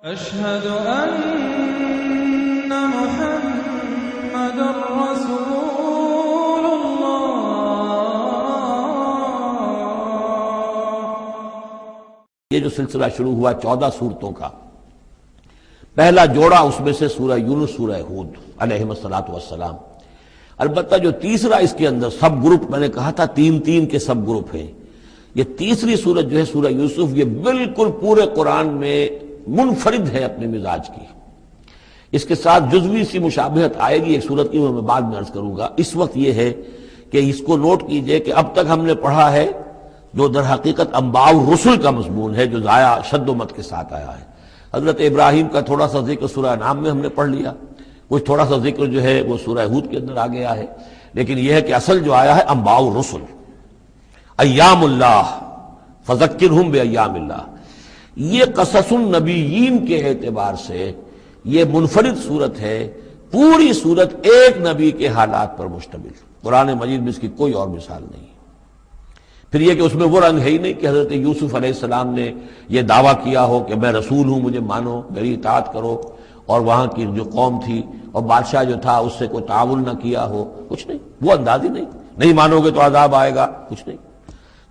أشهد أن محمد رسول الله۔ یہ جو سلسلہ شروع ہوا 14 سورتوں کا، پہلا جوڑا اس میں سے سورہ یونس، سورہ ہود علیہم الصلاۃ والسلام۔ البتہ جو تیسرا اس کے اندر سب گروپ، میں نے کہا تھا تین کے سب گروپ ہیں، یہ تیسری سورت جو ہے سورہ یوسف، یہ بالکل پورے قرآن میں منفرد ہے اپنے مزاج کی۔ اس کے ساتھ جزوی سی مشابہت آئے گی ایک سورت کی، میں بعد میں عرض کروں گا۔ اس وقت یہ ہے کہ اس کو نوٹ کیجئے کہ اب تک ہم نے پڑھا ہے جو در حقیقت انباء الرسل کا مضمون ہے، جو ضائع شد و مت کے ساتھ آیا ہے۔ حضرت ابراہیم کا تھوڑا سا ذکر سورہ انعام میں ہم نے پڑھ لیا، کچھ تھوڑا سا ذکر جو ہے وہ سورہ ہود کے اندر آ گیا ہے، لیکن یہ ہے کہ اصل جو آیا ہے انباء الرسل، ایام اللہ فذکرہم بایام اللہ۔ یہ قصص النبیین کے اعتبار سے یہ منفرد صورت ہے، پوری صورت ایک نبی کے حالات پر مشتمل۔ قرآن مجید میں اس کی کوئی اور مثال نہیں۔ پھر یہ کہ اس میں وہ رنگ ہے ہی نہیں کہ حضرت یوسف علیہ السلام نے یہ دعویٰ کیا ہو کہ میں رسول ہوں، مجھے مانو، میری اطاعت کرو، اور وہاں کی جو قوم تھی اور بادشاہ جو تھا اس سے کوئی تعاون نہ کیا ہو، کچھ نہیں، وہ انداز ہی نہیں مانو گے تو عذاب آئے گا، کچھ نہیں۔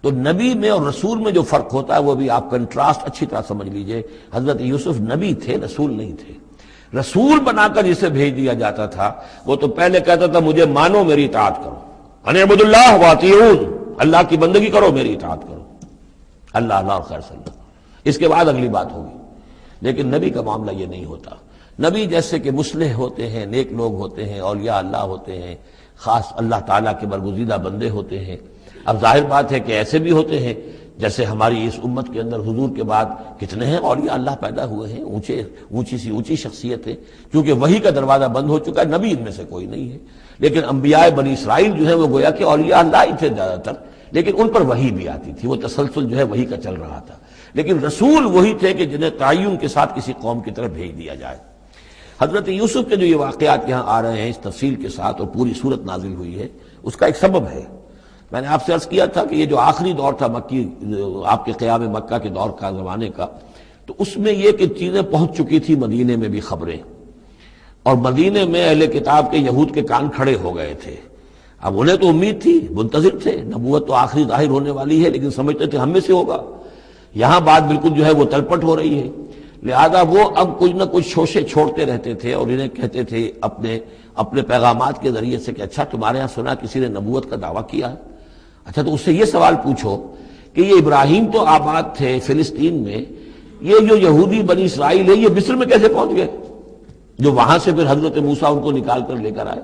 تو نبی میں اور رسول میں جو فرق ہوتا ہے وہ بھی آپ کنٹراسٹ اچھی طرح سمجھ لیجئے۔ حضرت یوسف نبی تھے، رسول نہیں تھے۔ رسول بنا کر جسے بھیج دیا جاتا تھا وہ تو پہلے کہتا تھا مجھے مانو، میری اطاعت کرو، ان اعبدوا اللہ واطیعون، اللہ کی بندگی کرو، میری اطاعت کرو، اللہ اور خیر صلی اللہ، اس کے بعد اگلی بات ہوگی۔ لیکن نبی کا معاملہ یہ نہیں ہوتا۔ نبی جیسے کہ مصلح ہوتے ہیں، نیک لوگ ہوتے ہیں، اولیاء اللہ ہوتے ہیں، خاص اللہ تعالیٰ کے برگزیدہ بندے ہوتے ہیں۔ اب ظاہر بات ہے کہ ایسے بھی ہوتے ہیں جیسے ہماری اس امت کے اندر حضور کے بعد کتنے ہیں اولیاء اللہ پیدا ہوئے ہیں، اونچی شخصیت ہے، کیونکہ وحی کا دروازہ بند ہو چکا ہے، نبی ان میں سے کوئی نہیں ہے۔ لیکن انبیاء بنی اسرائیل جو ہے وہ گویا کہ اولیاء اللہ ہی تھے زیادہ تر، لیکن ان پر وحی بھی آتی تھی، وہ تسلسل جو ہے وحی کا چل رہا تھا۔ لیکن رسول وہی تھے کہ جنہیں تعین کے ساتھ کسی قوم کی طرف بھیج دیا جائے۔ حضرت یوسف کے جو یہ واقعات یہاں آ رہے ہیں اس تفصیل کے ساتھ، اور پوری صورت نازل ہوئی ہے، اس کا ایک سبب ہے۔ میں نے آپ سے عرض کیا تھا کہ یہ جو آخری دور تھا مکی، آپ کے قیام مکہ کے دور کا، زمانے کا، تو اس میں یہ کہ چیزیں پہنچ چکی تھی مدینے میں بھی خبریں، اور مدینے میں اہل کتاب کے یہود کے کان کھڑے ہو گئے تھے۔ اب انہیں تو امید تھی، منتظر تھے، نبوت تو آخری ظاہر ہونے والی ہے، لیکن سمجھتے تھے ہم میں سے ہوگا۔ یہاں بات بالکل جو ہے وہ تلپٹ ہو رہی ہے، لہذا وہ اب کچھ نہ کچھ شوشے چھوڑتے رہتے تھے اور انہیں کہتے تھے اپنے پیغامات کے ذریعے سے کہ اچھا تمہارے ہاں سنا کسی نے نبوت کا دعویٰ کیا ہے، اچھا تو اس سے یہ سوال پوچھو کہ یہ ابراہیم تو آباد تھے فلسطین میں، یہ جو یہودی بنی اسرائیل ہے یہ مصر میں کیسے پہنچ گئے، جو وہاں سے پھر حضرت موسیٰ ان کو نکال کر لے کر آئے،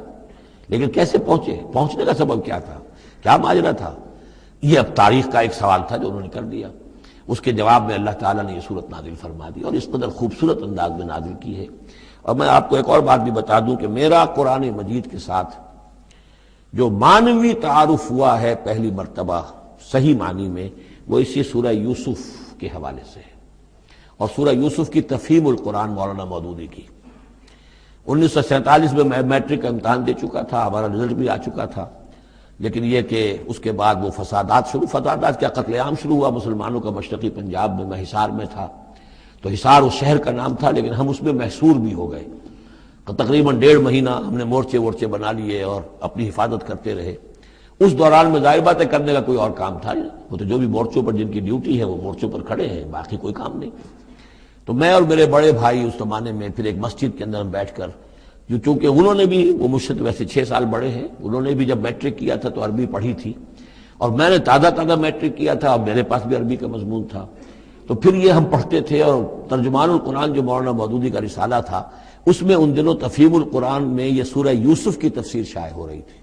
لیکن کیسے پہنچے، پہنچنے کا سبب کیا تھا، کیا ماجرا تھا؟ یہ اب تاریخ کا ایک سوال تھا جو انہوں نے کر دیا۔ اس کے جواب میں اللہ تعالیٰ نے یہ صورت نازل فرما دی، اور اس قدر خوبصورت انداز میں نازل کی ہے۔ اور میں آپ کو ایک اور بات بھی بتا دوں کہ میرا قرآن مجید کے ساتھ جو معنوی تعارف ہوا ہے پہلی مرتبہ صحیح معنی میں، وہ اسی سورہ یوسف کے حوالے سے ہے، اور سورہ یوسف کی تفہیم القرآن مولانا مودودی کی۔ 1947 میں میں میٹرک کا امتحان دے چکا تھا، ہمارا رزلٹ بھی آ چکا تھا، لیکن یہ کہ اس کے بعد وہ فسادات کیا قتل عام شروع ہوا مسلمانوں کا مشرقی پنجاب میں۔ میں حصار میں تھا، تو حصار اس شہر کا نام تھا، لیکن ہم اس میں محصور بھی ہو گئے۔ تقریباً 1.5 مہینہ ہم نے مورچے بنا لیے اور اپنی حفاظت کرتے رہے۔ اس دوران میں ظاہر بات ہے کرنے کا کوئی اور کام تھا نہیں، وہ تو جو بھی مورچوں پر جن کی ڈیوٹی ہے وہ مورچوں پر کھڑے ہیں، باقی کوئی کام نہیں۔ تو میں اور میرے بڑے بھائی اس زمانے میں پھر ایک مسجد کے اندر ہم بیٹھ کر، جو چونکہ انہوں نے بھی، وہ مجھ سے تو ویسے 6 سال بڑے ہیں، انہوں نے بھی جب میٹرک کیا تھا تو عربی پڑھی تھی، اور میں نے تازہ میٹرک کیا تھا، اور میرے پاس بھی عربی کا مضمون تھا، تو پھر یہ ہم پڑھتے تھے۔ اور ترجمان القرآن جو مولانا مودودی کا رسالہ تھا، اس میں ان دنوں تفہیم القرآن میں یہ سورہ یوسف کی تفسیر شائع ہو رہی تھی،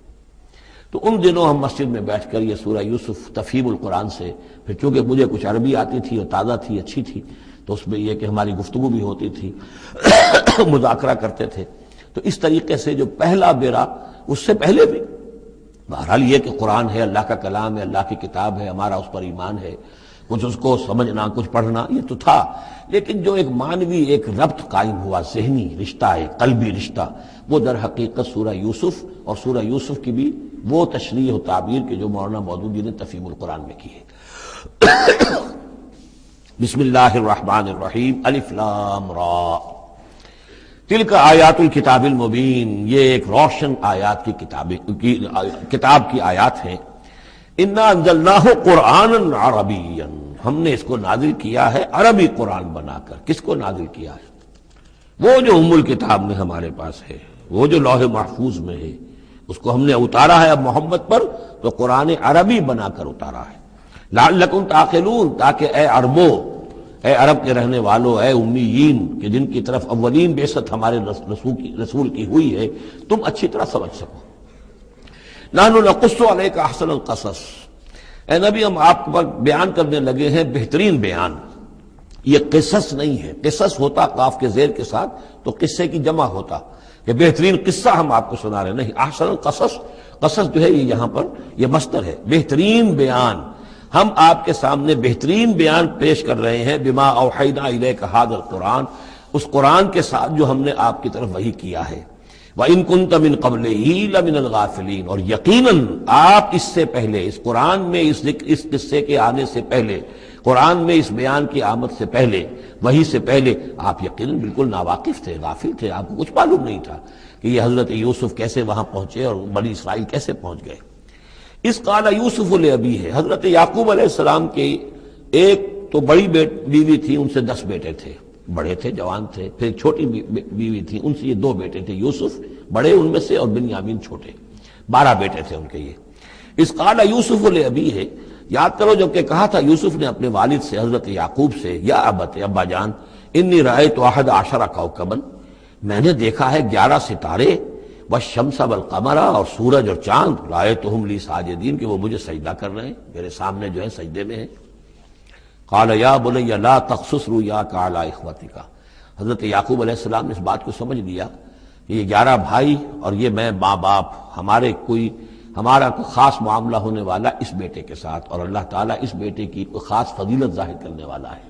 تو ان دنوں ہم مسجد میں بیٹھ کر یہ سورہ یوسف تفہیم القرآن سے، پھر چونکہ مجھے کچھ عربی آتی تھی اور تازہ تھی، اچھی تھی، تو اس میں یہ کہ ہماری گفتگو بھی ہوتی تھی، مذاکرہ کرتے تھے۔ تو اس طریقے سے جو پہلا بیرا، اس سے پہلے بھی بہرحال یہ کہ قرآن ہے، اللہ کا کلام ہے، اللہ کی کتاب ہے، ہمارا اس پر ایمان ہے، کچھ اس کو سمجھنا، کچھ پڑھنا، یہ تو تھا، لیکن جو ایک معنوی ایک ربط قائم ہوا، ذہنی رشتہ ہے، قلبی رشتہ، وہ در حقیقت سورہ یوسف اور سورہ یوسف کی بھی وہ تشریح و تعبیر کے جو مولانا مودودی نے تفہیم القرآن میں کی ہے۔ بسم اللہ الرحمن الرحیم الف لام را تلک آیات الکتاب المبین، یہ ایک روشن آیات کی کتاب کی آیات ہیں. انا انزلناہ قرآنا عربیا، ہم نے اس کو نازل کیا ہے عربی قرآن بنا کر. کس کو نازل کیا ہے؟ وہ جو ام الکتاب میں ہمارے پاس ہے، وہ جو لوح محفوظ میں ہے، اس کو ہم نے اتارا ہے اب محمد پر، تو قرآن عربی بنا کر اتارا ہے. لعلکم تعقلون، تاکہ اے عربو، اے عرب کے رہنے والوں، اے امیین کہ جن کی طرف اولین بعثت ہمارے رسول کی ہوئی ہے، تم اچھی طرح سمجھ سکو. نحن نقص علیک احسن القصص، اے نبی ہم آپ پر بیان کرنے لگے ہیں بہترین بیان. یہ قصص نہیں ہے، قصص ہوتا قاف کے زیر کے ساتھ تو قصے کی جمع ہوتا کہ بہترین قصہ ہم آپ کو سنا رہے ہیں. نہیں، احسن القصص، قصص جو ہے یہ یہاں پر یہ مصدر ہے، بہترین بیان. ہم آپ کے سامنے بہترین بیان پیش کر رہے ہیں بما اوحینا الیک ھذا القرآن، اس قرآن کے ساتھ جو ہم نے آپ کی طرف وحی کیا ہے. وَإِن كُنتَ مِن قَبْلِهِ لَمِنَ الْغَافِلِينَ، اور یقیناً آپ اس سے پہلے، اس قرآن میں اس قصے کے آنے سے پہلے، قرآن میں اس بیان کی آمد سے پہلے، وحی سے پہلے آپ یقیناً بالکل ناواقف تھے، غافل تھے. آپ کو کچھ معلوم نہیں تھا کہ یہ حضرت یوسف کیسے وہاں پہنچے اور بنی اسرائیل کیسے پہنچ گئے. اس قال یوسف لابیہ، حضرت یعقوب علیہ السلام کی ایک تو بڑی بیوی تھی، ان سے 10 بیٹے تھے، بڑے تھے، جوان تھے. پھر ایک چھوٹی بیوی تھی، ان سے یہ 2 بیٹے تھے، یوسف بڑے ان میں سے اور بنیامین چھوٹے. 12 بیٹے تھے ان کے. یہ اس قال یوسف لابیہ، یاد کرو جب کہ کہا تھا یوسف نے اپنے والد سے، حضرت یعقوب سے، یا ابت، ابا جان، انی رأیت 11 کوكبا، میں نے دیکھا ہے 11 ستارے، والشمس والقمر، اور سورج اور چاند، رأیتهم لی ساجدین، کہ وہ مجھے سجدہ کر رہے ہیں، میرے سامنے جو ہے سجدے میں ہیں. قال یا بنی لا تقصص رؤیاک علی اخوتک، حضرت یعقوب علیہ السلام نے اس بات کو سمجھ لیا کہ یہ 11 بھائی اور یہ میں ماں باپ، ہمارا کوئی خاص معاملہ ہونے والا اس بیٹے کے ساتھ، اور اللہ تعالیٰ اس بیٹے کی کوئی خاص فضیلت ظاہر کرنے والا ہے.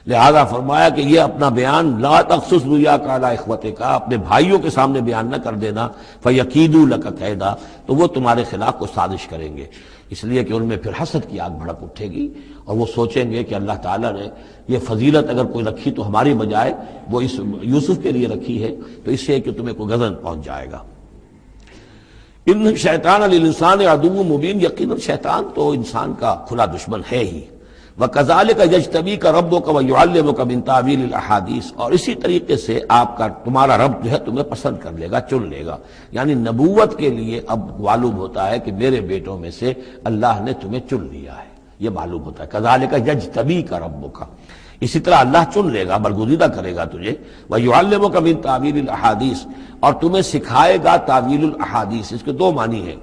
لہذا فرمایا کہ یہ اپنا بیان لا تقصص رؤیاک علی اخوتک، اپنے بھائیوں کے سامنے بیان نہ کر دینا. فیکیدوا لک کیدا، تو وہ تمہارے خلاف کو سازش کریں گے، اس لیے کہ ان میں پھر حسد کی آگ بھڑک اٹھے گی اور وہ سوچیں گے کہ اللہ تعالیٰ نے یہ فضیلت اگر کوئی رکھی تو ہماری بجائے وہ اس یوسف کے لیے رکھی ہے، تو اس سے کہ تمہیں کوئی غضب پہنچ جائے گا. ان شیطان للانسان عدو مبین، یقیناً شیطان تو انسان کا کھلا دشمن ہے ہی. وَكَذَلِكَ يَجْتَبِيكَ رَبُّكَ وَيُعَلِّمُكَ مِن تَأْوِيلِ الْأَحَادِيثِ، اور اسی طریقے سے تمہارا رب جو ہے تمہیں پسند کر لے گا، چن لے گا. یعنی نبوت کے لیے اب معلوم ہوتا ہے کہ میرے بیٹوں میں سے اللہ نے تمہیں چن لیا ہے، یہ معلوم ہوتا ہے. كَذَلِكَ يَجْتَبِيكَ رَبُّكَ، اسی طرح اللہ چن لے گا، برگزیدہ کرے گا تجھے. وَيُعَلِّمُكَ مِن تَأْوِيلِ الْأَحَادِيثِ، اور تمہیں سکھائے گا تعویل الاحادیث. اس کے 2 معنی ہیں،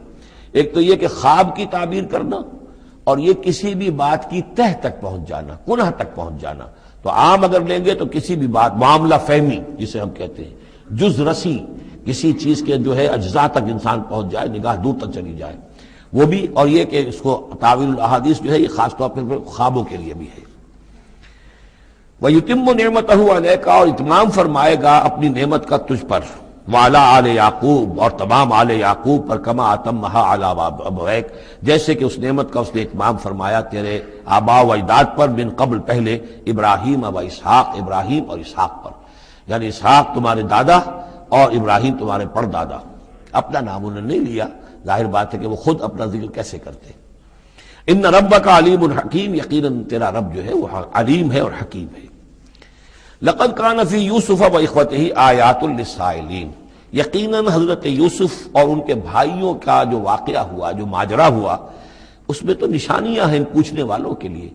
ایک تو یہ کہ خواب کی تعبیر کرنا، اور یہ کسی بھی بات کی تہ تک پہنچ جانا، کنہ تک پہنچ جانا. تو عام اگر لیں گے تو کسی بھی بات، معاملہ فہمی جسے ہم کہتے ہیں، جز رسی، کسی چیز کے جو ہے اجزاء تک انسان پہنچ جائے، نگاہ دور تک چلی جائے، وہ بھی. اور یہ کہ اس کو تعویل الاحادیث جو ہے یہ خاص طور پر خوابوں کے لیے بھی ہے. وَيُتِمُّ نِعْمَتَهُ عَلَيْكَ، اور اتمام فرمائے گا اپنی نعمت کا تجھ پر. وعلی آل یعقوب، اور تمام آل یعقوب پر. کما اتمھا علی ابویک، جیسے کہ اس نعمت کا اس نے اتمام فرمایا تیرے آباء و اجداد پر، من قبل پہلے، ابراہیم و اسحاق، ابراہیم اور اسحاق پر. یعنی اسحاق تمہارے دادا اور ابراہیم تمہارے پردادا. اپنا نام انہوں نے نہیں لیا، ظاہر بات ہے کہ وہ خود اپنا ذکر کیسے کرتے. ان ربک علیم حکیم، یقیناً تیرا رب جو ہے وہ علیم ہے اور حکیم ہے. لقد کان فی یوسف و اخوتہ آیات للسائلین، یقیناً حضرت یوسف اور ان کے بھائیوں کا جو واقعہ ہوا، جو ماجرا ہوا، اس میں تو نشانیاں ہیں پوچھنے والوں کے لیے.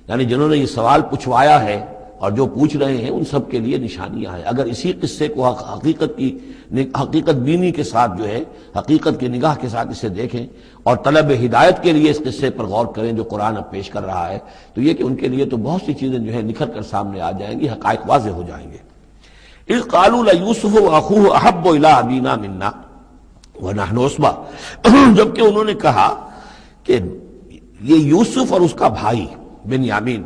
یعنی جنہوں نے یہ سوال پوچھوایا ہے اور جو پوچھ رہے ہیں ان سب کے لیے نشانیاں ہیں. اگر اسی قصے کو حقیقت بینی کے ساتھ جو ہے، حقیقت کی نگاہ کے ساتھ اسے دیکھیں اور طلب ہدایت کے لیے اس قصے پر غور کریں جو قرآن اب پیش کر رہا ہے، تو یہ کہ ان کے لیے تو بہت سی چیزیں جو ہے نکھر کر سامنے آ جائیں گی، حقائق واضح ہو جائیں گے. اذ قالوا لیوسف واخوہ احب الی ابینا منا ونحن عصبہ، جبکہ انہوں نے کہا کہ یہ یوسف اور اس کا بھائی بنیامین،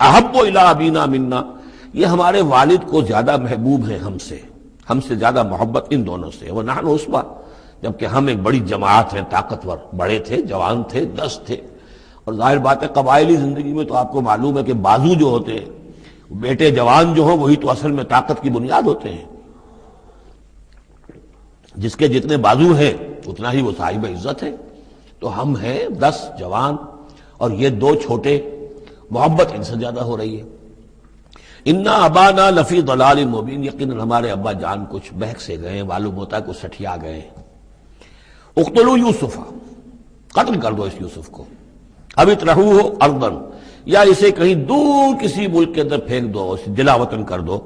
احب الی ابینا منا، یہ ہمارے والد کو زیادہ محبوب ہیں ہم سے زیادہ محبت ان دونوں سے. ونحن عصبہ، جبکہ ہم ایک بڑی جماعت ہیں، طاقتور، بڑے تھے، جوان تھے، 10 تھے، اور ظاہر بات ہے قبائلی زندگی میں تو آپ کو معلوم ہے کہ بازو جو ہوتے ہیں، بیٹے جوان جو ہوں وہی تو اصل میں طاقت کی بنیاد ہوتے ہیں. جس کے جتنے بازو ہیں اتنا ہی وہ صاحب عزت ہے. تو ہم ہیں 10 جوان اور یہ 2 چھوٹے، محبت ان سے زیادہ ہو رہی ہے. انا ابانا لفی ضلال مبین، یقیناً ہمارے ابا جان کچھ بہک سے گئے، معلوم ہوتا ہے کچھ سٹھیا گئے. اقتلوا یوسف، قتل کر دو اس یوسف کو، اب اترہوہ ارضاً، یا اسے کہیں دور کسی ملک کے اندر پھینک دو، اسے دلا وطن کر دو.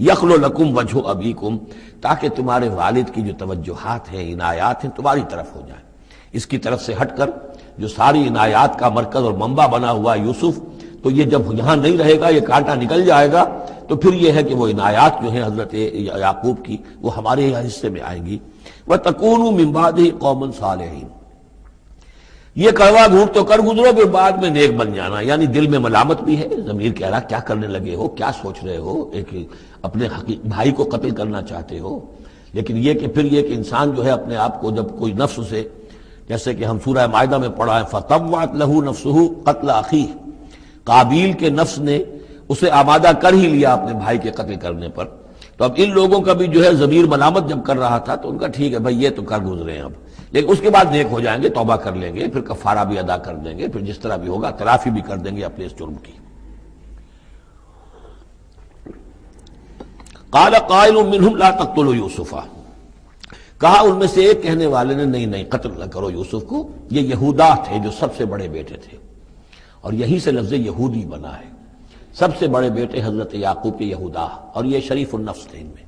یخلو لکم وجہ ابیکم، تاکہ تمہارے والد کی جو توجہات ہیں، عنایات ہیں، تمہاری طرف ہو جائیں. اس کی طرف سے ہٹ کر جو ساری عنایات کا مرکز اور منبع بنا ہوا ہے یوسف، تو یہ جب یہاں نہیں رہے گا، یہ کانٹا نکل جائے گا، تو پھر یہ ہے کہ وہ عنایات جو ہیں حضرت یعقوب کی وہ ہمارے حصے میں آئیں گی. وَتَكُونُوا مِن بَعْدِهِ قَوْمًا صَالِحِينَ، یہ کڑوا گھونٹ تو کر گزرو پھر بعد میں نیک بن جانا. یعنی دل میں ملامت بھی ہے، ضمیر کہہ رہا کیا کرنے لگے ہو، کیا سوچ رہے ہو، ایک اپنے بھائی کو قتل کرنا چاہتے ہو. لیکن یہ کہ پھر یہ کہ انسان جو ہے اپنے آپ کو جب کوئی نفس سے، جیسے کہ ہم سورہ مائدہ میں پڑھا ہے فَطَوَّعَتْ لَهُ نَفْسُهُ قَتْلَ أَخِيهِ، قابیل کے نفس نے اسے آمادہ کر ہی لیا اپنے بھائی کے قتل کرنے پر. تو اب ان لوگوں کا بھی جو ہے ضمیر ملامت جب کر رہا تھا تو ان کا ٹھیک ہے بھائی یہ تو کر گزرے ہیں اب، لیکن اس کے بعد نیک ہو جائیں گے، توبہ کر لیں گے، پھر کفارہ بھی ادا کر دیں گے، پھر جس طرح بھی ہوگا تلافی بھی کر دیں گے اپنے اس جرم کی. قال قائل منهم لا تقتلوا یوسف، کہا ان میں سے ایک کہنے والے نے نہیں قتل نہ کرو یوسف کو. یہ یہودا تھے جو سب سے بڑے بیٹے تھے، اور یہی سے لفظ یہودی بنا ہے. سب سے بڑے بیٹے حضرت یعقوب کے یہودا، اور یہ شریف النفس تھے ان میں.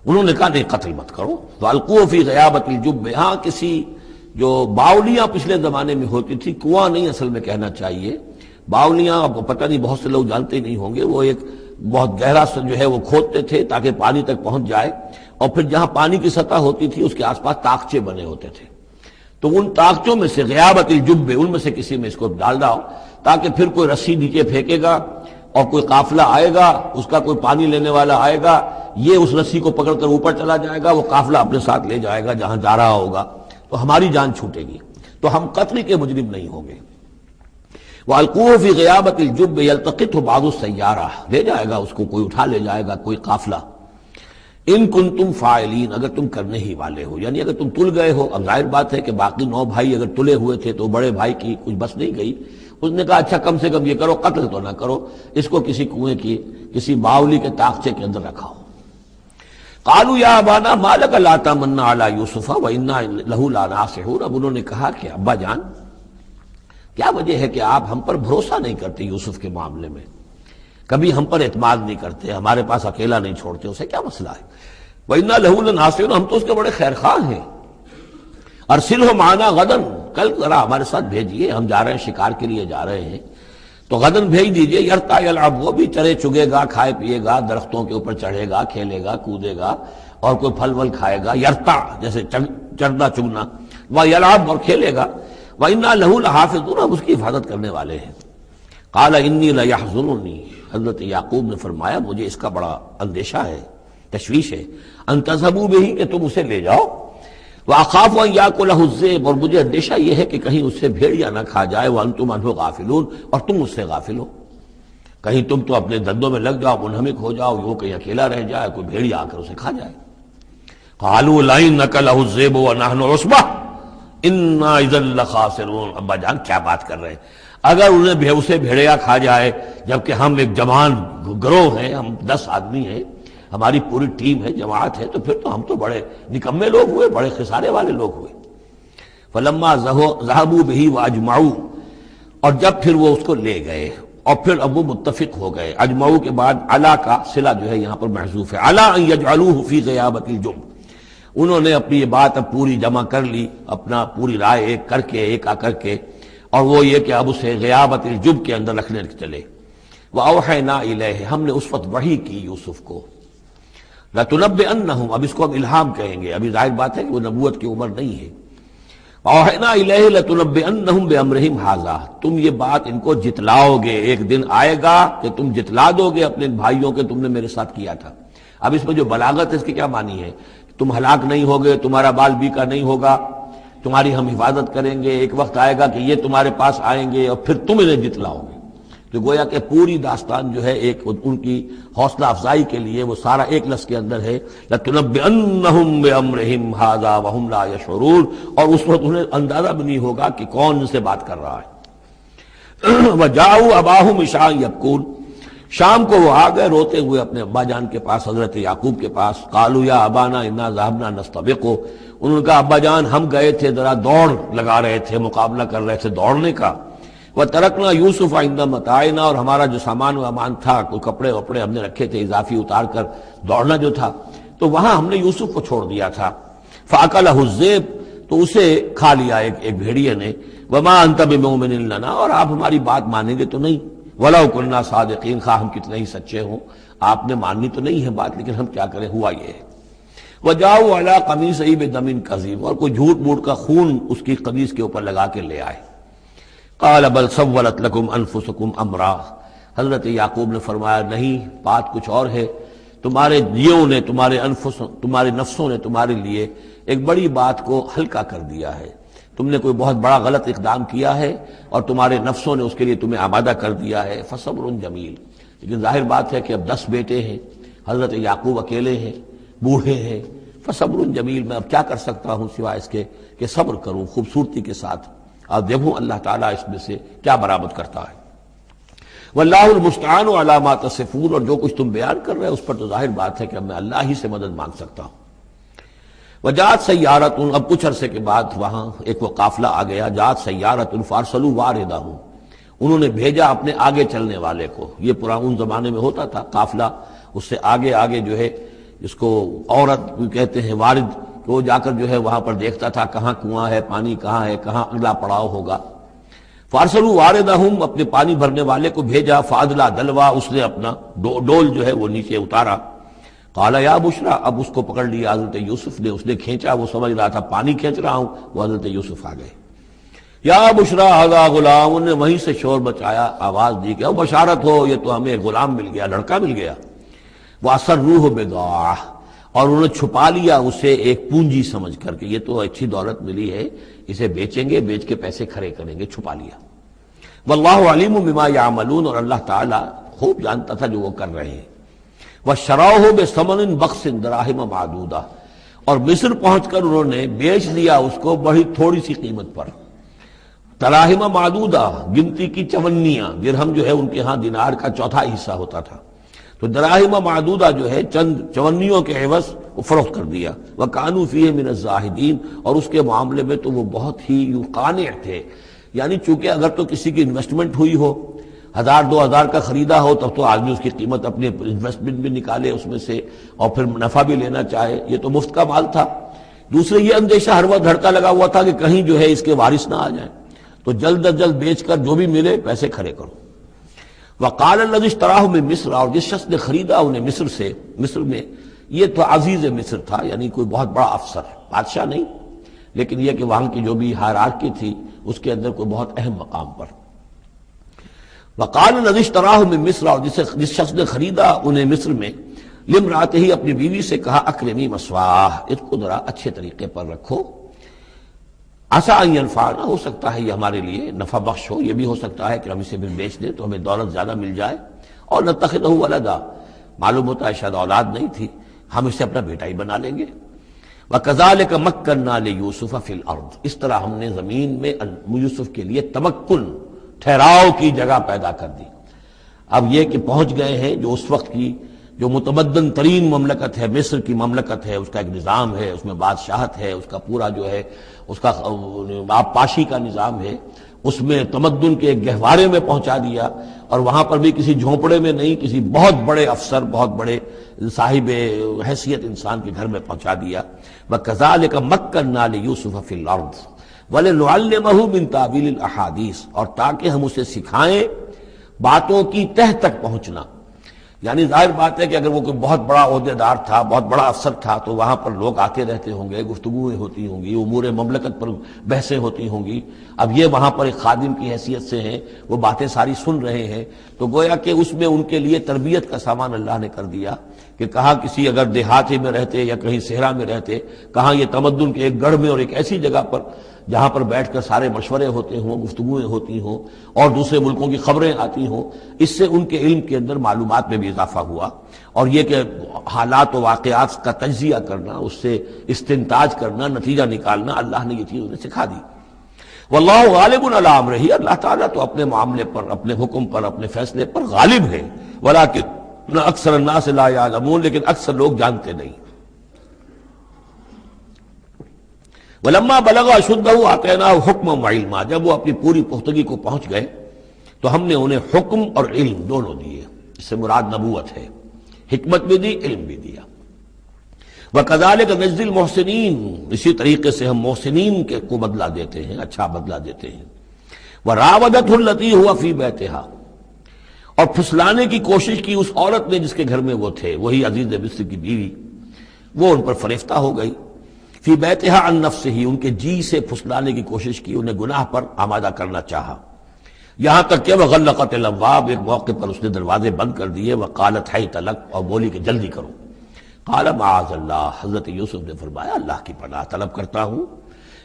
انہوں نے کہا نہیں قتل مت کرو. وَأَلْقُوهُ فِي غَيَابَةِ الْجُبِّ، ہاں کسی جو باولیاں پچھلے زمانے میں ہوتی تھی، کنواں نہیں اصل میں کہنا چاہیے، باولیاں آپ کو پتہ نہیں، بہت سے لوگ جانتے نہیں ہوں گے، وہ ایک بہت گہرا سا جو ہے وہ کھودتے تھے تاکہ پانی تک پہنچ جائے، اور پھر جہاں پانی کی سطح ہوتی تھی اس کے آس پاس طاقچے بنے ہوتے تھے. تو ان طاقچوں میں سے غیابت الجب، ان میں سے کسی میں اس کو ڈال ڈاؤ، تاکہ پھر کوئی رسی نیچے پھینکے گا اور کوئی قافلہ آئے گا، اس کا کوئی پانی لینے والا آئے گا، یہ اس رسی کو پکڑ کر اوپر چلا جائے گا، وہ قافلہ اپنے ساتھ لے جائے گا جہاں جا رہا ہوگا، تو ہماری جان چھوٹے گی، تو ہم قتل کے مجرم نہیں ہوں گے. وَأَلْقُوهُ فِي غِيَابَةِ الْجُبِّ يَلْتَقِطْهُ بَعْضُ السَّيَّارَةِ، لے جائے گا اس کو، کوئی اٹھا لے جائے گا، کوئی قافلہ. ان کنتم فاعلین، اگر تم کرنے ہی والے ہو، یعنی اگر تم تل گئے ہو. اب ظاہر بات ہے کہ باقی 9 بھائی اگر تلے ہوئے تھے تو بڑے بھائی کی کچھ بس نہیں گئی. اس نے کہا اچھا کم سے کم یہ کرو، قتل تو نہ کرو، اس کو کسی کنویں کی کسی باولی کے طاقچے کے اندر رکھاؤ. قالوا یا ابانا ما لک لا تمنا علی یوسف وانا لہ لناصحون، اب انہوں نے کہا کہ ابا جان کیا وجہ ہے کہ آپ ہم پر بھروسہ نہیں کرتے یوسف کے معاملے میں، کبھی ہم پر اعتماد نہیں کرتے، ہمارے پاس اکیلا نہیں چھوڑتے، اسے کیا مسئلہ ہے؟ وَإِنَّا لَهُ لَنَاصِحُونَ، ہم تو اس کے بڑے خیرخواہ ہیں. أَرْسِلْهُ مَعَنَا غَدًا، کل ذرا ہمارے ساتھ بھیجیے، ہم جا رہے ہیں شکار کے لیے جا رہے ہیں، تو غدن بھیج دیجیے. یرتع یلعب، وہ بھی چرے چگے گا، کھائے پیے گا، درختوں کے اوپر چڑھے گا، کھیلے گا، کودے گا، اور کوئی پھل ول کھائے گا. یرتع جیسے چڑھنا چگنا، ویلعب اور کھیلے گا. وَإِنَّا لَهُ لَحَافِظُونَ، ہم اس کی حفاظت کرنے والے ہیں. قَالَ إِنِّي لَيَحْزُنُنِي، حضرت یعقوب نے فرمایا مجھے اس کا بڑا اندیشہ ہے، تشویش ہے، ان تذهبوا به، کہ تم اسے لے جاؤ. وَأَخَافُ أَن يَأْكُلَهُ الذِّئْبُ، اور مجھے اندیشہ یہ ہے کہ کہیں اس سے بھیڑیا نہ کھا جائے. وَأَنتُمْ عَنْهُ غَافِلُونَ، اور تم اس سے غافل ہو، کہیں تم تو اپنے دندوں میں لگ جاؤ، منہمک ہو جاؤ، وہ کہیں اکیلا رہ جائے، کوئی بھیڑیا آ کر اسے کھا جائے. قَالُوا لَئِن أَكَلَهُ الذِّئْبُ وَنَحْنُ عُصْبَةٌ إِنَّا إِذًا لَخَاسِرُونَ. ابا جان کیا بات کر رہے ہیں، اگر انہیں اسے بھیڑیا کھا جائے جبکہ ہم ایک جوان گروہ ہیں، ہم 10 آدمی ہیں، ہماری پوری ٹیم ہے، جماعت ہے، تو پھر تو ہم تو بڑے نکمے لوگ ہوئے، بڑے خسارے والے لوگ ہوئے. فلما ذهبوا به واجمعوا، اور جب پھر وہ اس کو لے گئے اور پھر اب وہ متفق ہو گئے. اجمعوا کے بعد علا کا صلہ جو ہے یہاں پر محذوف ہے. علا ان يجعلوه في غيابة الجب، انہوں نے اپنی یہ بات اب پوری جمع کر لی، اپنا پوری رائے ایک کر کے، ایک آ کر کے، اور وہ یہ کہ اب اسے غیابت الجب کے اندر رکھنے چلے. وَأَوْحَيْنَا إِلَيْهِ، ہم نے اس وقت وحی کی یوسف کو. لَتُنَبِّئَنَّهُمْ، اب اس کو ہم الہام کہیں گے، ابھی ظاہر بات ہے کہ وہ نبوت کی عمر نہیں ہے. وَأَوْحَيْنَا إِلَيْهِ لَتُنَبِّئَنَّهُمْ بِأَمْرِهِمْ هَٰذَا، تم یہ بات ان کو جتلاؤ گے، ایک دن آئے گا کہ تم جتلا دو گے اپنے بھائیوں کے تم نے میرے ساتھ کیا تھا. اب اس میں جو بلاغت ہے اس کی کیا معنی ہے؟ تم ہلاک نہیں ہوگے، تمہارا بال بیکا نہیں ہوگا، تمہاری ہم حفاظت کریں گے، ایک وقت آئے گا کہ یہ تمہارے پاس آئیں گے اور پھر تم انہیں جتلاؤ گے۔ تو گویا کہ پوری داستان جو ہے ایک ان کی حوصلہ افزائی کے لیے وہ سارا ایک لفظ کے اندر ہے لَتُنَبِّئَنَّهُم بِأَمْرِهِمْ هَٰذَا وَهُمْ لَا يَشْعُرُونَ، اور اس وقت انہیں اندازہ بھی نہیں ہوگا کہ کون ان سے بات کر رہا ہے۔ وَجَاءُوا أَبَاهُمْ عِشَاءً يَبْكُونَ، شام کو وہ آ گئے روتے ہوئے اپنے ابا جان کے پاس، حضرت یعقوب کے پاس۔ قَالُوا يَا أَبَانَا إِنَّا ذَهَبْنَا نَسْتَبِقُ، انہوں نے کہا ابا جان ہم گئے تھے ذرا دوڑ لگا رہے تھے، مقابلہ کر رہے تھے دوڑنے کا۔ وَتَرَكْنَا يُوسُفَ عِندَ مَتَاعِنَا، اور ہمارا جو سامان و امان تھا، کوئی کپڑے وپڑے ہم نے رکھے تھے اضافی اتار کر دوڑنا جو تھا، تو وہاں ہم نے یوسف کو چھوڑ دیا تھا۔ فَأَكَلَهُ الذِّئْبُ، تو اسے کھا لیا ایک بھیڑیے نے۔ وَمَا أَنْتَ بِمُؤْمِنٍ لَنَا، اور آپ ہماری بات مانیں گے تو نہیں۔ وَلَوْ كُنَّا صَادِقِينَ، خواہ ہم کتنے ہی سچے ہوں، آپ نے ماننی تو نہیں ہے بات، لیکن ہم کیا کریں، ہوا یہ ہے۔ وَجَاءُوا عَلَىٰ قَمِيصِهِ بِدَمٍ كَذِيبٍ، اور کوئی جھوٹ موٹ کا خون اس کی قمیص کے اوپر لگا کے لے آئے۔ قَالَ بَلْ سَوَّلَتْ لَكُمْ أَنفُسُكُمْ أَمْرًا، حضرت یعقوب نے فرمایا نہیں، بات کچھ اور ہے، تمہارے جیوں نے، تمہارے نفسوں نے تمہارے لیے ایک بڑی بات کو ہلکا کر دیا ہے۔ تم نے کوئی بہت بڑا غلط اقدام کیا ہے اور تمہارے نفسوں نے اس کے لیے تمہیں آمادہ کر دیا ہے۔ فصبر جمیل، لیکن ظاہر بات ہے کہ اب 10 بیٹے ہیں، حضرت یعقوب اکیلے ہیں، بوڑھے ہیں۔ فصبر جمیل، میں اب کیا کر سکتا ہوں سوائے اس کے کہ صبر کروں خوبصورتی کے ساتھ، اور دیکھوں اللہ تعالیٰ اس میں سے کیا برآمد کرتا ہے۔ واللہ المستعان علی ما تصفون، اور جو کچھ تم بیان کر رہے ہیں اس پر تو ظاہر بات ہے کہ اب میں اللہ ہی سے مدد مانگ سکتا ہوں۔ وجاءت سیارۃ، اب کچھ عرصے کے بعد وہاں ایک وہ قافلہ آ گیا۔ جاءت سیارۃ فارسلوا واردہم، انہوں نے بھیجا اپنے آگے چلنے والے کو۔ یہ پرانے زمانے میں ہوتا تھا قافلہ، اس سے آگے آگے جو ہے جس کو عورت کہتے ہیں وارد، وہ جا کر جو ہے وہاں پر دیکھتا تھا کہاں کنواں ہے، پانی کہاں ہے، کہاں اگلا پڑاؤ ہوگا۔ فارسلوا واردہم، اپنے پانی بھرنے والے کو بھیجا۔ فادلا دلوا، اس نے اپنا ڈول جو ہے وہ نیچے اتارا۔ قال یا بشرا، اب اس کو پکڑ لیا حضرت یوسف نے، اس نے کھینچا، وہ سمجھ رہا تھا پانی کھینچ رہا ہوں، وہ حضرت یوسف آ گئے۔ یا بشرا ھذا غلام، انہوں نے وہیں سے شور بچایا، آواز دی کہ بشارت ہو، یہ تو ہمیں غلام مل گیا، لڑکا مل گیا۔ وَأَسَرُّوهُ بِضَاعَةً، اور انہوں نے چھپا لیا اسے ایک پونجی سمجھ کر کہ یہ تو اچھی دولت ملی ہے، اسے بیچیں گے، بیچ کے پیسے کھڑے کریں گے، چھپا لیا۔ واللہ علیم بما یعملون، اور اللہ تعالیٰ خوب جانتا تھا جو وہ کر رہے ہیں۔ وَشَرَوْهُ بِثَمَنٍ بَخْسٍ دَرَاهِمَ مَعْدُودَةٍ، اور مصر پہنچ کر انہوں نے بیچ دیا اس کو بڑی تھوڑی سی قیمت پر۔ دراہم معدودہ، گنتی کی چونیاں، درہم جو ہے ان کے ہاں دینار کا چوتھا حصہ ہوتا تھا، تو دراہم معدودہ جو ہے چند چونیوں کے عوض وہ فروخت کر دیا۔ وَكَانُوا فِيهِ مِنَ الزَّاهِدِينَ، اور اس کے معاملے میں تو وہ بہت ہی قانع تھے، یعنی چونکہ اگر تو کسی کی انویسٹمنٹ ہوئی ہو، 1000-2000 کا خریدا ہو، تب تو آدمی اس کی قیمت اپنے انویسٹمنٹ بھی نکالے اس میں سے اور پھر منافع بھی لینا چاہے، یہ تو مفت کا مال تھا۔ دوسرے یہ اندیشہ ہر وقت دھڑکا لگا ہوا تھا کہ کہیں جو ہے اس کے وارث نہ آ جائیں، تو جلد از جلد بیچ کر جو بھی ملے پیسے کھڑے کرو۔ وقال الذي اشتراه من مصر، اور جس شخص نے خریدا انہیں مصر سے، مصر میں یہ تو عزیز مصر تھا، یعنی کوئی بہت بڑا افسر، بادشاہ نہیں، لیکن یہ کہ وہاں کی جو بھی ہائرارکی تھی اس کے اندر کوئی بہت اہم مقام پر۔ وقال الذي اشتراه من مصر، اور جس شخص نے خریدا انہیں مصر میں، لامرأته، اپنی بیوی سے کہا اکرمی مثواہ، اس کو ذرا اچھے طریقے پر رکھو، عسیٰ ان ینفعنا، ہو سکتا ہے یہ ہمارے لیے نفع بخش ہو، یہ بھی ہو سکتا ہے کہ ہم اسے پھر بیچ دیں تو ہمیں دولت زیادہ مل جائے، اور نتخذہ ولدا، معلوم ہوتا ہے شاید اولاد نہیں تھی، ہم اسے اپنا بیٹا ہی بنا لیں گے۔ وَكَذَلِكَ مَكَّنَّا لِيُوسُفَ فِي الْأَرْضِ، اس طرح ہم نے زمین میں یوسف کے لیے تمکن، ٹھہراؤ کی جگہ پیدا کر دی۔ اب یہ کہ پہنچ گئے ہیں جو اس وقت کی جو متمدن ترین مملکت ہے، مصر کی مملکت ہے، اس کا ایک نظام ہے، اس میں بادشاہت ہے، اس کا پورا جو ہے اس کا آبپاشی کا نظام ہے، اس میں تمدن کے ایک گہوارے میں پہنچا دیا، اور وہاں پر بھی کسی جھونپڑے میں نہیں، کسی بہت بڑے افسر، بہت بڑے صاحب حیثیت انسان کے گھر میں پہنچا دیا۔ وَكَذَلِكَ مَكَّنَّا لِيُوسُفَ فِي الْأَرْضِ وَلِنُعَلِّمَهُ مِن تَأْوِيلِ الْأَحَادِيثِ، اور تاکہ ہم اسے سکھائیں باتوں کی تہ تک پہنچنا، یعنی ظاہر بات ہے کہ اگر وہ کوئی بہت بڑا عہدے دار تھا، بہت بڑا افسر تھا، تو وہاں پر لوگ آتے رہتے ہوں گے، گفتگویں ہوتی ہوں گی، امور مملکت پر بحثیں ہوتی ہوں گی۔ اب یہ وہاں پر ایک خادم کی حیثیت سے ہیں، وہ باتیں ساری سن رہے ہیں، تو گویا کہ اس میں ان کے لیے تربیت کا سامان اللہ نے کر دیا کہ کہاں کسی اگر دیہاتی میں رہتے یا کہیں صحرا میں رہتے، کہاں یہ تمدن کے ایک گڑھ میں اور ایک ایسی جگہ پر جہاں پر بیٹھ کر سارے مشورے ہوتے ہوں، گفتگویں ہوتی ہوں اور دوسرے ملکوں کی خبریں آتی ہوں، اس سے ان کے علم کے اندر معلومات میں بھی اضافہ ہوا، اور یہ کہ حالات و واقعات کا تجزیہ کرنا، اس سے استنتاج کرنا، نتیجہ نکالنا، اللہ نے یہ چیز انہیں سکھا دی۔ واللہ غالب علی امرہ، اللہ تعالیٰ تو اپنے معاملے پر، اپنے حکم پر، اپنے فیصلے پر غالب ہے، ولکن اکثر الناس لا یعلمون، لیکن اکثر لوگ جانتے نہیں۔ ولما بلغ اشدہ آتیناہ حکما وعلما، جب وہ اپنی پوری پختگی کو پہنچ گئے تو ہم نے انہیں حکم اور علم دونوں دیے، اس سے مراد نبوت ہے، حکمت بھی دی، علم بھی دیا۔ وَكَذَلِكَ نَجْزِي الْمُحْسِنِينَ، اسی طریقے سے ہم محسنین کو بدلہ دیتے ہیں، اچھا بدلہ دیتے ہیں۔ وَرَاوَدَتْهُ الَّتِي هُوَ فِي بَيْتِهَا، اور پھسلانے کی کوشش کی اس عورت نے جس کے گھر میں وہ تھے، وہی عزیز مصر کی بیوی، وہ ان پر فریفتہ ہو گئی۔ فی بیتہا عن نفسہ، ان کے جی سے پھسلانے کی کوشش کی، انہیں گناہ پر آمادہ کرنا چاہا، یہاں تک کہ وغلقت الابواب، ایک موقع پر اس نے دروازے بند کر دیے، وقالت حیت لک، اور بولی کہ جلدی کرو۔ قال معاذ اللہ، حضرت یوسف نے فرمایا اللہ کی پناہ طلب کرتا ہوں،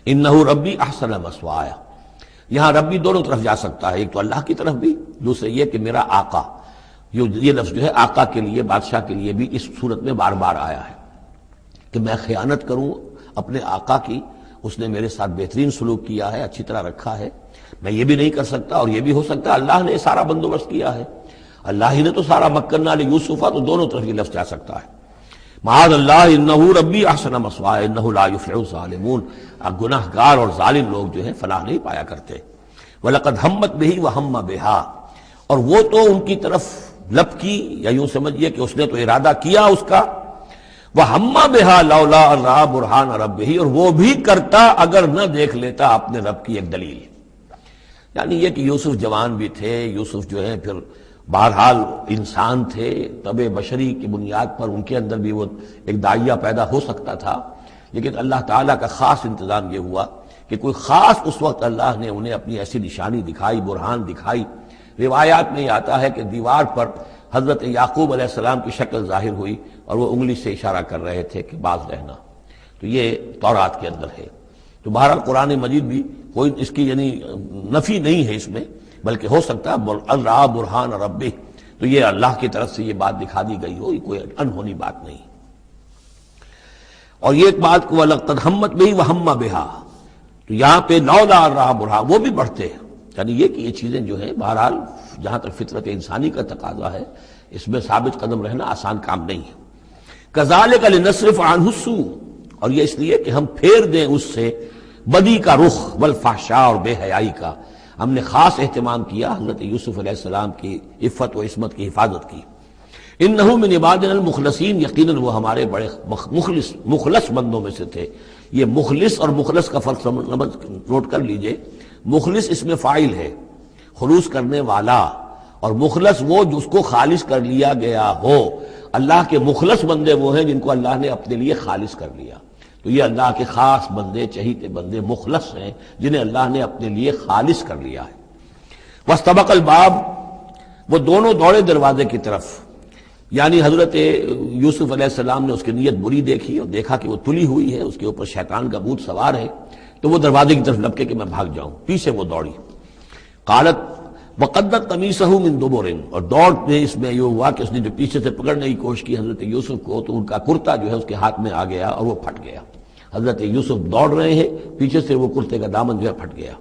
انہ ربی احسن مثوایا، یہاں ربی دونوں طرف جا سکتا ہے، ایک تو اللہ کی طرف بھی، دوسرے یہ کہ میرا آقا، یہ لفظ جو ہے آقا کے لیے، بادشاہ کے لیے بھی اس صورت میں بار بار آیا ہے کہ میں خیانت کروں اپنے آقا کی، اس نے میرے ساتھ بہترین سلوک کیا ہے، اچھی طرح رکھا ہے، میں یہ بھی نہیں کر سکتا، اور یہ بھی ہو سکتا ہے اللہ نے سارا بندوبست کیا ہے، اللہ ہی نے تو سارا مکننا لیوسف، تو دونوں طرف یہ لفظ جا سکتا ہے۔ معاذ اللہ انہ ربی احسن مثوایا انہ لا یفلح الظالمون، گناہ گار اور ظالم لوگ جو ہیں فلاح نہیں پایا کرتے۔ وَلَقَدْ ہمت بِهِ وَهَمَّ بِهَا، اور وہ تو ان کی طرف لپکی، یا یوں سمجھیے کہ اس نے تو ارادہ کیا اس کا، وَهَمَّ بِهَا لَوْلَا أَن رَأَىٰ بُرْهَانَ رَبِّهِ، اور وہ بھی کرتا اگر نہ دیکھ لیتا اپنے رب کی ایک دلیل، یعنی یہ کہ یوسف جوان بھی تھے، یوسف جو ہے پھر بہرحال انسان تھے، طبع بشری کی بنیاد پر ان کے اندر بھی وہ ایک داعیہ پیدا ہو سکتا تھا، لیکن اللہ تعالیٰ کا خاص انتظام یہ ہوا کہ کوئی خاص اس وقت اللہ نے انہیں اپنی ایسی نشانی دکھائی، برہان دکھائی۔ روایات میں یہ آتا ہے کہ دیوار پر حضرت یعقوب علیہ السلام کی شکل ظاہر ہوئی اور وہ انگلی سے اشارہ کر رہے تھے کہ باز رہنا، تو یہ تورات کے اندر ہے۔ تو بہرحال قرآن مجید بھی کوئی اس کی یعنی نفی نہیں ہے اس میں، بلکہ ہو سکتا ہے الرا برہان ربہ، تو یہ اللہ کی طرف سے یہ بات دکھا دی گئی ہو، یہ کوئی انہونی بات نہیں۔ اور یہ ایک بات کو وَلَقَدْ ہَمَّتْ بِهِ وَهَمَّ بِهَا، تو یہاں پہ لولا الرا برہان، وہ بھی بڑھتے ہیں، یعنی یہ کہ یہ چیزیں جو ہیں بہرحال جہاں تک فطرت انسانی کا تقاضا ہے اس میں ثابت قدم رہنا آسان کام نہیں ہے۔ كَذَلِكَ لِنَصْرِفَ عَنْهُ السُّوءَ، اور یہ اس لیے کہ ہم پھیر دیں اس سے بدی کا رخ، والفحشاء، اور بے حیائی کا، ہم نے خاص اہتمام کیا حضرت یوسف علیہ السلام کی عفت و عصمت کی حفاظت کی۔ انہ من عبادنا المخلصین، یقیناً وہ ہمارے بڑے مخلص بندوں میں سے تھے۔ یہ مخلص اور مخلص کا فرق نوٹ کر لیجئے، مخلص اس میں فاعل ہے، خلوص کرنے والا، اور مخلص وہ جس کو خالص کر لیا گیا ہو۔ اللہ کے مخلص بندے وہ ہیں جن کو اللہ نے اپنے لیے خالص کر لیا، تو یہ اللہ کے خاص بندے، چہیتے بندے مخلص ہیں جنہیں اللہ نے اپنے لیے خالص کر لیا ہے۔ واستبق الباب، وہ دونوں دوڑے دروازے کی طرف، یعنی حضرت یوسف علیہ السلام نے اس کی نیت بری دیکھی اور دیکھا کہ وہ تلی ہوئی ہے، اس کے اوپر شیطان کا بھوت سوار ہے، تو وہ دروازے کی طرف لپکے کہ میں بھاگ جاؤں، پیچھے وہ دوڑی۔ قالت وقدت قمیصہ من دبر، اور دوڑ میں اس میں یہ ہوا کہ اس نے جو پیچھے سے پکڑنے کی کوشش کی حضرت یوسف کو، تو ان کا کرتا جو ہے اس کے ہاتھ میں آ گیا اور وہ پھٹ گیا۔ حضرت یوسف دوڑ رہے ہیں، پیچھے سے وہ کرتے کا دامن جو ہے پھٹ گیا۔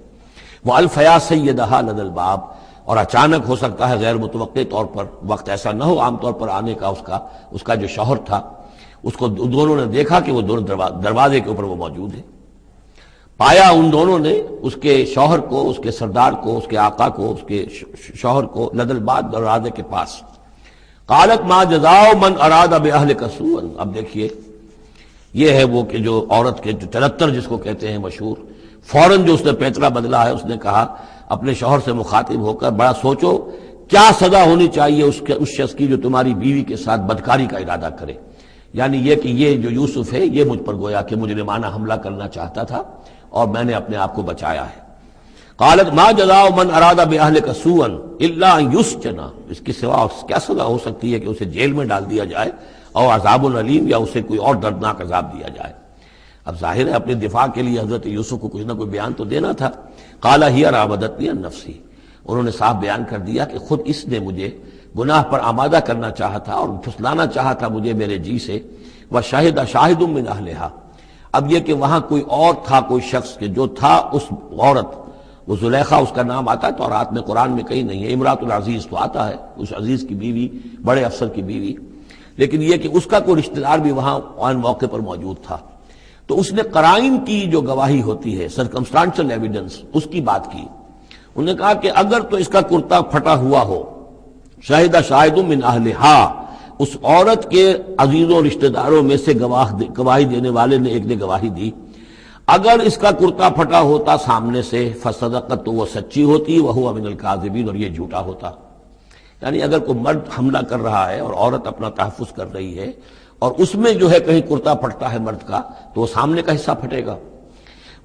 وَأَلْفَيَا سَيِّدَهَا لَدَى الْبَابِ، اور اچانک ہو سکتا ہے غیر متوقع طور پر، وقت ایسا نہ ہو عام طور پر آنے کا، اس کا جو شوہر تھا، اس کو دونوں نے دیکھا کہ وہ دونوں دروازے کے اوپر وہ موجود ہے۔ پایا ان دونوں نے اس کے شوہر کو، اس کے سردار کو، اس کے آقا کو، اس کے شوہر کو لدى الباب، دروازے کے پاس۔ قالت ما جزاء من اراد باهلك سوءا، اب دیکھیے یہ ہے وہ کہ جو عورت کے جو تلتر جس کو کہتے ہیں مشہور، فوراً جو اس نے پیترا بدلا ہے، اس نے کہا اپنے شوہر سے مخاطب ہو کر، بڑا سوچو کیا سزا ہونی چاہیے اس شخص کی جو تمہاری بیوی کے ساتھ بدکاری کا ارادہ کرے، یعنی یہ کہ یہ جو یوسف ہے یہ مجھ پر گویا کہ مجرمانہ حملہ کرنا چاہتا تھا اور میں نے اپنے آپ کو بچایا ہے۔ قالت ما جزاء من اراد باهلك سوءا الا ان يسجن، اس کے سوا کیا سزا ہو سکتی ہے کہ اسے جیل میں ڈال دیا جائے اور عذاب العلیم، یا اسے کوئی اور دردناک عذاب دیا جائے۔ اب ظاہر ہے اپنے دفاع کے لیے حضرت یوسف کو کچھ نہ کوئی بیان تو دینا تھا۔ قال هي راودتني عن نفسي، انہوں نے صاف بیان کر دیا کہ خود اس نے مجھے گناہ پر آمادہ کرنا چاہا تھا اور پھسلانا چاہا تھا مجھے میرے جی سے۔ وشهد شاهد من اهلها، اب یہ کہ وہاں کوئی اور تھا، کوئی شخص کہ جو تھا اس عورت، وہ زلیخا اس کا نام آتا ہے تورات میں، قرآن میں کہیں نہیں ہے۔ امرات العزیز تو آتا ہے، اس عزیز کی بیوی، بڑے افسر کی بیوی، لیکن یہ کہ اس کا کوئی رشتہ دار بھی وہاں آن موقع پر موجود تھا، تو اس نے قرائن کی جو گواہی ہوتی ہے، سرکمسٹانشل ایویڈنس، اس کی بات کی۔ انہوں نے کہا کہ اگر تو اس کا کرتا پھٹا ہوا ہو، شاہد شاہد من اہلہا، اس عورت کے عزیزوں رشتہ داروں میں سے گواہی دینے والے نے ایک نے گواہی دی، اگر اس کا کرتا پھٹا ہوتا سامنے سے فصدقت، تو وہ سچی ہوتی، وہو من الکاذبین، اور یہ جھوٹا ہوتا۔ یعنی اگر کوئی مرد حملہ کر رہا ہے اور عورت اپنا تحفظ کر رہی ہے اور اس میں جو ہے کہیں کرتا پھٹتا ہے مرد کا، تو وہ سامنے کا حصہ پھٹے گا۔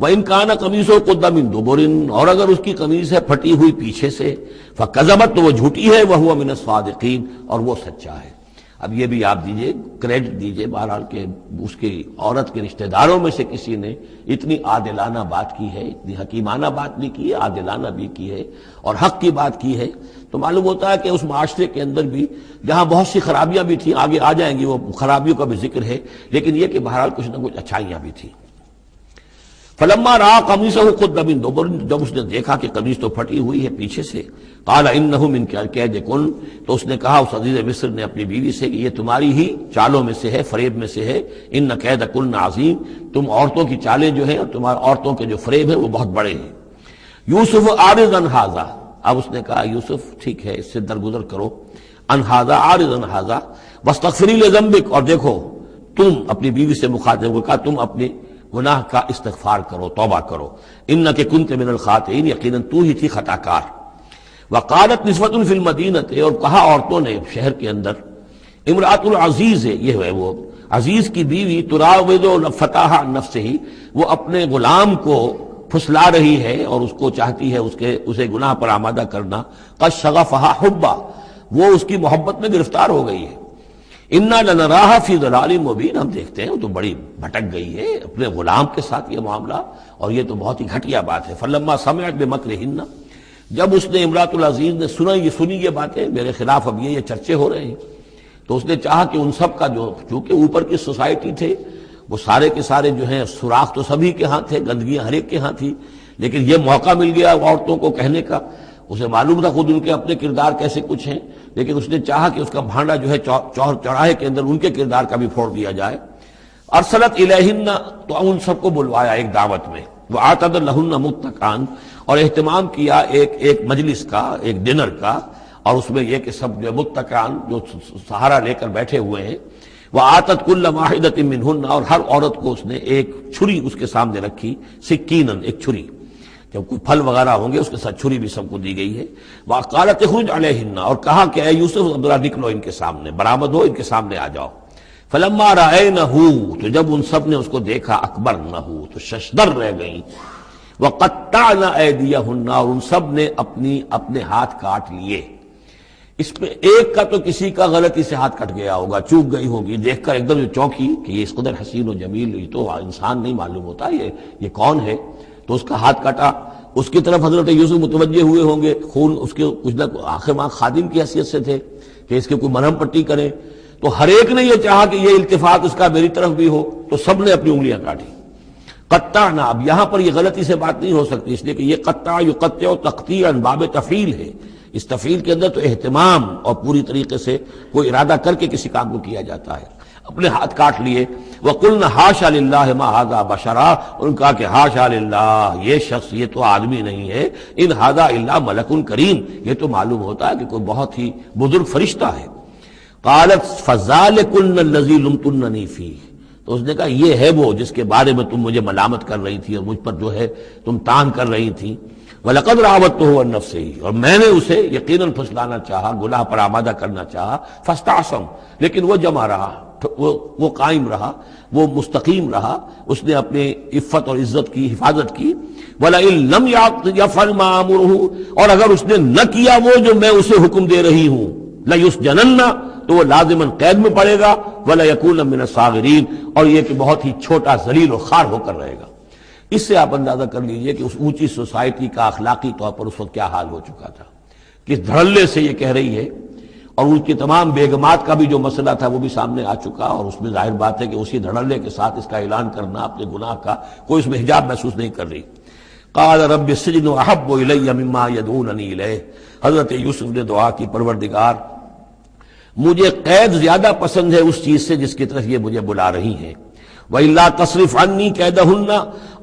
وَإِنْ كَانَ قَمِيصُهُ قُدَّ مِنْ دُبُرٍ، اور اگر اس کی قمیص ہے پھٹی ہوئی پیچھے سے، فَكَذَبَتْ، تو وہ جھوٹی ہے، وَهُوَ مِنَ الصَّادِقِينَ، اور وہ سچا ہے۔ اب یہ بھی آپ دیجئے، کریڈٹ دیجئے بہرحال کہ اس کی عورت کے رشتہ داروں میں سے کسی نے اتنی عادلانہ بات کی ہے، اتنی حکیمانہ بات بھی کی ہے، عادلانہ بھی کی ہے اور حق کی بات کی ہے، تو معلوم ہوتا ہے کہ اس معاشرے کے اندر بھی جہاں بہت سی خرابیاں بھی تھیں، آگے آ جائیں گی وہ خرابیوں کا بھی ذکر ہے، لیکن یہ کہ بہرحال کچھ نہ کچھ اچھائیاں بھی تھیں۔ فلما رأى قميصه قد من دبر، جب اس نے دیکھا کہ قمیص تو پھٹی ہوئی ہے پیچھے سے، قال انه من کیدکن، تو اس نے کہا اس عزیز مصر نے اپنی بیوی سے کہ یہ تمہاری ہی چالوں میں سے ہے، فریب میں سے ہے۔ ان کیدکن عظیم، تم عورتوں کی چالیں جو ہیں اور تمہارے عورتوں کے جو فریب ہیں وہ بہت بڑے ہیں۔ یوسف اعرض عن ھذا، اب اس نے کہا یوسف ٹھیک ہے، اس سے درگزر کرو، عن ھذا، اعرض عن ھذا واستغفری لذنبک، اور دیکھو تم اپنی بیوی سے مخاطب ہو کہا تم اپنے گناہ کا استغفار کرو، توبہ کرو، انک کنت من الخاطئین، یقیناً تو ہی تھی خطا کار۔ وقالت نسوۃ فی المدینہ، اور کہا عورتوں نے شہر کے اندر، امرأۃ العزیز ہے، یہ ہے وہ عزیز کی بیوی، تراود فتاح عن نفسہ، وہ اپنے غلام کو پھسلا رہی ہے اور اس کو چاہتی ہے اسے گناہ پر آمادہ کرنا، قد شغفہا حبا، وہ اس کی محبت میں گرفتار ہو گئی ہے۔ انا لنراہا فی ضلال مبین، ہم دیکھتے ہیں وہ تو بڑی بھٹک گئی ہے اپنے غلام کے ساتھ یہ معاملہ، اور یہ تو بہت ہی گھٹیا بات ہے۔ فلما سمعت بمکرہن، جب اس نے امرأۃ العزیز نے سنی یہ باتیں، میرے خلاف اب یہ چرچے ہو رہے ہیں، تو اس نے چاہا کہ ان سب کا جو چونکہ اوپر کی سوسائٹی تھے وہ سارے کے سارے جو ہیں سوراخ تو سبھی کے ہاں تھے، گندگیاں ہر ایک کے ہاں تھی، لیکن یہ موقع مل گیا عورتوں کو کہنے کا، اسے معلوم تھا خود ان کے اپنے کردار کیسے کچھ ہیں، لیکن اس نے چاہا کہ اس کا بھانڈا جو ہے چوراہے کے اندر ان کے کردار کا بھی پھوڑ دیا جائے۔ ارسلت الیہن، تو ان سب کو بلوایا ایک دعوت میں، وآتت لہن متکئا، اور اہتمام کیا ایک مجلس کا، ایک ڈنر کا، اور اس میں یہ کہ سب جو متکئا جو سہارا لے کر بیٹھے ہوئے ہیں، وآتت کل واحدۃ منہن، اور ہر عورت کو اس نے ایک چھری اس کے سامنے رکھی، سکینن، ایک چھری، جب کوئی پھل وغیرہ ہوں گے اس کے ساتھ چھری بھی سب کو دی گئی ہے۔ وقالت اخرج علیہن، اور کہا کہ اے یوسف ذرا نکلو ان کے سامنے، برآمد ہو، ان کے سامنے آ جاؤ۔ فلما رأینہ، تو جب ان سب نے اس کو دیکھا، اکبرنہ، تو ششدر رہ گئیں، وقطعن ایدیہن، اور ان سب نے اپنے ہاتھ کاٹ لیے۔ اس میں ایک کا تو کسی کا غلطی سے ہاتھ کٹ گیا ہوگا، چوک گئی ہوگی، دیکھ کر ایک دم چونکی کہ یہ اس قدر حسین و جمیل، یہ تو انسان نہیں معلوم ہوتا یہ کون ہے، تو اس کا ہاتھ کاٹا۔ اس کی طرف حضرت یوسف متوجہ ہوئے ہوں گے، خون اس کے کچھ نہ آخر ماں خادم کی حیثیت سے تھے کہ اس کے کوئی مرہم پٹی کریں، تو ہر ایک نے یہ چاہا کہ یہ التفات اس کا میری طرف بھی ہو، تو سب نے اپنی انگلیاں کاٹی۔ قطعنا، اب یہاں پر یہ غلطی سے بات نہیں ہو سکتی، اس لیے کہ یہ قطع یقطع تقطیعا باب تفعیل ہے، اس تفعیل کے اندر تو اہتمام اور پوری طریقے سے کوئی ارادہ کر کے کسی کام کو کیا جاتا ہے۔ اپنے ہاتھ کاٹ لیے۔ وقلنا حاشا للہ ما ھذا بشرا، ان کہا کہ حاشا للہ، یہ شخص یہ تو آدمی نہیں ہے، ان ھذا الا ملک کریم، یہ تو معلوم ہوتا ہے کہ کوئی بہت ہی بزرگ فرشتہ ہے۔ قالت فذلکن الذی لمتننی فیہ، تو اس نے کہا یہ ہے وہ جس کے بارے میں تم مجھے ملامت کر رہی تھی اور مجھ پر جو ہے تم تان کر رہی تھی. وَلَقَدْ رَاوَدتُّهُ عَن نَفْسِهِ، اور میں نے اسے یقیناً پھسلانا چاہا، گناہ پر آمادہ کرنا چاہا. فَاسْتَعْصَمَ، لیکن وہ جمع رہا، وہ قائم رہا، وہ مستقیم رہا، اس نے اپنے عفت اور عزت کی حفاظت کی. وَلَئِن لَّمْ يَفْعَلْ مَا آمُرُهُ، اور اگر اس نے نہ کیا وہ جو میں اسے حکم دے رہی ہوں، لَيُسْجَنَنَّ، تو وہ لازماً قید میں پڑے گا. وَلَيَكُونَ مِنَ الصَّاغِرِينَ، اور یہ کہ بہت ہی چھوٹا ذلیل و خوار ہو کر رہے گا. اس سے آپ اندازہ کر لیجئے کہ اس اونچی سوسائٹی کا اخلاقی طور پر اس وقت کیا حال ہو چکا تھا. کس دھڑلے سے یہ کہہ رہی ہے، اور ان کی تمام بیگمات کا بھی جو مسئلہ تھا وہ بھی سامنے آ چکا، اور اس میں ظاہر بات ہے کہ اسی دھڑلے کے ساتھ اس کا اعلان کرنا اپنے گناہ کا، کوئی اس میں حجاب محسوس نہیں کر رہی. قال رب السجن احب الی مما یدعوننی الیہ، حضرت یوسف نے دعا کی، پروردگار مجھے قید زیادہ پسند ہے اس چیز سے جس کی طرف یہ مجھے بلا رہی ہیں. وَإِلَّا تَصْرِفْ عَنِّي كَيْدَهُنَّ،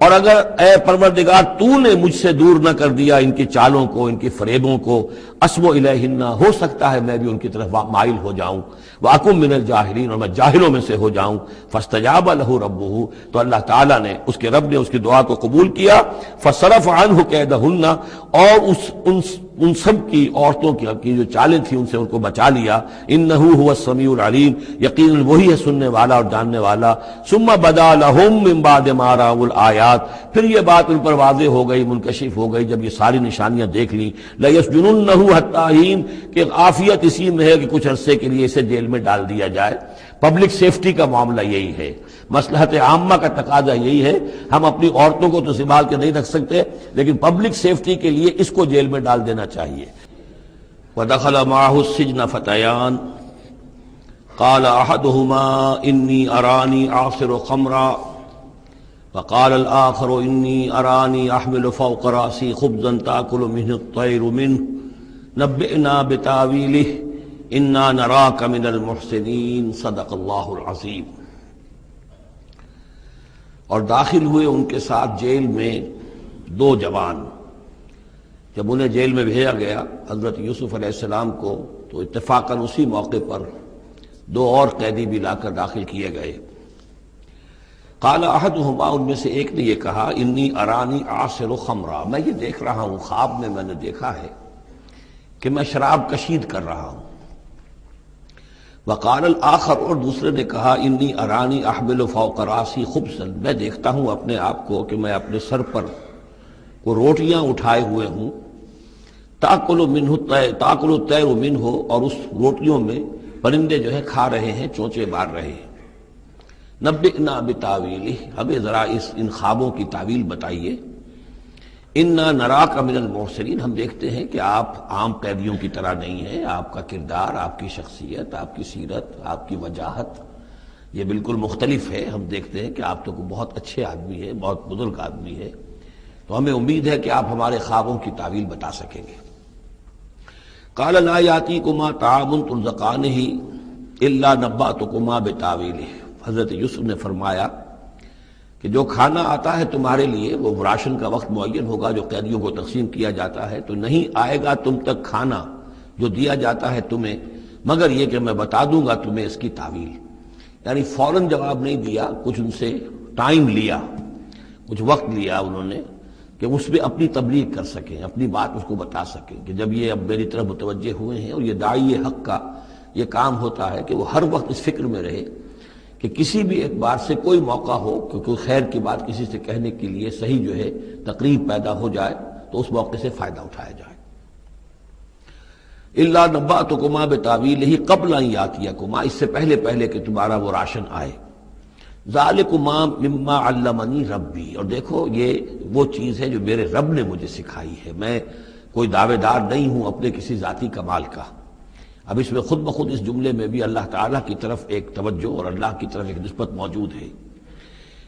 اور اگر اے پروردگار تو نے مجھ سے دور نہ کر دیا ان کی چالوں کو، ان کی فریبوں کو، أَصْبُ إِلَيْهِنَّ، ہو سکتا ہے میں بھی ان کی طرف مائل ہو جاؤں. وَأَكُن مِّنَ الْجَاهِلِينَ، اور میں جاہلوں میں سے ہو جاؤں. فَاسْتَجَابَ لَهُ رَبُّهُ، تو اللہ تعالیٰ نے، اس کے رب نے اس کی دعا کو قبول کیا. فَصَرَفَ عَنْهُ كَيْدَهُنَّ، اور ان سب کی عورتوں کی جو چالیں تھیں ان سے ان کو بچا لیا. انه هو السمیع العلیم، یقیناً وہی ہے سننے والا اور جاننے والا. ثم بدا لهم من بعد ما رأوا الآیات، پھر یہ بات ان پر واضح ہو گئی، منکشف ہو گئی جب یہ ساری نشانیاں دیکھ لی. لَيَسْجُنُنَّهُ حَتَّىٰ حِينٍ، کہ عافیت اسی میں ہے کہ کچھ عرصے کے لیے اسے جیل میں ڈال دیا جائے. پبلک سیفٹی کا معاملہ یہی ہے، مصلحت عامہ کا تقاضا یہی ہے. ہم اپنی عورتوں کو تو سنبھال کے نہیں رکھ سکتے، لیکن پبلک سیفٹی کے لیے اس کو جیل میں ڈال دینا چاہیے. وَدَخَلَ مَعَهُ السِّجْنَ فَتَيَانِ قَالَ أَحَدُهُمَا إِنِّي أَرَانِي أَعْصِرُ خَمْرًا وَقَالَ الْآخَرُ إِنِّي أَرَانِي أَحْمِلُ فَوْقَ رَأْسِي خُبْزًا تَأْكُلُ مِنْهُ الطَّيْرُ مِنْهُ نَبِّئْنَا بِتَأْوِيلِهِ إِنَّا نَرَاكَ مِنَ الْمُحْسِنِينَ صدق اللہ العظیم. اور داخل ہوئے ان کے ساتھ جیل میں دو جوان. جب انہیں جیل میں بھیجا گیا حضرت یوسف علیہ السلام کو، تو اتفاقاً اسی موقع پر دو اور قیدی بھی لا کر داخل کیے گئے. قال احدہما، ان میں سے ایک نے یہ کہا، انی ارانی اعصر خمرا، میں یہ دیکھ رہا ہوں، خواب میں نے دیکھا ہے کہ میں شراب کشید کر رہا ہوں. وقال الآخر، اور دوسرے نے کہا، انی ارانی احمل فوق راسی خبزا، میں دیکھتا ہوں اپنے آپ کو کہ میں اپنے سر پر وہ روٹیاں اٹھائے ہوئے ہوں. تاکل الطیر منہ، اور اس روٹیوں میں پرندے جو ہے کھا رہے ہیں، چونچے مار رہے ہیں. نبئنا بتاویلہ، ہمیں ذرا ان خوابوں کی تعویل بتائیے. انا نراک من المحسنین، ہم دیکھتے ہیں کہ آپ عام قیدیوں کی طرح نہیں ہیں. آپ کا کردار، آپ کی شخصیت، آپ کی سیرت، آپ کی وجاہت یہ بالکل مختلف ہے. ہم دیکھتے ہیں کہ آپ تو بہت اچھے آدمی ہیں، بہت بزرگ آدمی ہے. تو ہمیں امید ہے کہ آپ ہمارے خوابوں کی تعویل بتا سکیں گے. قال لا یاتیکما طعام ترزقانہ الا نبأتکما بتاویلہ، حضرت یوسف نے فرمایا کہ جو کھانا آتا ہے تمہارے لیے، وہ راشن کا وقت معین ہوگا جو قیدیوں کو تقسیم کیا جاتا ہے، تو نہیں آئے گا تم تک کھانا جو دیا جاتا ہے تمہیں، مگر یہ کہ میں بتا دوں گا تمہیں اس کی تعویل. یعنی فوراً جواب نہیں دیا، کچھ ان سے ٹائم لیا، کچھ وقت لیا انہوں نے کہ اس میں اپنی تبلیغ کر سکیں، اپنی بات اس کو بتا سکیں کہ جب یہ اب میری طرف متوجہ ہوئے ہیں. اور یہ داعی حق کا یہ کام ہوتا ہے کہ وہ ہر وقت اس فکر میں رہے کہ کسی بھی اعتبار سے کوئی موقع ہو کہ کوئی خیر کی بات کسی سے کہنے کے لیے صحیح جو ہے تقریب پیدا ہو جائے تو اس موقع سے فائدہ اٹھایا جائے. الا نبأتکما بتاویلہ قبل ان یاتیکما، اس سے پہلے کہ تمہارا وہ راشن آئے. ذالکما مما علمنی ربی، اور دیکھو یہ وہ چیز ہے جو میرے رب نے مجھے سکھائی ہے. میں کوئی دعوے دار نہیں ہوں اپنے کسی ذاتی کمال کا. اب اس میں خود بخود اس جملے میں بھی اللہ تعالیٰ کی طرف ایک توجہ اور اللہ کی طرف ایک نسبت موجود ہے.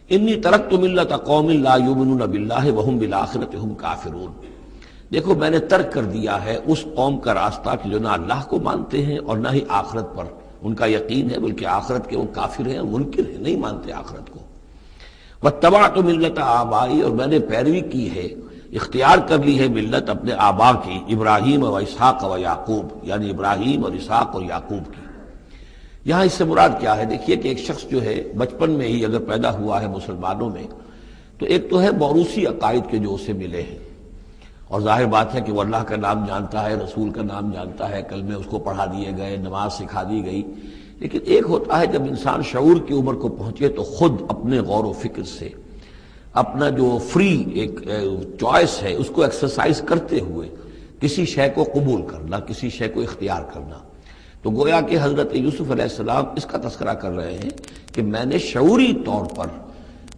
انی ترکت ملت قوم لا یؤمنون باللہ وہم بالآخرۃ ہم کافرون، دیکھو میں نے ترک کر دیا ہے اس قوم کا راستہ کہ جو نہ اللہ کو مانتے ہیں اور نہ ہی آخرت پر ان کا یقین ہے، بلکہ آخرت کے وہ کافر ہیں، منکر ہیں، نہیں مانتے آخرت کو. واتبعت ملت آبائی، اور میں نے پیروی کی ہے، اختیار کر لی ہے ملت اپنے آبا کی، ابراہیم و اسحاق و یعقوب، یعنی ابراہیم اور اسحاق اور یعقوب کی. یہاں اس سے مراد کیا ہے؟ دیکھیے کہ ایک شخص جو ہے بچپن میں ہی اگر پیدا ہوا ہے مسلمانوں میں، تو ایک تو ہے موروثی عقائد کے جو اسے ملے ہیں، اور ظاہر بات ہے کہ وہ اللہ کا نام جانتا ہے، رسول کا نام جانتا ہے، کلمے اس کو پڑھا دیے گئے، نماز سکھا دی گئی. لیکن ایک ہوتا ہے جب انسان شعور کی عمر کو پہنچے تو خود اپنے غور و فکر سے اپنا جو فری ایک چوائس ہے اس کو ایکسرسائز کرتے ہوئے کسی شے کو قبول کرنا، کسی شے کو اختیار کرنا. تو گویا کہ حضرت یوسف علیہ السلام اس کا تذکرہ کر رہے ہیں کہ میں نے شعوری طور پر،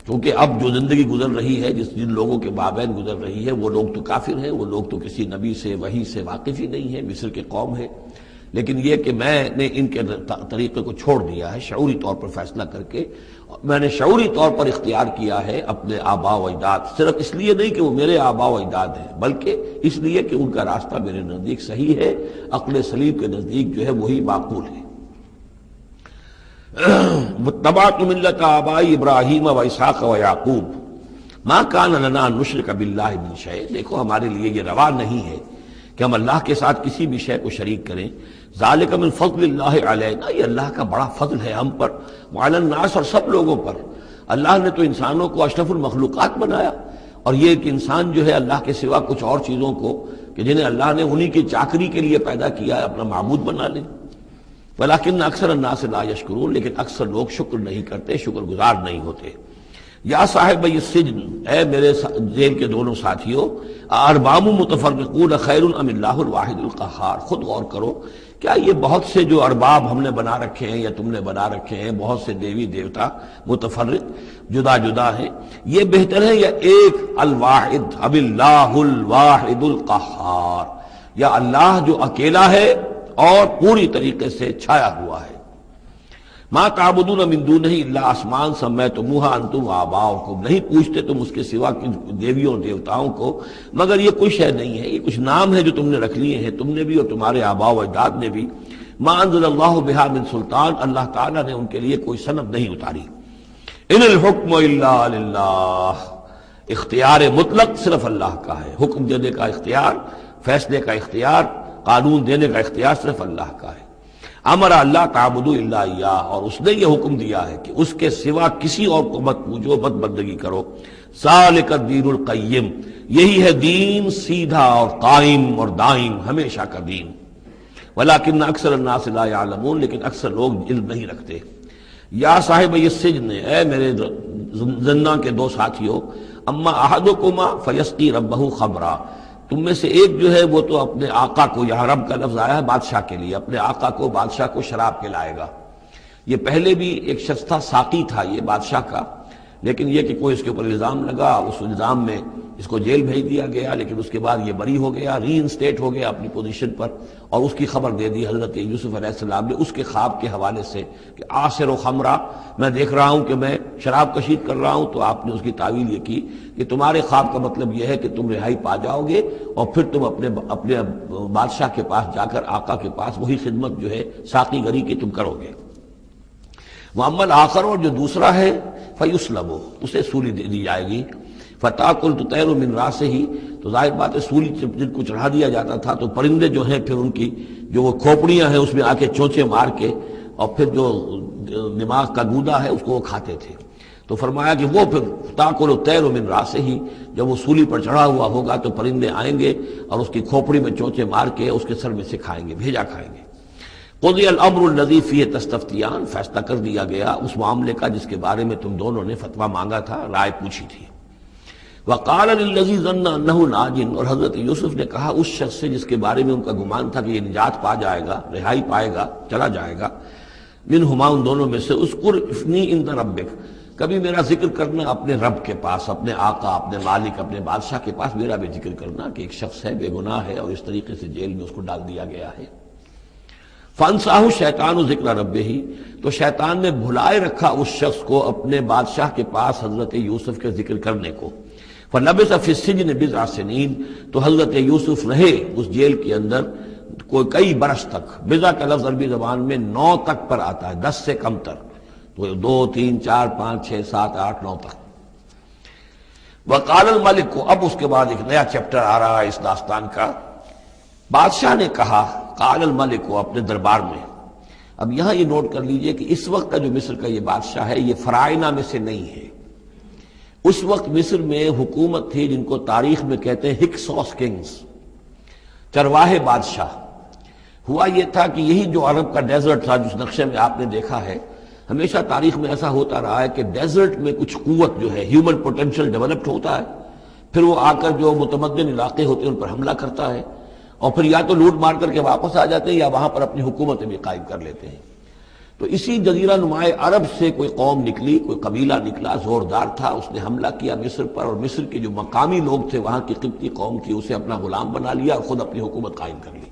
کیونکہ اب جو زندگی گزر رہی ہے، جن لوگوں کے مابین گزر رہی ہے، وہ لوگ تو کافر ہیں، وہ لوگ تو کسی نبی سے وحی سے واقف ہی نہیں ہیں، مصر کے قوم ہے. لیکن یہ کہ میں نے ان کے طریقے کو چھوڑ دیا ہے شعوری طور پر فیصلہ کر کے، میں نے شعوری طور پر اختیار کیا ہے اپنے آباء و اجداد، صرف اس لیے نہیں کہ وہ میرے آباء و اجداد ہیں، بلکہ اس لیے کہ ان کا راستہ میرے نزدیک صحیح ہے، عقل سلیم کے نزدیک جو ہے وہی معقول ہے. واتبعت ملت آبائی ابراہیم و اسحاق و یعقوب ما کان لنا ان نشرک باللہ من شیء. دیکھو ہمارے لیے یہ روا نہیں ہے کہ ہم اللہ کے ساتھ کسی بھی شے کو شریک کریں. ذالک من فضل اللہ علینا، یہ اللہ کا بڑا فضل ہے ہم پر، وعلی الناس، اور سب لوگوں پر. اللہ نے تو انسانوں کو اشرف المخلوقات بنایا، اور یہ کہ انسان جو ہے اللہ کے سوا کچھ اور چیزوں کو کہ جنہیں اللہ نے انہی کی چاکری کے لیے پیدا کیا ہے اپنا معبود بنا لے. ولیکن اکثر الناس لا یشکرون، لیکن اکثر لوگ شکر نہیں کرتے، شکر گزار نہیں ہوتے. یا صاحب السجن، اے میرے جیل کے دونوں ساتھیوں، ارباب متفرقون خیر ام اللہ الواحد القہار. خود غور کرو، کیا یہ بہت سے جو ارباب ہم نے بنا رکھے ہیں یا تم نے بنا رکھے ہیں، بہت سے دیوی دیوتا متفرق جدا جدا ہیں، یہ بہتر ہے یا ایک الواحد اب اللہ الواحد القہار، یا اللہ جو اکیلا ہے اور پوری طریقے سے چھایا ہوا ہے. ما تعبدون من دونہ الا اسماء سمیتموها انتم وآباؤکم، نہیں پوچھتے تم اس کے سوا دیویوں اور دیوتاؤں کو مگر یہ کوئی شے نہیں ہے، یہ کچھ نام ہے جو تم نے رکھ لیے ہیں، تم نے بھی اور تمہارے آباء و اجداد نے بھی. ما انزل اللہ بہا من سلطان، اللہ تعالیٰ نے ان کے لیے کوئی سند نہیں اتاری. ان الحکم الا للہ، اختیار مطلق صرف اللہ کا ہے، حکم دینے کا اختیار، فیصلے کا اختیار، قانون دینے کا اختیار صرف اللہ کا ہے. امر اللہ تعبدوا الا اياه، اور اس نے یہ حکم دیا ہے کہ اس کے سوا کسی اور کو مت پوجو، مت بندگی کرو. ذالک الدین القیم، یہی ہے دین سیدھا اور قائم اور دائم، ہمیشہ کا دین. ولکن اکثر الناس لا يعلمون، لیکن اکثر لوگ علم نہیں رکھتے. یا صاحب السجن، اے میرے زنداں کے دو ساتھیوں، اما احدکما فیسقی ربہ خمرا، تم میں سے ایک جو ہے وہ تو اپنے آقا کو، یہاں رب کا لفظ آیا ہے بادشاہ کے لیے، اپنے آقا کو، بادشاہ کو شراب پلائے گا. یہ پہلے بھی ایک شخص تھا، ساقی تھا یہ بادشاہ کا، لیکن یہ کہ کوئی اس کے اوپر الزام لگا، اس الزام میں اس کو جیل بھیج دیا گیا، لیکن اس کے بعد یہ بری ہو گیا، ری انسٹیٹ ہو گیا اپنی پوزیشن پر، اور اس کی خبر دے دی حضرت یوسف علیہ السلام نے اس کے خواب کے حوالے سے کہ آصر و خمرہ، میں دیکھ رہا ہوں کہ میں شراب کشید کر رہا ہوں. تو آپ نے اس کی تعویل یہ کی کہ تمہارے خواب کا مطلب یہ ہے کہ تم رہائی پا جاؤ گے، اور پھر تم اپنے بادشاہ کے پاس جا کر، آقا کے پاس وہی خدمت جو ہے ساقی گری کی تم کرو گے. محمد آخر، اور جو دوسرا ہے فیسلب، اسے سولی دے دی جائے گی. فتاکل تطیر من راسہ، تو ظاہر بات ہے سولی جن کو چڑھا دیا جاتا تھا تو پرندے جو ہیں پھر ان کی جو وہ کھوپڑیاں ہیں اس میں آ کے چونچے مار کے، اور پھر جو دماغ کا گودا ہے اس کو وہ کھاتے تھے. تو فرمایا کہ وہ پھر تاکل الطیر من راسہ، جب وہ سولی پر چڑھا ہوا ہوگا تو پرندے آئیں گے اور اس کی کھوپڑی میں چونچے مار کے اس کے سر میں سے کھائیں گے، بھیجا کھائیں گے. قضی الامر الذی فیہ تستفتیان، فیصلہ کر دیا گیا اس معاملے کا جس کے بارے میں تم دونوں نے فتویٰ مانگا تھا، رائے پوچھی تھی. وقال للذی ظن انہ ناج، اور حضرت یوسف نے کہا اس شخص سے جس کے بارے میں ان کا گمان تھا کہ یہ نجات پا جائے گا، رہائی پائے گا، چلا جائے گا، منہما، ان دونوں میں سے، اذکر افنی عند ربک، کبھی میرا ذکر کرنا اپنے رب کے پاس، اپنے آقا، اپنے مالک، اپنے بادشاہ کے پاس میرا بھی ذکر کرنا کہ ایک شخص ہے، بے گناہ ہے، اور اس طریقے سے جیل میں اس کو ڈال دیا گیا ہے. فانساہ شیطان ذکر ربہ، تو شیطان نے بھلائے رکھا اس شخص کو اپنے بادشاہ کے پاس حضرت یوسف کے ذکر کرنے کو. فلبث فی السجن بضع سنین، تو حضرت یوسف رہے اس جیل کے اندر کوئی کئی برس تک. بضع کا لفظ عربی زبان میں 9 تک پر آتا ہے، 10 سے کم تر، تو 2 3 4 5 6 7 8 9 تک. وقال الملک کو، اب اس کے بعد ایک نیا چیپٹر آ رہا ہے اس داستان کا. بادشاہ نے کہا، قال الملک کو اپنے دربار میں، اب یہاں یہ نوٹ کر لیجئے کہ اس وقت کا جو مصر کا یہ بادشاہ ہے یہ فرائنہ میں سے نہیں ہے. اس وقت مصر میں حکومت تھی جن کو تاریخ میں کہتے ہیں ہکسوس کنگز، چرواہے بادشاہ. ہوا یہ تھا کہ یہی جو عرب کا ڈیزرٹ تھا جس نقشے میں آپ نے دیکھا ہے، ہمیشہ تاریخ میں ایسا ہوتا رہا ہے کہ ڈیزرٹ میں کچھ قوت جو ہے ہیومن پوٹینشیل ڈیولپڈ ہوتا ہے، پھر وہ آ کر جو متمدن علاقے ہوتے ہیں ان پر حملہ کرتا ہے، اور پھر یا تو لوٹ مار کر کے واپس آ جاتے ہیں یا وہاں پر اپنی حکومتیں بھی قائم کر لیتے ہیں. تو اسی جزیرہ نماء عرب سے کوئی قوم نکلی، کوئی قبیلہ نکلا، زوردار تھا، اس نے حملہ کیا مصر پر، اور مصر کے جو مقامی لوگ تھے وہاں کی قبطی قوم کی، اسے اپنا غلام بنا لیا اور خود اپنی حکومت قائم کر لی.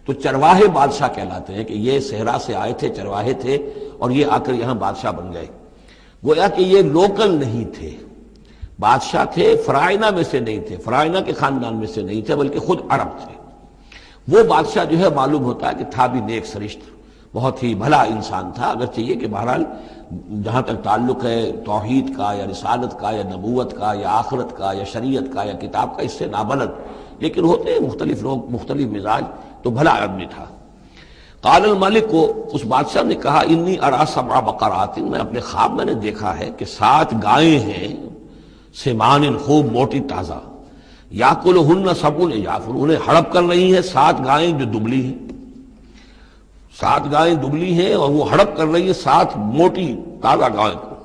تو چرواہے بادشاہ کہلاتے ہیں کہ یہ صحرا سے آئے تھے، چرواہے تھے، اور یہ آ کر یہاں بادشاہ بن گئے. گویا کہ یہ لوکل نہیں تھے، بادشاہ تھے، فرائنہ میں سے نہیں تھے، فرائنہ کے خاندان میں سے نہیں تھے، بلکہ خود عرب تھے. وہ بادشاہ جو ہے معلوم ہوتا ہے کہ تھا بھی نیک سرشت، بہت ہی بھلا انسان تھا، اگرچہ یہ کہ بہرحال جہاں تک تعلق ہے توحید کا یا رسالت کا یا نبوت کا یا آخرت کا یا شریعت کا یا کتاب کا، اس سے نابلد، لیکن ہوتے ہیں مختلف لوگ، مختلف مزاج، تو بھلا آدمی تھا. قال الملک کو اس بادشاہ نے کہا انی ارا سبع بقرات، میں اپنے خواب میں نے دیکھا ہے کہ 7 گائیں ہیں، سمان خوب موٹی تازہ، یاکلہن سبع عجاف، انہیں ہڑپ کر رہی ہیں 7 گائیں جو دبلی ہیں، 7 گائیں دبلی ہیں اور وہ ہڑپ کر رہی ہیں 7 موٹی تازہ گائیں کو.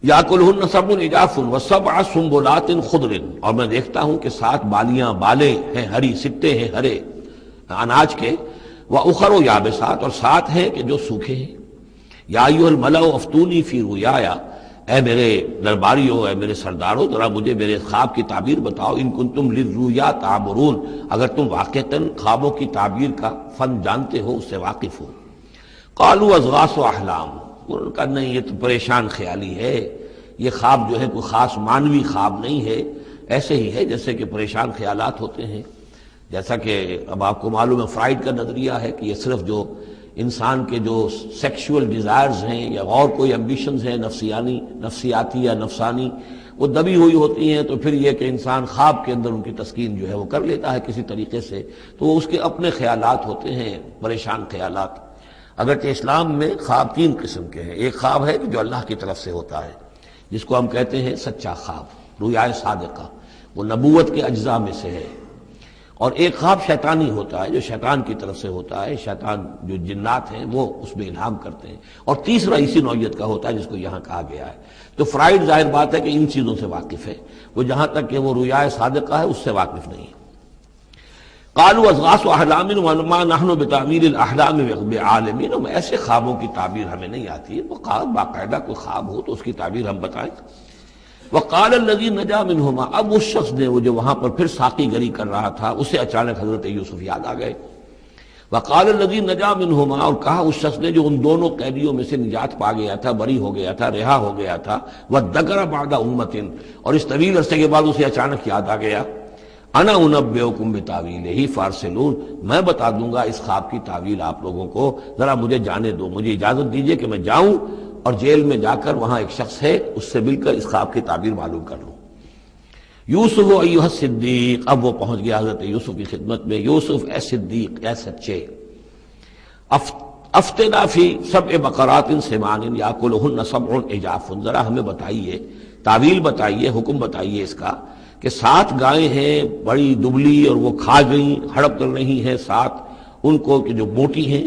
یاکلہن سبع عجاف وسبع سنبلات خضر، اور میں دیکھتا ہوں کہ 7 بالیاں، بالیں ہیں ہری، سٹے ہیں ہرے اناج کے، وَأُخَرُ یابسات، اور 7 ہیں کہ جو سوکھے ہیں. یا ایھا الملأ افتونی فی رؤیایا، اے میرے درباریوں، اے میرے سرداروں، ذرا مجھے میرے خواب کی تعبیر بتاؤ. ان کنتم للرؤیا تعبرون، اگر تم واقعتاً خوابوں کی تعبیر کا فن جانتے ہو، اس سے واقف ہو. قالوا اضغاث احلام، انہوں نے کہا نہیں یہ تو پریشان خیالی ہے، یہ خواب جو ہے کوئی خاص مانوی خواب نہیں ہے، ایسے ہی ہے جیسے کہ پریشان خیالات ہوتے ہیں. جیسا کہ اب آپ کو معلوم ہے فرائڈ کا نظریہ ہے کہ یہ صرف جو انسان کے جو سیکشول ڈیزائرز ہیں یا اور کوئی ایمبیشنز ہیں نفسیاتی یا نفسانی، وہ دبی ہوئی ہوتی ہیں، تو پھر یہ کہ انسان خواب کے اندر ان کی تسکین جو ہے وہ کر لیتا ہے کسی طریقے سے، تو وہ اس کے اپنے خیالات ہوتے ہیں، پریشان خیالات. اگرچہ اسلام میں خواب 3 قسم کے ہیں. ایک خواب ہے جو اللہ کی طرف سے ہوتا ہے، جس کو ہم کہتے ہیں سچا خواب، رؤیا صادقہ، وہ نبوت کے اجزاء میں سے ہے. اور ایک خواب شیطانی ہوتا ہے جو شیطان کی طرف سے ہوتا ہے، شیطان جو جنات ہیں وہ اس میں الہام کرتے ہیں. اور تیسرا اسی نوعیت کا ہوتا ہے جس کو یہاں کہا گیا ہے. تو فرائڈ ظاہر بات ہے کہ ان چیزوں سے واقف ہے، وہ جہاں تک کہ وہ رؤیا صادقہ ہے اس سے واقف نہیں ہے. قالوا اضغاث احلام وما نحن بتاویل الاحلام بعالمین، ایسے خوابوں کی تعبیر ہمیں نہیں آتی ہے. وہ باقاعدہ کوئی خواب ہو تو اس کی تعبیر ہم بتائیں. وقال الذی نجا منہما، اب اس شخص نے، وہ جو وہاں پر پھر ساقی گری کر رہا تھا، اسے اچانک حضرت یوسف یاد آ گئے. وقال الذی نجا منہما، اور کہا اس شخص نے جو ان دونوں قیدیوں میں سے نجات پا گیا تھا، بری ہو گیا تھا، رہا ہو گیا تھا، وذکر بعد امۃ، اور اس طویل عرصے کے بعد اسے اچانک یاد آ گیا، انا انبئکم بتاویلہ فارسلون، میں بتا دوں گا اس خواب کی تعویل آپ لوگوں کو، ذرا مجھے جانے دو، مجھے اجازت دیجئے کہ میں جاؤں اور جیل میں جا کر وہاں ایک شخص ہے اس سے مل کر اس خواب کی تعبیر معلوم کر لوں. یوسف ایھا الصدیق، اب وہ پہنچ گیا حضرت یوسف کی خدمت میں. یوسف اے صدیق، اے سچے، افتنا فی 7 بقرات سمان یاکلہن 7 عجاف، ذرا ہمیں بتائیے، تعویل بتائیے، حکم بتائیے اس کا کہ 7 گائیں ہیں بڑی دبلی اور وہ کھا گئیں، ہڑپ کر رہی ہیں 7 ان کو کہ جو موٹی ہیں،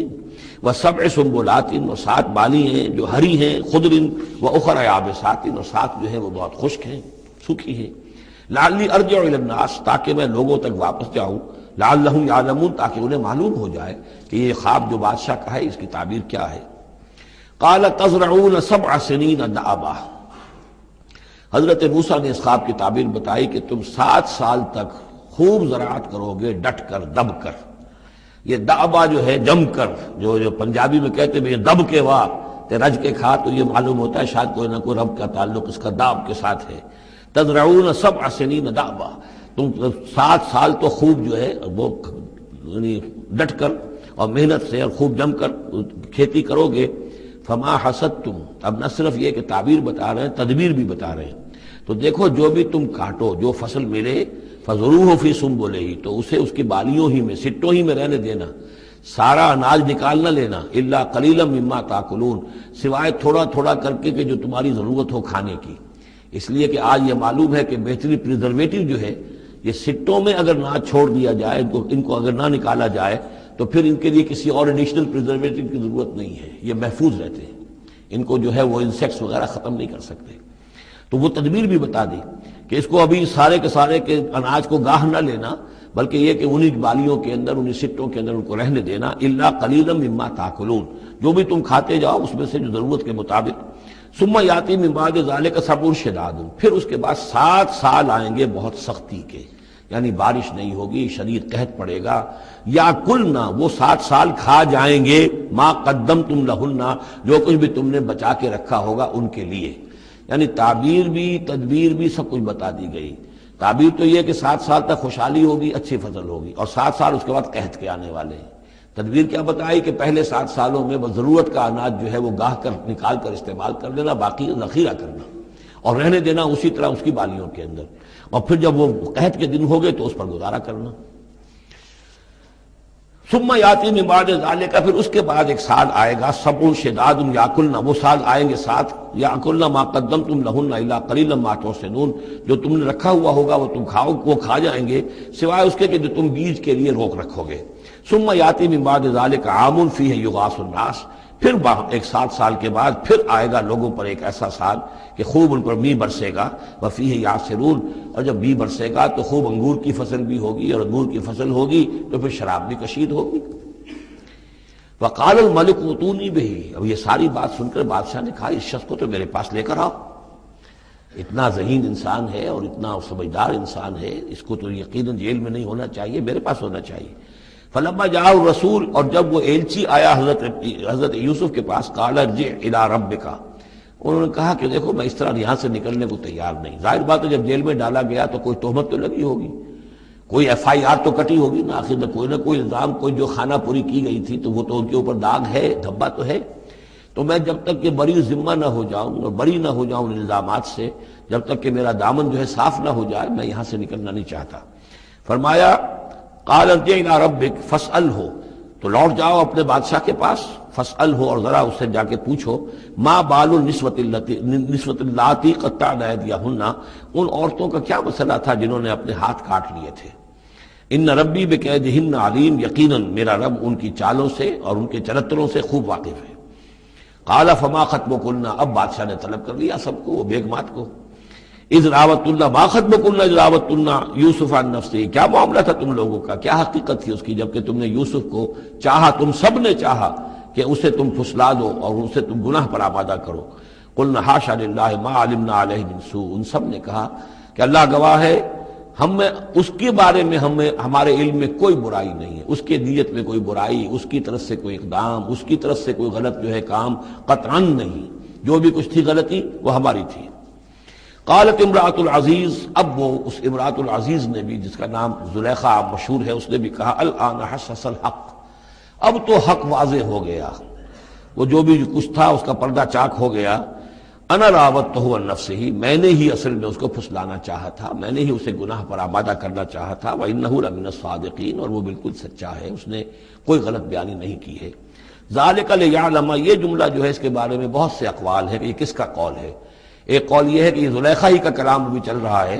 وسبع سنبلات، اور 7 بالی ہیں جو ہری ہیں، خضر واخر یابسات، اور 7 جو ہیں وہ بہت خشک ہیں، سوکھی ہیں. لعلی ارجع الی الناس، تاکہ میں لوگوں تک واپس جاؤں، لعلہم یعلمون، تاکہ انہیں معلوم ہو جائے کہ یہ خواب جو بادشاہ کا ہے اس کی تعبیر کیا ہے. قال تزرعون 7 سنین دأبا، حضرت موسیٰ نے اس خواب کی تعبیر بتائی کہ تم 7 سال تک خوب زراعت کرو گے، ڈٹ کر، دب کر. یہ دأبا جو ہے جم کر، جو پنجابی میں کہتے ہیں دب کے واہ تے رج کے کھا، تو یہ معلوم ہوتا ہے شاید کوئی نہ کوئی رب کا تعلق اس کا داب کے ساتھ ہے. تزرعون 7 سنین دأبا، تم 7 سال تو خوب جو ہے وہ یعنی ڈٹ کر اور محنت سے اور خوب جم کر کھیتی کرو گے. فما حصدتم، اب نہ صرف یہ کہ تعبیر بتا رہے ہیں، تدبیر بھی بتا رہے ہیں. تو دیکھو جو بھی تم کاٹو، جو فصل ملے، فضروہ فی سنبلہ، تو اسے اس کی بالیوں ہی میں، سٹوں ہی میں رہنے دینا. سارا اناج نکال نہ لینا، الا قلیلا مما تاکلون، سوائے تھوڑا تھوڑا کر کے کہ جو تمہاری ضرورت ہو کھانے کی۔ اس لیے کہ آج یہ معلوم ہے کہ بہترین پریزرویٹو جو ہے یہ سٹوں میں اگر نہ چھوڑ دیا جائے، ان کو اگر نہ نکالا جائے تو پھر ان کے لیے کسی اور ایڈیشنل پریزرویٹو کی ضرورت نہیں ہے، یہ محفوظ رہتے ہیں، ان کو جو ہے وہ انسیکٹس وغیرہ ختم نہیں کر سکتے۔ تو وہ تدبیر بھی بتا دی کہ اس کو ابھی سارے کے سارے کے اناج کو گاہ نہ لینا، بلکہ یہ کہ انہی بالیوں کے اندر، انہی سٹوں کے اندر ان کو رہنے دینا، الا قلیلا مما تاکلون، جو بھی تم کھاتے جاؤ اس میں سے جو ضرورت کے مطابق۔ ثم یاتی من بعد ذلک صبر شداد، پھر اس کے بعد 7 سال آئیں گے بہت سختی کے، یعنی بارش نہیں ہوگی، شدید قحط پڑے گا۔ یا کلنا، وہ 7 سال کھا جائیں گے، ما قدمتم لہن، جو کچھ بھی تم نے بچا کے رکھا ہوگا ان کے لیے، یعنی تعبیر بھی تدبیر بھی سب کچھ بتا دی گئی۔ تعبیر تو یہ کہ 7 سال تک خوشحالی ہوگی، اچھی فصل ہوگی، اور 7 سال اس کے بعد قحط کے آنے والے ہیں۔ تدبیر کیا بتائی کہ پہلے 7 سالوں میں بس ضرورت کا اناج جو ہے وہ گاہ کر نکال کر استعمال کر لینا، باقی ذخیرہ کرنا اور رہنے دینا اسی طرح اس کی بالیوں کے اندر، اور پھر جب وہ قحط کے دن ہو گئے تو اس پر گزارا کرنا۔ ثم یاتی من بعد ذلک، پھر اس کے بعد ایک سال آئے گا، صبر شداد یاکلنا، وہ سال آئیں گے 7، یاکلنا ما قدمتم لہن الا قلیلا ما تحسنون، جو تم نے رکھا ہوا ہوگا وہ تم کھاؤ، وہ کھا جائیں گے سوائے اس کے کہ جو تم بیج کے لیے روک رکھو گے۔ ثم یاتی من بعد ذلک عام فیہ یغاث الناس، پھر ایک 7 سال کے بعد پھر آئے گا لوگوں پر ایک ایسا سال کہ خوب ان پر می برسے گا، وفیہ یعصرون، اور جب می برسے گا تو خوب انگور کی فصل بھی ہوگی، اور انگور کی فصل ہوگی تو پھر شراب بھی کشید ہوگی۔ وقال الملک اوتونی بہ، اب یہ ساری بات سن کر بادشاہ نے کہا اس شخص کو تو میرے پاس لے کر آؤ، اتنا ذہین انسان ہے اور اتنا سمجھدار انسان ہے، اس کو تو یقیناً جیل میں نہیں ہونا چاہیے، میرے پاس ہونا چاہیے۔ فلما جاء الرسول، اور جب وہ ایلچی آیا حضرت یوسف کے پاس، قال ارجع الی ربک، انہوں نے کہا کہ دیکھو میں اس طرح یہاں سے نکلنے کو تیار نہیں۔ ظاہر بات ہے جب جیل میں ڈالا گیا تو کوئی تہمت تو لگی ہوگی، کوئی FIR تو کٹی ہوگی نا، آخر میں کوئی نہ کوئی الزام، کوئی جو خانہ پوری کی گئی تھی تو وہ تو ان کے اوپر داغ ہے، دھبا تو ہے۔ تو میں جب تک کہ بری ذمہ نہ ہو جاؤں اور بری نہ ہو جاؤں ان الزامات سے، جب تک کہ میرا دامن جو ہے صاف نہ ہو جائے، میں یہاں سے نکلنا نہیں چاہتا۔ فرمایا قال ارجع الی ربک فاسألہ، تو لوٹ جاؤ اپنے بادشاہ کے پاس، فاسألہ، اور ذرا اس سے جا کے پوچھو، ما بال النسوۃ اللاتی قطعن ایدیہن، ان عورتوں کا کیا مسئلہ تھا جنہوں نے اپنے ہاتھ کاٹ لیے تھے۔ ان ربی بکیدہن علیم، یقیناً میرا رب ان کی چالوں سے اور ان کے چرتروں سے خوب واقف ہے۔ قال فما خطبکن، اب بادشاہ نے طلب کر لیا سب کو، وہ بیگمات کو، اذ راوتن، ما خطبکن اذ راوتن یوسف عن نفسہ، کیا معاملہ تھا تم لوگوں کا، کیا حقیقت تھی اس کی جبکہ تم نے یوسف کو چاہا، تم سب نے چاہا کہ اسے تم پھسلا دو اور اسے تم گناہ پر آمادہ کرو۔ قلنا حاشا للہ ما علمنا علیہ من سوء، ان سب نے کہا کہ اللہ گواہ ہے ہم میں اس کے بارے میں ہمارے علم میں کوئی برائی نہیں ہے، اس کے نیت میں کوئی برائی، اس کی طرف سے کوئی اقدام، اس کی طرف سے کوئی غلط جو ہے کام قطعاً نہیں، جو بھی کچھ تھی غلطی وہ ہماری تھی۔ قالت امرأۃ العزیز، اب وہ اس امرأۃ العزیز نے بھی، جس کا نام زلیخا مشہور ہے، اس نے بھی کہا الآن حسس الحق، اب تو حق واضح ہو گیا، وہ جو بھی کچھ تھا اس کا پردہ چاک ہو گیا۔ انا راودتہ عن نفسہ، میں نے ہی اصل میں اس کو پھسلانا چاہا تھا، میں نے ہی اسے گناہ پر آمادہ کرنا چاہا تھا، وانہ لمن الصادقین، اور وہ بالکل سچا ہے، اس نے کوئی غلط بیانی نہیں کی ہے۔ ذالک لیعلم، یہ جملہ جو ہے اس کے بارے میں بہت سے اقوال ہے کہ یہ کس کا قول ہے۔ ایک قول یہ ہے کہ یہ زلیخا ہی کا کلام بھی چل رہا ہے،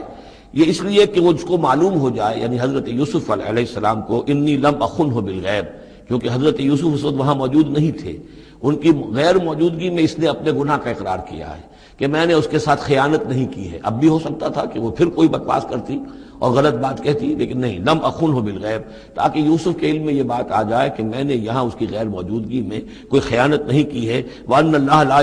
یہ اس لیے کہ وہ اس کو معلوم ہو جائے، یعنی حضرت یوسف علیہ السلام کو، انی لم اخنہ بالغیب، کیونکہ حضرت یوسف اس وقت وہاں موجود نہیں تھے، ان کی غیر موجودگی میں اس نے اپنے گناہ کا اقرار کیا ہے کہ میں نے اس کے ساتھ خیانت نہیں کی ہے۔ اب بھی ہو سکتا تھا کہ وہ پھر کوئی بکواس کرتی اور غلط بات کہتی، لیکن نہیں، لم اخنہ بالغیب، تاکہ یوسف کے علم میں یہ بات آ جائے کہ میں نے یہاں اس کی غیر موجودگی میں کوئی خیانت نہیں کی ہے۔ وَأَنَّ اللَّهَ لَا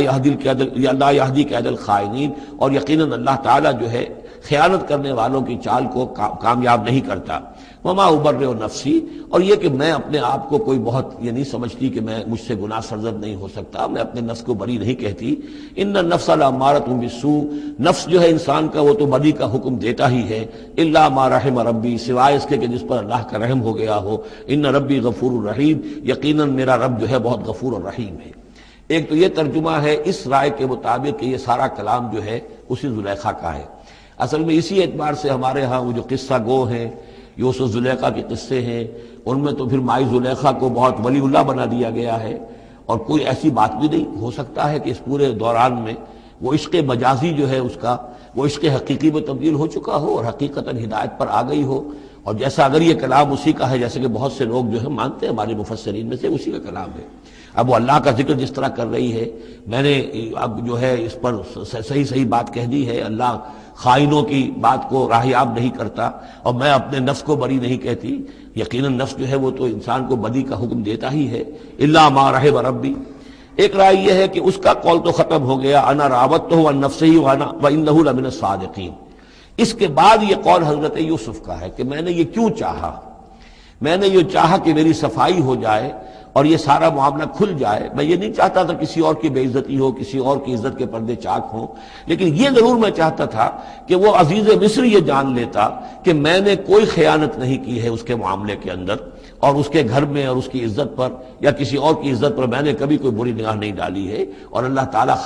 يَهْدِي كَيْدَ الْخَائِنِينَ، اور یقیناً اللہ تعالیٰ جو ہے خیانت کرنے والوں کی چال کو کامیاب نہیں کرتا۔ وما ابرئ نفسی، اور یہ کہ میں اپنے آپ کو کوئی بہت یہ نہیں سمجھتی کہ میں مجھ سے گناہ سرزد نہیں ہو سکتا، میں اپنے نفس کو بری نہیں کہتی۔ ان النفس لامارۃ بالسوء، نفس جو ہے انسان کا وہ تو بدی کا حکم دیتا ہی ہے، الا ما رحم ربی، سوائے اس کے کہ جس پر اللہ کا رحم ہو گیا ہو۔ ان ربی غفور الرحیم، یقیناً میرا رب جو ہے بہت غفور اور رحیم ہے۔ ایک تو یہ ترجمہ ہے اس رائے کے مطابق کہ یہ سارا کلام جو ہے اسی زلیخا کا ہے۔ اصل میں اسی اعتبار سے ہمارے ہاں وہ جو قصہ گو ہیں یوسف زلیخا کے قصے ہیں، ان میں تو پھر مائی زلیخا کو بہت ولی اللہ بنا دیا گیا ہے، اور کوئی ایسی بات بھی نہیں ہو سکتا ہے کہ اس پورے دوران میں وہ عشق مجازی جو ہے اس کا وہ عشق حقیقی میں تبدیل ہو چکا ہو اور حقیقتاً ہدایت پر آ گئی ہو، اور جیسا اگر یہ کلام اسی کا ہے جیسے کہ بہت سے لوگ جو ہے مانتے ہیں ہمارے مفسرین میں سے، اسی کا کلام ہے۔ اب وہ اللہ کا ذکر جس طرح کر رہی ہے، میں نے اب جو ہے اس پر صحیح بات کہہ دی ہے، اللہ خائنوں کی بات کو راہیاب نہیں کرتا، اور میں اپنے نفس کو بری نہیں کہتی، یقیناً نفس جو ہے وہ تو انسان کو بدی کا حکم دیتا ہی ہے، الا ما رحم ربی۔ ایک رائے یہ ہے کہ اس کا قول تو ختم ہو گیا، انا راودتہ عن نفسہ وانہ لمن الصادقین۔ اس کے بعد یہ قول حضرت یوسف کا ہے کہ میں نے یہ کیوں چاہا، میں نے یہ چاہا کہ میری صفائی ہو جائے اور یہ سارا معاملہ کھل جائے۔ میں یہ نہیں چاہتا تھا کسی اور کی بے عزتی ہو، کسی اور کی عزت کے پردے چاک ہوں، لیکن یہ ضرور میں چاہتا تھا کہ وہ عزیز مصر یہ جان لیتا کہ میں نے کوئی خیانت نہیں کی ہے اس کے معاملے کے اندر، اور اس کے گھر میں اور اس کی عزت پر یا کسی اور کی عزت پر میں نے کبھی کوئی بری نگاہ نہیں ڈالی ہے، اور اللہ تعالیٰ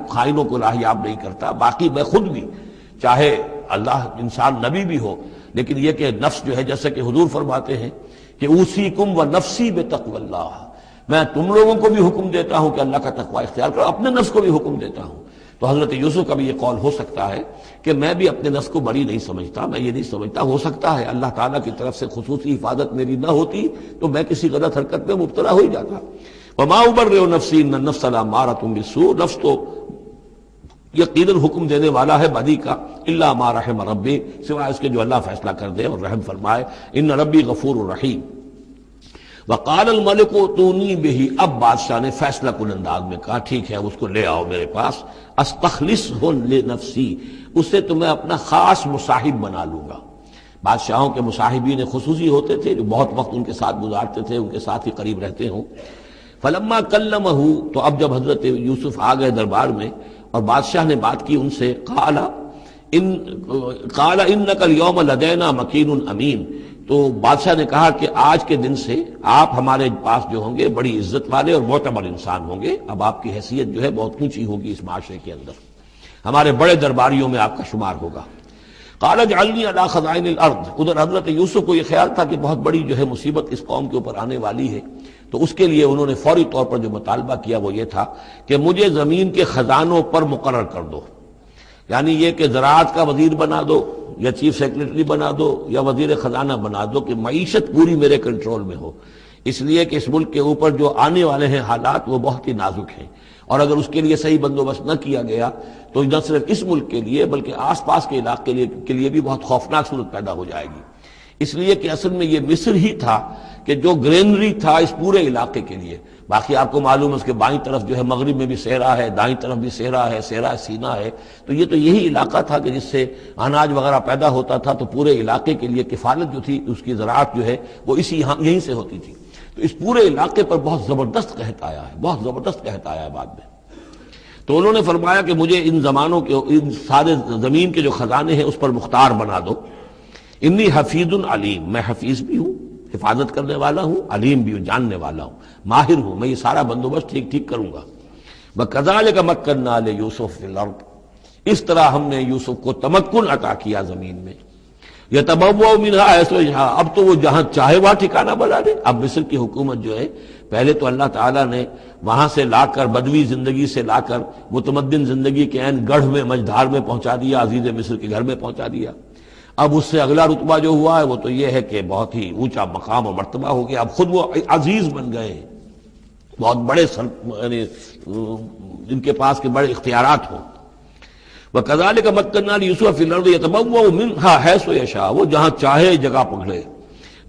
خائنوں کو راہیاب نہیں کرتا۔ باقی میں خود بھی، چاہے اللہ انسان نبی بھی ہو، لیکن یہ کہ نفس جو ہے جیسے کہ حضور فرماتے ہیں کہ اوصیکم و نفسی بتقوی اللہ، میں تم لوگوں کو بھی حکم دیتا ہوں کہ اللہ کا تقوی اختیار کرو، اپنے نفس کو بھی حکم دیتا ہوں۔ تو حضرت یوسف کا بھی یہ قول ہو سکتا ہے کہ میں بھی اپنے نفس کو بری نہیں سمجھتا، میں یہ نہیں سمجھتا، ہو سکتا ہے اللہ تعالیٰ کی طرف سے خصوصی حفاظت میری نہ ہوتی تو میں کسی غلط حرکت میں مبتلا ہو ہی جاتا۔ وما ابرئ نفسی ان النفس لامارۃ بالسوء، نفس تو یقیناً حکم دینے والا ہے بدی کا، الا ما رحم ربی، سوائے اس کے جو اللہ فیصلہ کر دے اور رحم فرمائے، ان ربی غفور الرحیم۔ وقال الملک اتونی بہ، اب بادشاہ نے فیصلہ کن انداز میں کہا ٹھیک ہے اس کو لے آؤ میرے پاس، استخلصہ لنفسی، اسے تو میں اپنا خاص مصاحب بنا لوں گا۔ بادشاہوں کے مصاحبین خصوصی ہوتے تھے جو بہت وقت ان کے ساتھ گزارتے تھے، ان کے ساتھ ہی قریب رہتے ہوں۔ فلما کلمہ، تو اب جب حضرت یوسف آ گئے دربار میں اور بادشاہ نے بات کی ان سے، قال انک اليوم لدینا مکین امین، تو بادشاہ نے کہا کہ آج کے دن سے آپ ہمارے پاس جو ہوں گے بڑی عزت والے اور معتبر انسان ہوں گے، اب آپ کی حیثیت جو ہے بہت اونچی ہوگی اس معاشرے کے اندر، ہمارے بڑے درباریوں میں آپ کا شمار ہوگا۔ قال اجعلنی علی خزائن الارض، ادھر حضرت یوسف کو یہ خیال تھا کہ بہت بڑی جو ہے مصیبت اس قوم کے اوپر آنے والی ہے، تو اس کے لیے انہوں نے فوری طور پر جو مطالبہ کیا وہ یہ تھا کہ مجھے زمین کے خزانوں پر مقرر کر دو، یعنی یہ کہ زراعت کا وزیر بنا دو یا چیف سیکرٹری بنا دو یا وزیر خزانہ بنا دو، کہ معیشت پوری میرے کنٹرول میں ہو، اس لیے کہ اس ملک کے اوپر جو آنے والے ہیں حالات وہ بہت ہی نازک ہیں، اور اگر اس کے لیے صحیح بندوبست نہ کیا گیا تو نہ صرف اس ملک کے لیے بلکہ آس پاس کے علاقے کے لیے بھی بہت خوفناک صورت پیدا ہو جائے گی۔ اس لیے کہ اصل میں یہ مصر ہی تھا کہ جو گرینری تھا اس پورے علاقے کے لیے، باقی آپ کو معلوم ہے اس کے بائیں طرف جو ہے مغرب میں بھی صحرا ہے، دائیں طرف بھی صحرا ہے، صحرا سینا ہے، تو یہ تو یہی علاقہ تھا کہ جس سے اناج وغیرہ پیدا ہوتا تھا، تو پورے علاقے کے لیے کفالت جو تھی اس کی زراعت جو ہے وہ یہیں سے ہوتی تھی، تو اس پورے علاقے پر بہت زبردست قحط آیا ہے، بہت زبردست قحط آیا ہے بعد میں۔ تو انہوں نے فرمایا کہ مجھے ان زمانوں کے ان سارے زمین کے جو خزانے ہیں اس پر مختار بنا دو، انی حفیظ علیم، میں حفیظ بھی ہوں، حفاظت کرنے والا ہوں، علیم بھی ہوں، جاننے والا ہوں، ماہر ہوں، میں یہ سارا بندوبست ٹھیک کروں گا۔ وَكَذَلِكَ مَكَّنَّا لِيُوسُفَ فِي الْأَرْضِ، اس طرح ہم نے یوسف کو تمکن عطا کیا زمین میں، يَتَبَوَّأُ مِنْهَا حَيْثُ يَشَاءُ، اب تو وہ جہاں چاہے وہاں ٹھکانہ بنا دے۔ اب مصر کی حکومت جو ہے پہلے تو اللہ تعالیٰ نے وہاں سے لا کر بدوی زندگی سے لا کر متمدن زندگی کے عین گڑھ میں مجدھار میں پہنچا دیا، عزیز مصر کے گھر میں پہنچا دیا۔ اب اس سے اگلا رتبہ جو ہوا ہے وہ تو یہ ہے کہ بہت ہی اونچا مقام اور مرتبہ ہو گیا، اب خود وہ عزیز بن گئے ہیں، بہت بڑے یعنی ان کے پاس کے بڑے اختیارات ہوں۔ وَكَذَلِكَ مَكَّنَّا لِيُوسُفَ فِي الْأَرْضِ يَتَبَوَّأُ مِنْهَا حَيْثُ يَشَاءُ، وہ جہاں چاہے جگہ پکڑے۔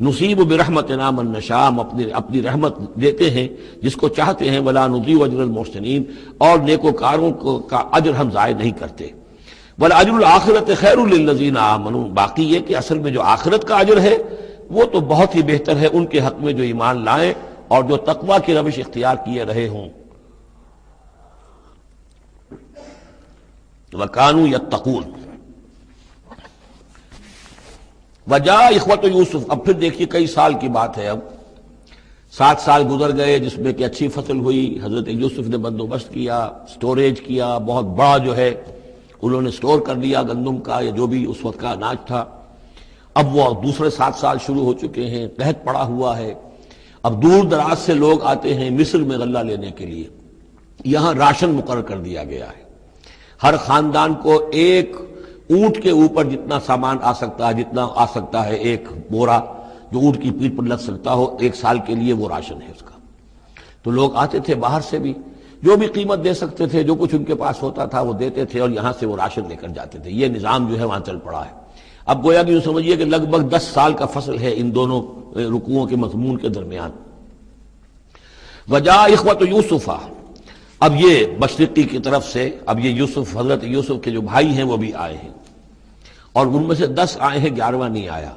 نصیب برحمتنا من نشاء، ہم اپنی رحمت دیتے ہیں جس کو چاہتے ہیں، ولا نضيع اجر المحسنین، اور نیکوکاروں کا اجر ہم ضائع نہیں کرتے۔ وَالْأَجْرُ الْآخِرَةِ خَيْرٌ لِلَّذِينَ آمَنُوا، باقی یہ کہ اصل میں جو آخرت کا اجر ہے وہ تو بہت ہی بہتر ہے ان کے حق میں جو ایمان لائیں اور جو تقویٰ کی روش اختیار کیے رہے ہوں۔ وَكَانُوا يَتَّقُونَ۔ وجاء اخوت یوسف، اب پھر دیکھیے کئی سال کی بات ہے، اب 7 سال گزر گئے جس میں کہ اچھی فصل ہوئی، حضرت یوسف نے بندوبست کیا، سٹوریج کیا، بہت بڑا جو ہے انہوں نے سٹور کر لیا گندم کا یا جو بھی اس وقت کا اناج تھا۔ اب وہ دوسرے 7 سال شروع ہو چکے ہیں، قحط پڑا ہوا ہے، اب دور دراز سے لوگ آتے ہیں مصر میں غلہ لینے کے لیے، یہاں راشن مقرر کر دیا گیا ہے، ہر خاندان کو ایک اونٹ کے اوپر جتنا سامان آ سکتا ہے، جتنا آ سکتا ہے ایک بورا جو اونٹ کی پیٹھ پر لگ سکتا ہو، 1 سال کے لیے وہ راشن ہے اس کا۔ تو لوگ آتے تھے باہر سے بھی، جو بھی قیمت دے سکتے تھے، جو کچھ ان کے پاس ہوتا تھا وہ دیتے تھے اور یہاں سے وہ راشن لے کر جاتے تھے۔ یہ نظام جو ہے وہاں چل پڑا ہے۔ اب گویا کہ یوں سمجھیے کہ لگ بھگ 10 سال کا فصل ہے ان دونوں رکوعوں کے مضمون کے درمیان۔ وجاء اخوۃ یوسف، اب یہ مشرقی کی طرف سے اب یہ یوسف، حضرت یوسف کے جو بھائی ہیں وہ بھی آئے ہیں، اور ان میں سے 10 آئے ہیں، 11واں نہیں آیا۔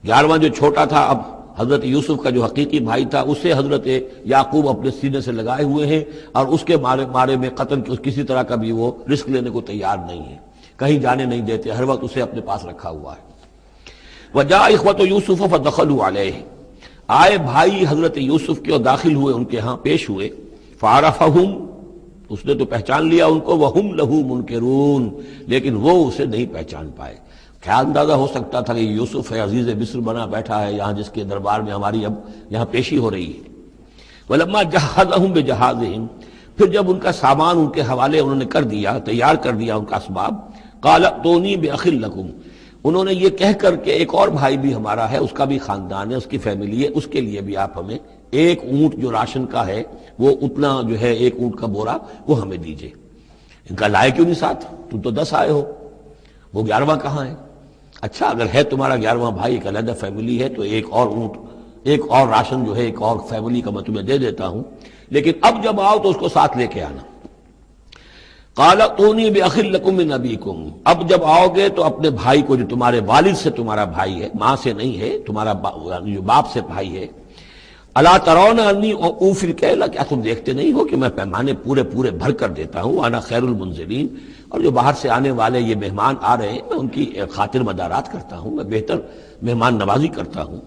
11واں جو چھوٹا تھا، اب حضرت یوسف کا جو حقیقی بھائی تھا اسے حضرت یعقوب اپنے سینے سے لگائے ہوئے ہیں، اور اس کے مارے میں قتل کسی طرح کا بھی وہ رسک لینے کو تیار نہیں ہے، کہیں جانے نہیں دیتے، ہر وقت اسے اپنے پاس رکھا ہوا ہے۔ وجاء اخوۃ یوسف فدخلوا علیہ، آئے بھائی حضرت یوسف کے اور داخل ہوئے ان کے ہاں، پیش ہوئے۔ فعرفہم، اس نے تو پہچان لیا ان کو، وہم لہ منکرون، لیکن وہ اسے نہیں پہچان پائے۔ کیا اندازہ ہو سکتا تھا کہ یوسف ہے، عزیز مصر بنا بیٹھا ہے یہاں، جس کے دربار میں ہماری اب یہاں پیشی ہو رہی ہے۔ ولما جہزہم بجہازہم، پھر جب ان کا سامان ان کے حوالے انہوں نے کر دیا، تیار کر دیا ان کا اسباب، قال ائتونی باخ لکم، انہوں نے یہ کہہ کر کہ ایک اور بھائی بھی ہمارا ہے، اس کا بھی خاندان ہے، اس کی فیملی ہے، اس کے لیے بھی آپ ہمیں ایک اونٹ جو راشن کا ہے وہ اتنا جو ہے ایک اونٹ کا بورا وہ ہمیں دیجئے۔ ان کا لائے کیوں نہیں ساتھ؟ تم تو 10 آئے ہو، وہ 11واں کہاں ہے؟ اچھا اگر ہے تمہارا 11واں بھائی، ایک علیحدہ فیملی ہے، تو ایک اور اونٹ، ایک اور راشن جو ہے ایک اور فیملی کا میں تمہیں دے دیتا ہوں، لیکن اب جب آؤ تو اس کو ساتھ لے کے آنا۔ قال ائتونی باخ لکم من ابیکم، اب جب آؤ گے تو اپنے بھائی کو جو تمہارے والد سے تمہارا بھائی ہے، ماں سے نہیں ہے، تمہارا جو باپ سے بھائی ہے، الا ترون انی اوفی الکیل، کیا تم دیکھتے نہیں ہو کہ میں پیمانے پورے بھر کر دیتا ہوں، انا خیر المنزلین، اور جو باہر سے آنے والے یہ مہمان آ رہے ہیں میں ان کی خاطر مدارات کرتا ہوں، میں بہتر مہمان نوازی کرتا ہوں۔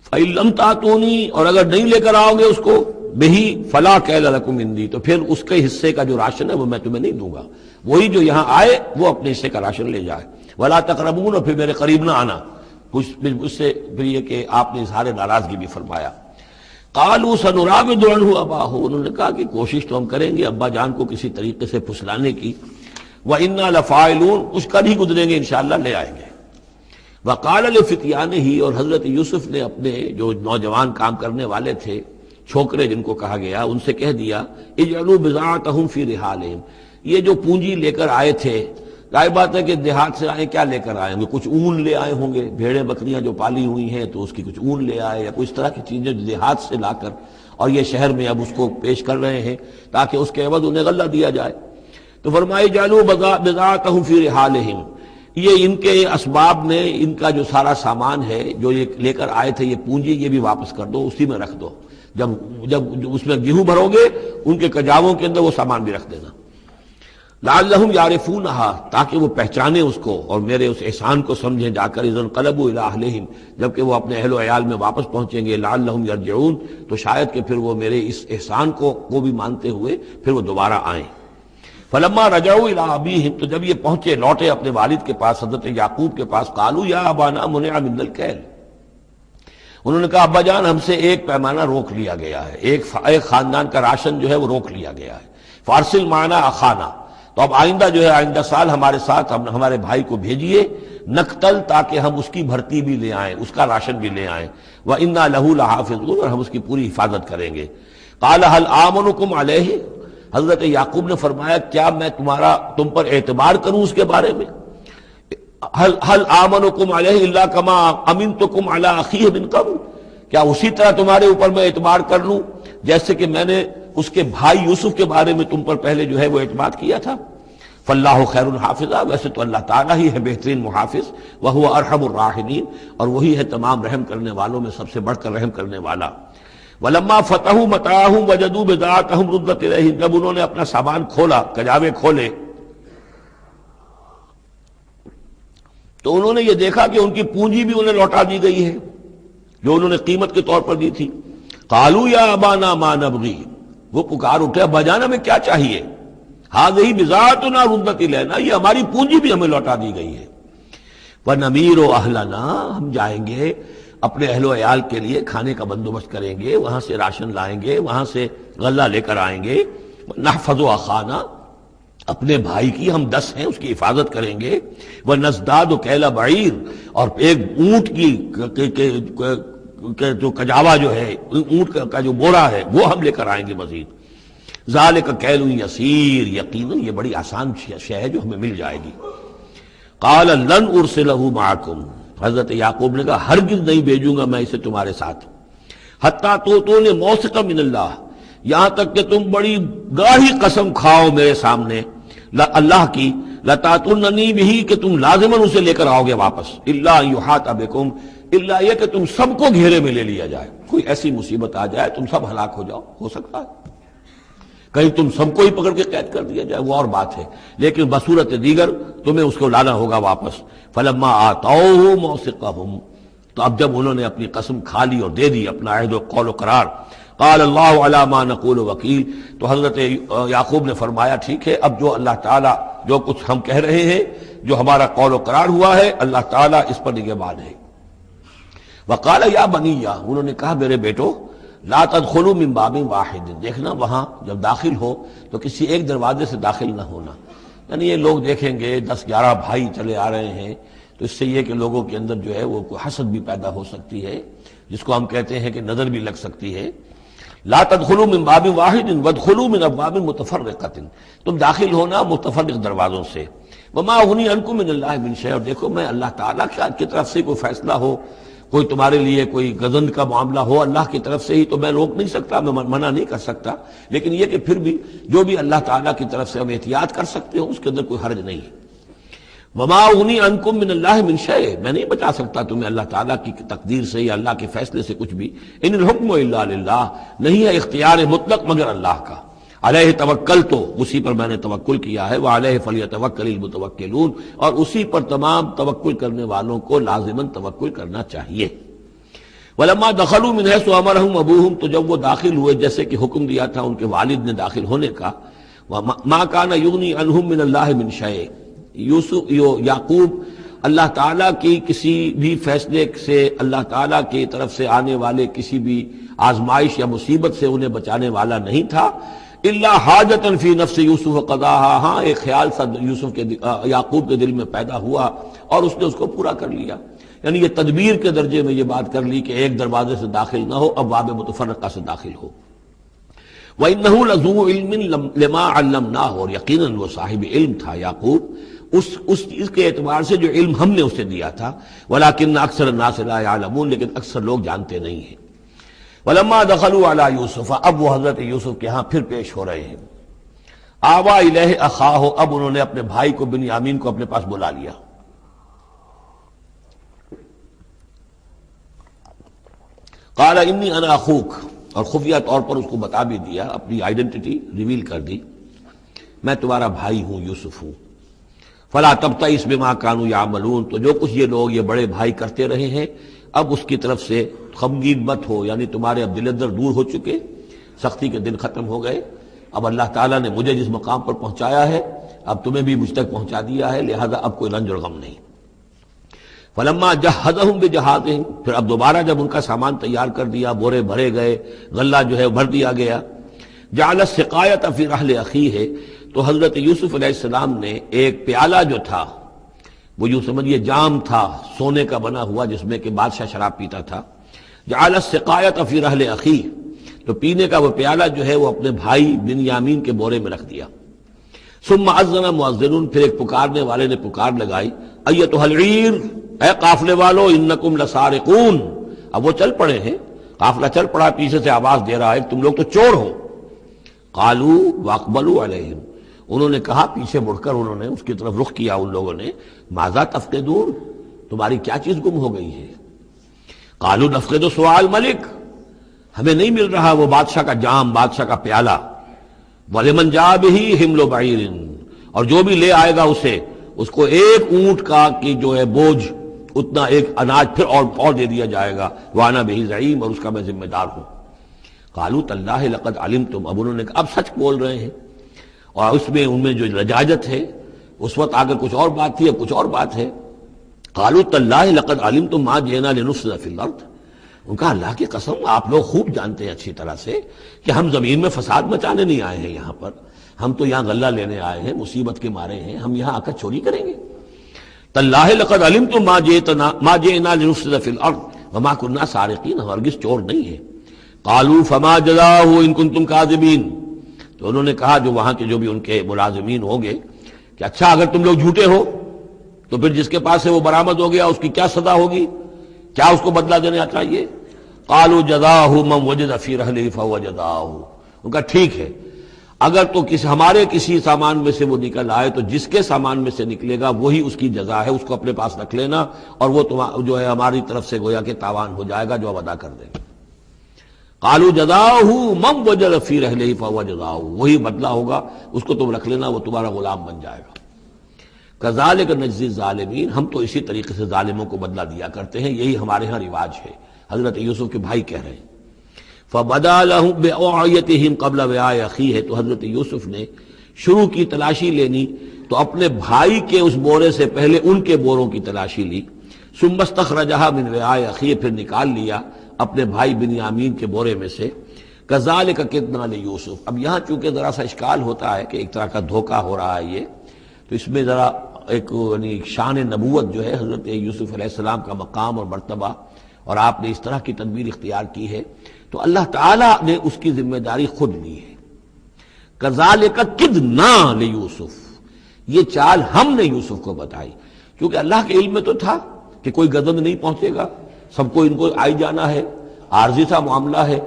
فإن لم تأتونی، اور اگر نہیں لے کر آؤ گے اس کو، بہی فلا کیل لکم عندی، تو پھر اس کے حصے کا جو راشن ہے وہ میں تمہیں نہیں دوں گا، وہی جو یہاں آئے وہ اپنے حصے کا راشن لے جائے۔ ولا تقربون، اور پھر میرے قریب نہ آنا، اس سے پھر یہ کہ آپ نے اظہار ناراضگی بھی فرمایا۔ قالوا سنراود عنہ اباہ، انہوں نے کہا کہ کوشش تو ہم کریں گے ابا جان کو کسی طریقے سے پھسلانے کی، وَإِنَّا لَفَاعِلُونَ، کچھ کر ہی گزریں گے انشاءاللہ، لے آئیں گے۔ وَقَالَ لِفِتْيَانِهِ، اور حضرت یوسف نے اپنے جو نوجوان کام کرنے والے تھے، چھوکرے جن کو کہا گیا، ان سے کہہ دیا، اجعلوا بضاعتهم فی رحالہم، یہ جو پونجی لے کر آئے تھے، ظاہر بات ہے کہ دیہات سے آئے، کیا لے کر آئے ہوں گے؟ کچھ اون لے آئے ہوں گے، بھیڑیں بکریاں جو پالی ہوئی ہیں تو اس کی کچھ اون لے آئے، یا کچھ طرح کی چیزیں جو دیہات سے لا کر، اور یہ شہر میں اب اس کو پیش کر رہے ہیں تاکہ اس کے عوض انہیں غلہ دیا جائے۔ تو فرمائی جعلوا بضاعتهم فی رحالہم، یہ ان کے اسباب نے، ان کا جو سارا سامان ہے جو یہ لے کر آئے تھے، یہ پونجی، یہ بھی واپس کر دو، اسی میں رکھ دو، جب اس میں گیہوں بھرو گے ان کے کجاووں کے اندر وہ سامان بھی رکھ دینا۔ لعلہم یعرفونہا، تاکہ وہ پہچانے اس کو اور میرے اس احسان کو سمجھیں، جا کر اذا انقلبوا الی اہلہم، جبکہ وہ اپنے اہل و عیال میں واپس پہنچیں گے، لعلہم یرجعون، تو شاید کہ پھر وہ میرے اس احسان کو بھی مانتے ہوئے پھر وہ دوبارہ آئیں۔ فلما رجعوا الی ابیہم، تو جب یہ پہنچے، لوٹے اپنے والد کے پاس، حضرت یعقوب کے پاس، قالوا یا ابانا منع منا الکیل، انہوں نے کہا ابا جان ہم سے ایک پیمانہ روک لیا گیا ہے، ایک خاندان کا راشن جو ہے وہ روک لیا گیا ہے، فارسل معنا اخانا، تو اب آئندہ جو ہے آئندہ سال ہمارے ساتھ ہمارے بھائی کو بھیجیے، نقتل، تاکہ ہم اس کی بھرتی بھی لے آئیں، اس کا راشن بھی لے آئیں، وَإِنَّا لَهُ لَحَافِظُونَ، اور ہم اس کی پوری حفاظت کریں گے۔ قَالَ هَلْ آمَنُكُمْ عَلَيْهِ، حضرت یعقوب نے فرمایا کیا میں تم پر اعتبار کروں اس کے بارے میں؟ هَلْ آمَنُكُمْ عَلَيْهِ إِلَّا كَمَا أَمِنْتُكُمْ عَلَىٰ أَخِيهِ مِنْ قَبْلُ، کیا اسی طرح تمہارے اوپر میں اعتبار کر لوں جیسے کہ میں نے اس کے بھائی یوسف کے بارے میں تم پر پہلے جو ہے وہ اعتماد کیا تھا؟ فاللہ خیر حافظہ، ویسے تو اللہ تعالیٰ ہی ہے بہترین محافظ، وہو ارحم الراحمین، اور وہی ہے تمام رحم کرنے والوں میں سب سے بڑھ کر رحم کرنے والا۔ ولما فتحوا متاعهم وجدوا بضاعتهم ردت الیہم، جب انہوں نے اپنا سامان کھولا، کجاوے کھولے، تو انہوں نے یہ دیکھا کہ ان کی پونجی بھی انہیں لوٹا دی گئی ہے جو انہوں نے قیمت کے طور پر دی تھی۔ قالوا یا ابانا ما نبغی، وہ پکار اٹھے ابا جان ہمیں کیا چاہیے؟ هذه بضاعتنا ردت الینا، یہ ہماری پونجی بھی ہمیں لوٹا دی گئی ہے۔ وَنَمِيرُ أَهْلَنَا، ہم جائیں گے اپنے اہل و عیال کے لیے کھانے کا بندوبست کریں گے، وہاں سے راشن لائیں گے، وہاں سے غلہ لے کر آئیں گے، نحفظ أَخَانَا، اپنے بھائی کی ہم 10 ہیں اس کی حفاظت کریں گے، وَنَزْدَادُ كَيْلَ بَعِيرٍ، اور ایک اونٹ کی جو کجاوا جو ہے، اونٹ کا جو بورا ہے وہ ہم لے کر آئیں گے مزید۔ ذَلِكَ كَيْلٌ يَسِيرٌ، یقیناً یہ بڑی آسان شے ہے جو ہمیں مل جائے گی۔ قال لن ارسلہ معکم، حضرت یعقوب نے کہا ہرگز نہیں بھیجوں گا میں اسے تمہارے ساتھ، حتیٰ تو نے موثقا من اللہ، یہاں تک کہ تم بڑی گاڑی قسم کھاؤ میرے سامنے اللہ کی، لتاتوننی بہ، کہ تم لازماً اسے لے کر آؤ گے واپس، الا ان یحاط بکم، الا یہ کہ تم سب کو گھیرے میں لے لیا جائے، کوئی ایسی مصیبت آ جائے تم سب ہلاک ہو جاؤ، ہو سکتا ہے کہیں تم سب کو ہی پکڑ کے قید کر دیا جائے، وہ اور بات ہے، لیکن بصورت دیگر تمہیں اس کو لانا ہوگا واپس۔ فلما آتوہ موثقہم، تو اب جب انہوں نے اپنی قسم کھا لی اور دے دی اپنا عہد و قول و قرار، قال اللہ علی ما نقول وکیل، تو حضرت یعقوب نے فرمایا ٹھیک ہے، اب جو اللہ تعالیٰ جو کچھ ہم کہہ رہے ہیں، جو ہمارا قول و قرار ہوا ہے، اللہ تعالیٰ اس پر نگہبان ہے۔ وقال یا بنیہ، انہوں نے کہا میرے بیٹو، لا تدخلوا من باب واحد، دیکھنا وہاں جب داخل ہو تو کسی ایک دروازے سے داخل نہ ہونا، یعنی یہ لوگ دیکھیں گے 10-11 بھائی چلے آ رہے ہیں تو اس سے یہ کہ لوگوں کے اندر جو ہے وہ کوئی حسد بھی پیدا ہو سکتی ہے، جس کو ہم کہتے ہیں کہ نظر بھی لگ سکتی ہے۔ لا تدخلوا من باب واحد وادخلوا من ابواب متفرقۃ، تم داخل ہونا متفرق دروازوں سے۔ وما اغنی عنکم من اللہ من شیء، اور دیکھو میں اللہ تعالیٰ کی طرف سے کوئی فیصلہ ہو، کوئی تمہارے لیے کوئی غضب کا معاملہ ہو اللہ کی طرف سے ہی، تو میں روک نہیں سکتا، میں منع نہیں کر سکتا، لیکن یہ کہ پھر بھی جو بھی اللہ تعالیٰ کی طرف سے ہم احتیاط کر سکتے ہوں اس کے اندر کوئی حرج نہیں ہے۔ وما اغنی عنکم من اللہ من شیء، میں نہیں بچا سکتا تمہیں اللہ تعالیٰ کی تقدیر سے یا اللہ کے فیصلے سے کچھ بھی۔ ان الحکم الا للہ، نہیں ہے اختیار مطلق مگر اللہ کا۔ علیہ توکلت، اسی پر میں نے توکل کیا ہے، وعلیہ فلیتوکل المتوکلون، اور اسی پر تمام توکل کرنے والوں کو لازماً توکل کرنا چاہیے۔ ولما دخلوا من حيث امرهم ابوهم، تو جب وہ داخل ہوئے جیسے کہ حکم دیا تھا ان کے والد نے داخل ہونے کا، ما كان يغني عنهم من الله من شيء، یعقوب اللہ تعالیٰ کی کسی بھی فیصلے سے، اللہ تعالیٰ کی طرف سے آنے والے کسی بھی آزمائش یا مصیبت سے انہیں بچانے والا نہیں تھا، الا حاجۃ فی نفس یوسف قضاها، ہاں ایک خیال سا یوسف کے یعقوب کے دل میں پیدا ہوا اور اس نے اس کو پورا کر لیا، یعنی یہ تدبیر کے درجے میں یہ بات کر لی کہ ایک دروازے سے داخل نہ ہو، اب باب متفرقہ سے داخل ہو۔ وَإِنَّهُ لَذُو عِلْمٍ لِمَا عَلَّمْنَاهُ، اور یقیناً وہ صاحب علم تھا یعقوب اس چیز کے اعتبار سے جو علم ہم نے اسے دیا تھا، وَلَكِنَّ أَكْثَرَ النَّاسِ لَا يَعْلَمُونَ، لیکن اکثر لوگ جانتے نہیں ہیں۔ وَلَمَّا دَخَلُوا عَلَى يُوسُفَ، اب وہ حضرت یوسف کے ہاں پھر پیش ہو رہے ہیں۔ آوَى إِلَيْهِ أَخَاهُ، اب انہوں نے اپنے بھائی کو بنیامین کو اپنے پاس بلا لیا۔ قال انی انا اخوک، اور خفیہ طور پر اس کو بتا بھی دیا، اپنی آئیڈینٹی ریویل کر دی، میں تمہارا بھائی ہوں، یوسف ہوں۔ فلا تبتئس بما كانوا يعملون، تو جو کچھ یہ لوگ یہ بڑے بھائی کرتے رہے ہیں اب اس کی طرف سے غمگین مت ہو، یعنی تمہارے اب دل اندر دور ہو چکے، سختی کے دن ختم ہو گئے، اب اللہ تعالیٰ نے مجھے جس مقام پر پہنچایا ہے اب تمہیں بھی مجھ تک پہنچا دیا ہے، لہذا اب کوئی رنج اور غم نہیں۔ فلما جہزہم بجہازہم، پھر اب دوبارہ جب ان کا سامان تیار کر دیا، بورے بھرے گئے، غلہ جو ہے بھر دیا گیا، جعل السقایۃ فی رحل اخیہ، تو حضرت یوسف علیہ السلام نے ایک پیالہ جو تھا، وہ یوں سمجھیے جام تھا سونے کا بنا ہوا جس میں کہ بادشاہ شراب پیتا تھا، جعل السقایۃ فی رحل اخیہ، تو پینے کا وہ پیالہ جو ہے وہ اپنے بھائی بنیامین کے بورے میں رکھ دیا۔ ثم اذن مؤذن، پھر ایک پکارنے والے نے پکار لگائی، ایتھا العیر، اے قافلے والو، انکم لسارقون، اب وہ چل پڑے ہیں، قافلہ چل پڑا، پیچھے سے آواز دے رہا ہے تم لوگ تو چور ہو۔ قالوا واقبلوا علیہم، انہوں نے کہا، پیچھے مڑ کر انہوں نے اس کی طرف رخ کیا ان لوگوں نے، ماذا تفقدون، تمہاری کیا چیز گم ہو گئی ہے؟ قالوا نفقد سؤال ملک، ہمیں نہیں مل رہا وہ بادشاہ کا جام، بادشاہ کا پیالہ، وَلِمَنْ جَاءَ بِهِ حِمْلُ بَعِيرٍ، اور جو بھی لے آئے گا اسے، اس کو ایک اونٹ کا کی جو ہے بوجھ، اتنا ایک اناج پھر اور دے دیا جائے گا، وَأَنَا بِهِ زَعِيمٌ، اور اس کا میں ذمہ دار ہوں۔ قَالُوا تَاللَّهِ لَقَدْ عَلِمْتُمْ، اب انہوں نے کہا اب سچ بول رہے ہیں، اور اس میں ان میں جو لجاجت ہے، اس وقت اگر کچھ اور بات تھی اب کچھ اور بات ہے۔ قالوا تاللہ لقد علمتم ما جئنا لنفسد فی الارض، ان کا اللہ کی قسم آپ لوگ خوب جانتے ہیں اچھی طرح سے کہ ہم زمین میں فساد مچانے نہیں آئے ہیں، یہاں پر ہم تو یہاں غلہ لینے آئے ہیں، مصیبت کے مارے ہیں، ہم یہاں آ کر چوری کریں گے؟ تاللہ لقد علمتم ما جئنا لنفسد فی الارض وما كنا سارقین، ہم ہرگز چور نہیں ہیں۔ قالوا فما جزاؤہ ان کنتم کاذبین، تو انہوں نے کہا جو وہاں کے جو بھی ان کے ملازمین ہوں گے کہ اچھا اگر تم لوگ جھوٹے ہو تو پھر جس کے پاس سے وہ برآمد ہو گیا اس کی کیا سزا ہوگی، کیا اس کو بدلہ دینا چاہیے؟ قالوا جزاؤہ من وجد فی رحلہ فہو جزاؤہ، ان کا ٹھیک ہے اگر تو ہمارے کسی سامان میں سے وہ نکل آئے تو جس کے سامان میں سے نکلے گا وہی اس کی جزا ہے، اس کو اپنے پاس رکھ لینا اور وہ جو ہے ہماری طرف سے گویا کہ تاوان ہو جائے گا جو اب ادا کر دیں گے۔ قالوا جزاؤہ من وجد فی رحلہ فہو جزاؤہ، وہی بدلہ ہوگا، اس کو تم رکھ لینا، وہ تمہارا غلام بن جائے گا۔ کذالک نجزی الظالمین، ہم تو اسی طریقے سے ظالموں کو بدلہ دیا کرتے ہیں، یہی ہمارے ہاں رواج ہے۔ حضرت یوسف کے بھائی کہہ رہے ہیں فبدا لهم بأوعیتهم قبل وعاء اخیہ، تو حضرت یوسف نے شروع کی تلاشی لینی تو اپنے بھائی کے اس بورے سے پہلے ان کے بوروں کی تلاشی لی، ثم استخرجها من وعاء اخیہ، پھر نکال لیا اپنے بھائی بنیامین کے بورے میں سے۔ کذالک کدنا لیوسف، اب یہاں چونکہ ذرا سا اشکال ہوتا ہے کہ ایک طرح کا دھوکہ ہو رہا ہے یہ، تو اس میں ذرا ایک یعنی شان نبوت جو ہے حضرت یوسف علیہ السلام کا مقام اور مرتبہ، اور آپ نے اس طرح کی تدبیر اختیار کی ہے تو اللہ تعالیٰ نے اس کی ذمہ داری خود لی ہے۔ کذالک کدنا لیوسف، یہ چال ہم نے یوسف کو بتائی، کیونکہ اللہ کے علم میں تو تھا کہ کوئی گزند نہیں پہنچے گا، سب کو ان کو آئی جانا ہے، عارضی سا معاملہ ہے،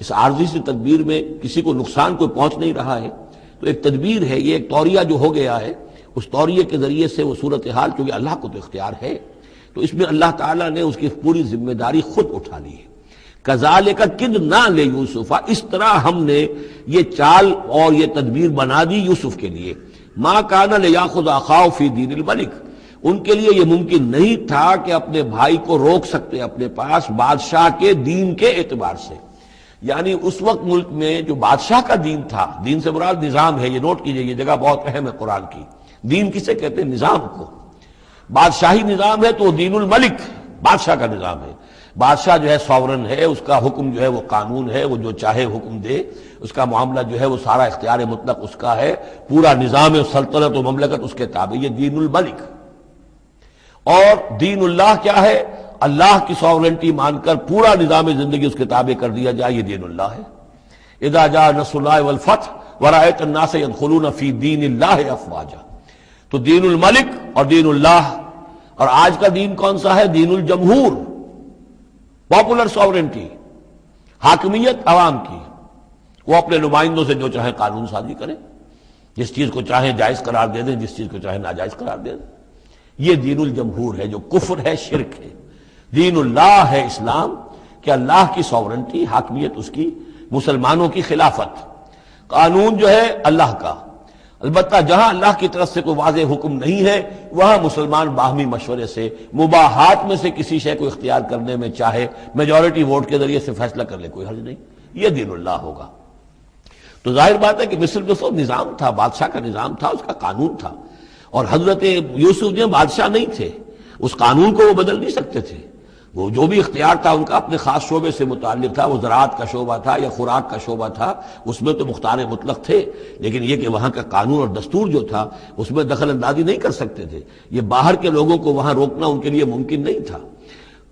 اس عارضی سی تدبیر میں کسی کو نقصان کوئی پہنچ نہیں رہا ہے، تو ایک تدبیر ہے، یہ ایک توریہ جو ہو گیا ہے، اس توریہ کے ذریعے سے وہ صورتحال، کیونکہ اللہ کو تو اختیار ہے، تو اس میں اللہ تعالیٰ نے اس کی پوری ذمہ داری خود اٹھا لی ہے۔ کذالک کدنا لیوسف، اس طرح ہم نے یہ چال اور یہ تدبیر بنا دی یوسف کے لیے۔ ما کان لیاخذ اخاہ فی دین الملک، ان کے لیے یہ ممکن نہیں تھا کہ اپنے بھائی کو روک سکتے اپنے پاس بادشاہ کے دین کے اعتبار سے، یعنی اس وقت ملک میں جو بادشاہ کا دین تھا، دین سے مراد نظام ہے، یہ نوٹ کیجئے، یہ جگہ بہت اہم ہے قرآن کی۔ دین کسے کہتے ہیں؟ نظام کو۔ بادشاہی نظام ہے تو وہ دین الملک، بادشاہ کا نظام ہے۔ بادشاہ جو ہے ساورن ہے، اس کا حکم جو ہے وہ قانون ہے، وہ جو چاہے حکم دے، اس کا معاملہ جو ہے وہ سارا اختیار مطلق اس کا ہے، پورا نظام سلطنت و مملکت اس کے تابع، یہ دین الملک۔ اور دین اللہ کیا ہے؟ اللہ کی ساورنٹی مان کر پورا نظام زندگی اس کے تابع کر دیا جائے، یہ دین اللہ ہے۔ اذا جاء نصر اللہ والفتح ورأیت الناس يدخلون فی دین اللہ افواجا، تو دین الملک اور دین اللہ۔ اور آج کا دین کون سا ہے؟ دین الجمہور، پاپولر ساورنٹی، حاکمیت عوام کی، وہ اپنے نمائندوں سے جو چاہیں قانون سازی کریں، جس چیز کو چاہیں جائز قرار دے دیں، جس چیز کو چاہیں ناجائز قرار دے دیں۔ یہ دین الجمہور ہے جو کفر ہے، شرک ہے۔ دین اللہ ہے اسلام، کہ اللہ کی ساورنٹی، حاکمیت اس کی، مسلمانوں کی خلافت، قانون جو ہے اللہ کا۔ البتہ جہاں اللہ کی طرف سے کوئی واضح حکم نہیں ہے وہاں مسلمان باہمی مشورے سے مباحات میں سے کسی شے کو اختیار کرنے میں چاہے میجورٹی ووٹ کے ذریعے سے فیصلہ کر لے، کوئی حرج نہیں، یہ دین اللہ ہوگا۔ تو ظاہر بات ہے کہ مصر جو سو نظام تھا، بادشاہ کا نظام تھا، اس کا قانون تھا، اور حضرت یوسف جو بادشاہ نہیں تھے، اس قانون کو وہ بدل نہیں سکتے تھے۔ وہ جو بھی اختیار تھا ان کا اپنے خاص شعبے سے متعلق تھا، وہ زراعت کا شعبہ تھا یا خوراک کا شعبہ تھا، اس میں تو مختار مطلق تھے، لیکن یہ کہ وہاں کا قانون اور دستور جو تھا اس میں دخل اندازی نہیں کر سکتے تھے، یہ باہر کے لوگوں کو وہاں روکنا ان کے لیے ممکن نہیں تھا۔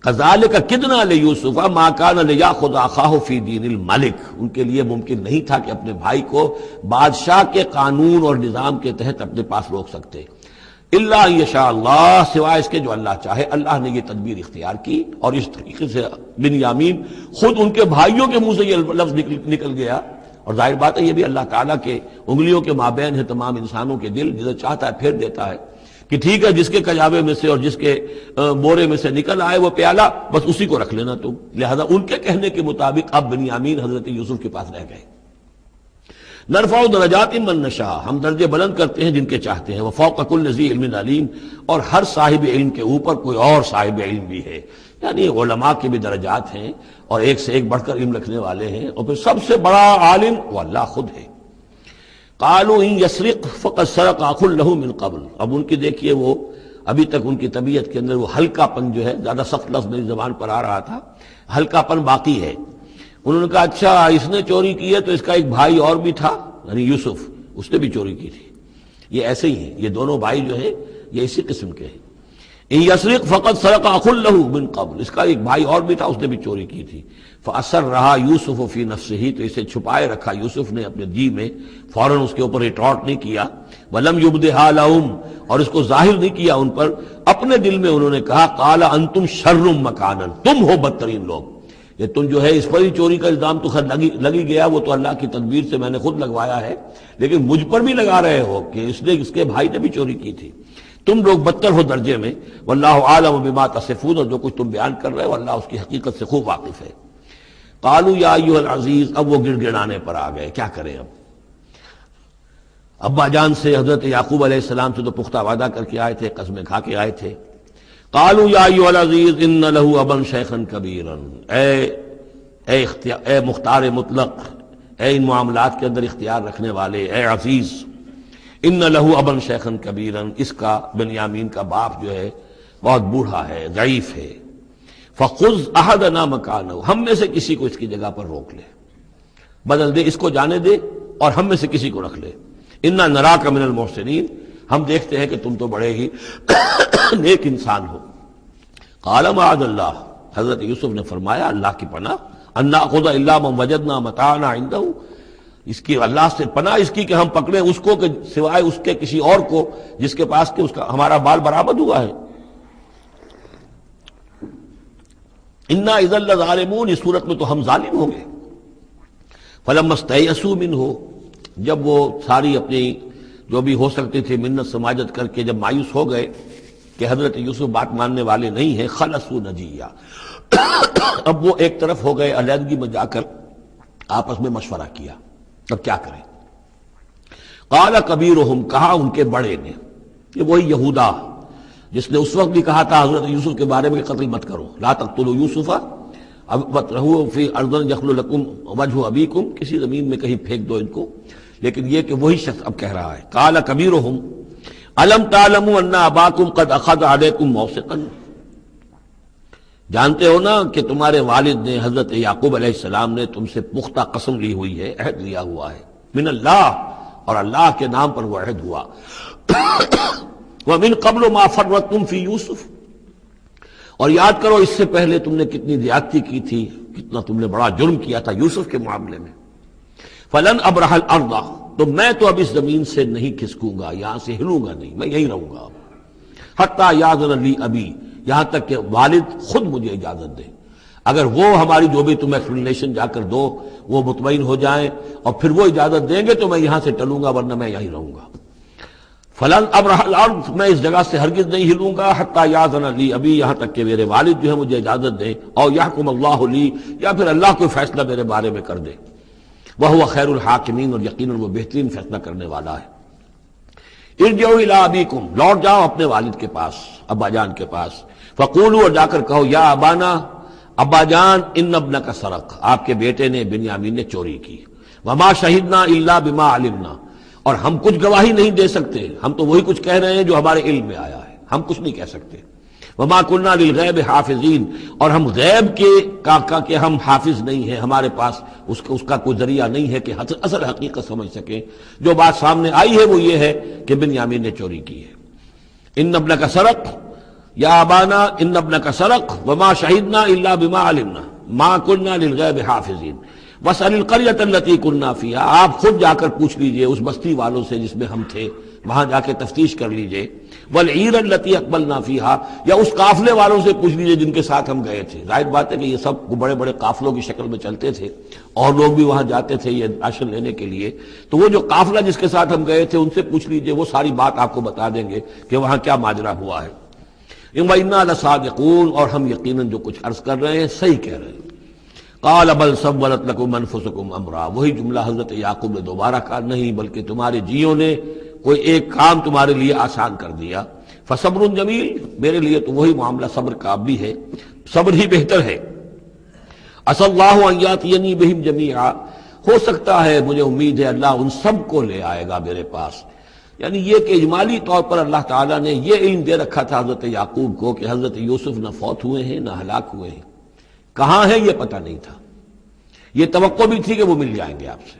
کذالک کدنا لیوسف ما کان لیاخذ اخاہ فی دین الملک، ان کے لیے ممکن نہیں تھا کہ اپنے بھائی کو بادشاہ کے قانون اور نظام کے تحت اپنے پاس روک سکتے، الا ان یشاء اللہ، سوائے اس کے جو اللہ چاہے۔ اللہ نے یہ تدبیر اختیار کی اور اس طریقے سے بنیامین خود ان کے بھائیوں کے منہ سے یہ لفظ نکل گیا، اور ظاہر بات ہے یہ بھی اللہ تعالیٰ کے انگلیوں کے مابین ہے تمام انسانوں کے دل، جسے چاہتا ہے پھیر دیتا ہے کہ ٹھیک ہے جس کے کجاوے میں سے اور جس کے بورے میں سے نکل آئے وہ پیالہ، بس اسی کو رکھ لینا تم۔ لہذا ان کے کہنے کے مطابق اب بنیامین حضرت یوسف کے پاس رہ گئے۔ نرفع درجات من نشاء، ہم درجے بلند کرتے ہیں جن کے چاہتے ہیں، وفوق کل ذی علم علیم، اور ہر صاحب علم کے اوپر کوئی اور صاحب علم بھی ہے، یعنی علماء کے بھی درجات ہیں اور ایک سے ایک بڑھ کر علم رکھنے والے ہیں، اور پھر سب سے بڑا عالم وہ اللہ خود ہے۔ قالوا ان یسرق فقد سرق اخ له من قبل، اب ان کی دیکھیے وہ ابھی تک ان کی طبیعت کے اندر وہ ہلکا پن جو ہے، زیادہ سخت لفظ میری زبان پر آ رہا تھا، ہلکا پن باقی ہے۔ انہوں نے کہا اچھا اس نے چوری کی ہے تو اس کا ایک بھائی اور بھی تھا، یعنی یوسف، اس نے بھی چوری کی تھی۔ یہ ایسے ہی ہیں، یہ دونوں بھائی جو ہیں یہ اسی قسم کے ہیں۔ ان یسرق فقط سرق اخ له من قبل، اس کا ایک بھائی اور بھی تھا، اس نے بھی چوری کی تھی۔ فاصرها یوسف فی نفسہ، تو اسے چھپائے رکھا یوسف نے اپنے جی میں، فوراً اس کے اوپر ریٹارٹ نہیں کیا۔ ولم یبدھا لهم، اور اس کو ظاہر نہیں کیا ان پر، اپنے دل میں انہوں نے کہا قال انتم شر مکانا، تم ہو بدترین لوگ، یہ تم جو ہے اس پر ہی چوری کا الزام تو خیر لگی گیا، وہ تو اللہ کی تدبیر سے میں نے خود لگوایا ہے، لیکن مجھ پر بھی لگا رہے ہو کہ اس کے بھائی نے بھی چوری کی تھی، تم لوگ بدتر ہو درجے میں۔ واللہ عالم بما تصفون، اور جو کچھ تم بیان کر رہے ہو اللہ اس کی حقیقت سے خوب واقف ہے۔ قالوا یا ایھا العزیز، اب وہ گڑ گڑانے پر آ گئے، کیا کریں اب؟ ابا جان سے حضرت یعقوب علیہ السلام سے تو پختہ وعدہ کر کے آئے تھے، قسمیں کھا کے آئے تھے۔ قالوا یا ایھا العزیز ان له ابا شیخا کبیرا، اے مختار مطلق، اے ان معاملات کے اندر اختیار رکھنے والے، اے عزیز، ان له ابا شیخا کبیرا، اس کا بنیامین کا باپ جو ہے بہت بوڑھا ہے، ضعیف ہے۔ فخذ احدنا مکانہ، ہم میں سے کسی کو اس کی جگہ پر روک لے، بدل دے، اس کو جانے دے اور ہم میں سے کسی کو رکھ لے۔ انا نراک من المحسنین، ہم دیکھتے ہیں کہ تم تو بڑے ہی نیک انسان ہو۔ قال معاذ اللہ، حضرت یوسف نے فرمایا اللہ کی پناہ، ان ناخذ الا من وجدنا متاعنا عنده، اس کی اللہ سے پناہ اس کی کہ ہم پکڑیں اس کو کہ سوائے اس کے کسی اور کو جس کے پاس کہ اس کا ہمارا مال برآمد ہوا ہے۔ انا اذا لظالمون، اس صورت میں تو ہم ظالم ہوں گے۔ فلما استيئسوا منه، جب وہ ساری اپنی جو بھی ہو سکتی تھی منت سماجت کر کے جب مایوس ہو گئے کہ حضرت یوسف بات ماننے والے نہیں ہیں، خلصوا نجیہ، اب وہ ایک طرف ہو گئے، علیحدگی میں جا کر آپس میں مشورہ کیا اب کیا کریں۔ قال کبیرہم، کہا ان کے بڑے نے، یہ وہی یہودا جس نے اس وقت بھی کہا تھا حضرت یوسف کے بارے میں کہ قتل مت کرو، لا تقتلوا یوسف وَاطْرَحُوهُ فِي أَرْضٍ يَخْلُ لَكُمْ وَجْهُ أَبِيكُمْ، کسی زمین میں کہیں پھینک دو ان کو، لیکن یہ کہ وہی شخص اب کہہ رہا ہے قال کبیرہم أَلَمْ تَعْلَمُوا أَنَّ أَبَاكُمْ قَدْ أَخَذَ عَلَيْكُمْ مَوْثِقًا، جانتے ہو نا کہ تمہارے والد نے حضرت یعقوب علیہ السلام نے تم سے پختہ قسم لی ہوئی ہے، عہد لیا ہوا ہے، من اللہ، اور اللہ کے نام پر وہ عہد ہوا۔ وَمِن قَبْلُ مَا فَرَّطْتُمْ فِي يُوسُف، اور یاد کرو اس سے پہلے تم نے کتنی زیادتی کی تھی، کتنا تم نے بڑا جرم کیا تھا یوسف کے معاملے میں۔ فلن ابرح الارض، تو میں تو اب اس زمین سے نہیں کھسکوں گا، یہاں سے ہلوں گا نہیں، میں یہیں رہوں گا حتی یاذن لی ابی، یہاں تک کہ والد خود مجھے اجازت دے، اگر وہ ہماری جو بھی تم ایکسپلینیشن جا کر دو وہ مطمئن ہو جائیں اور پھر وہ اجازت دیں گے تو میں یہاں سے ٹلوں گا، ورنہ میں یہیں رہوں گا۔ فلن ابرح الارض، میں اس جگہ سے ہرگز نہیں ہلوں گا، حتی یاذن لی ابی، یہاں تک کہ میرے والد جو ہے مجھے اجازت دیں، اور یحکم اللہ لی، یا پھر اللہ کوئی فیصلہ میرے بارے میں کر دے، وہو خیر الحاکمین، اور یقیناً وہ بہترین فیصلہ کرنے والا ہے۔ ارجعوا الی ابیکم، لوٹ جاؤ اپنے والد کے پاس، ابا جان کے پاس، فقولوا، اور جا کر کہو، یا ابانا، ابا جان، ان ابنک سرق، آپ کے بیٹے نے بنیامین نے چوری کی، وما شہدنا الا بما علمنا، اور ہم کچھ گواہی نہیں دے سکتے، ہم تو وہی کچھ کہہ رہے ہیں جو ہمارے علم میں آیا ہے، ہم کچھ نہیں کہہ سکتے۔ وما كنا للغیب حافظین، اور ہم غیب کے ہم حافظ نہیں ہیں، ہمارے پاس اس کا کوئی ذریعہ نہیں ہے کہ اصل حقیقت سمجھ سکیں، جو بات سامنے آئی ہے وہ یہ ہے کہ بنیامین نے چوری کی ہے۔ ان ابنک سرق، یا ابانا ان ابنک سرق وما شہدنا الا بما علمنا ما كنا للغیب حافظین واسأل القریۃ التی كنا فیہا، آپ خود جا کر پوچھ لیجئے اس بستی والوں سے جس میں ہم تھے، وہاں جا کے تفتیش کر لیجئے، والعیر التی اقبلنا فیہا، یا اس قافلے والوں سے پوچھ لیجئے جن کے ساتھ ہم گئے تھے۔ ظاہر بات ہے کہ یہ سب بڑے بڑے قافلوں کی شکل میں چلتے تھے اور لوگ بھی وہاں جاتے تھے یہ راشن لینے کے لیے، تو وہ جو قافلہ جس کے ساتھ ہم گئے تھے ان سے پوچھ لیجئے، وہ ساری بات آپ کو بتا دیں گے کہ وہاں کیا ماجرا ہوا ہے۔ وَإِنَّا لَصَادِقُونَ، اور ہم یقیناً جو کچھ عرض کر رہے ہیں صحیح کہہ رہے ہیں۔ قال بل سولت لكم انفسكم امرا، وہی جملہ حضرت یعقوب نے دوبارہ کہا، نہیں بلکہ تمہارے جیوں نے کوئی ایک کام تمہارے لیے آسان کر دیا، فصبر جمیل، میرے لیے تو وہی معاملہ صبر کا بھی ہے، صبر ہی بہتر ہے۔ عسى الله ان ياتيني بهم جميعا، ہو سکتا ہے، مجھے امید ہے اللہ ان سب کو لے آئے گا میرے پاس، یعنی یہ کہ اجمالی طور پر اللہ تعالیٰ نے یہ علم دے رکھا تھا حضرت یعقوب کو کہ حضرت یوسف نہ فوت ہوئے ہیں نہ ہلاک ہوئے ہیں، کہاں ہیں یہ پتہ نہیں تھا، یہ توقع بھی تھی کہ وہ مل جائیں گے آپ سے،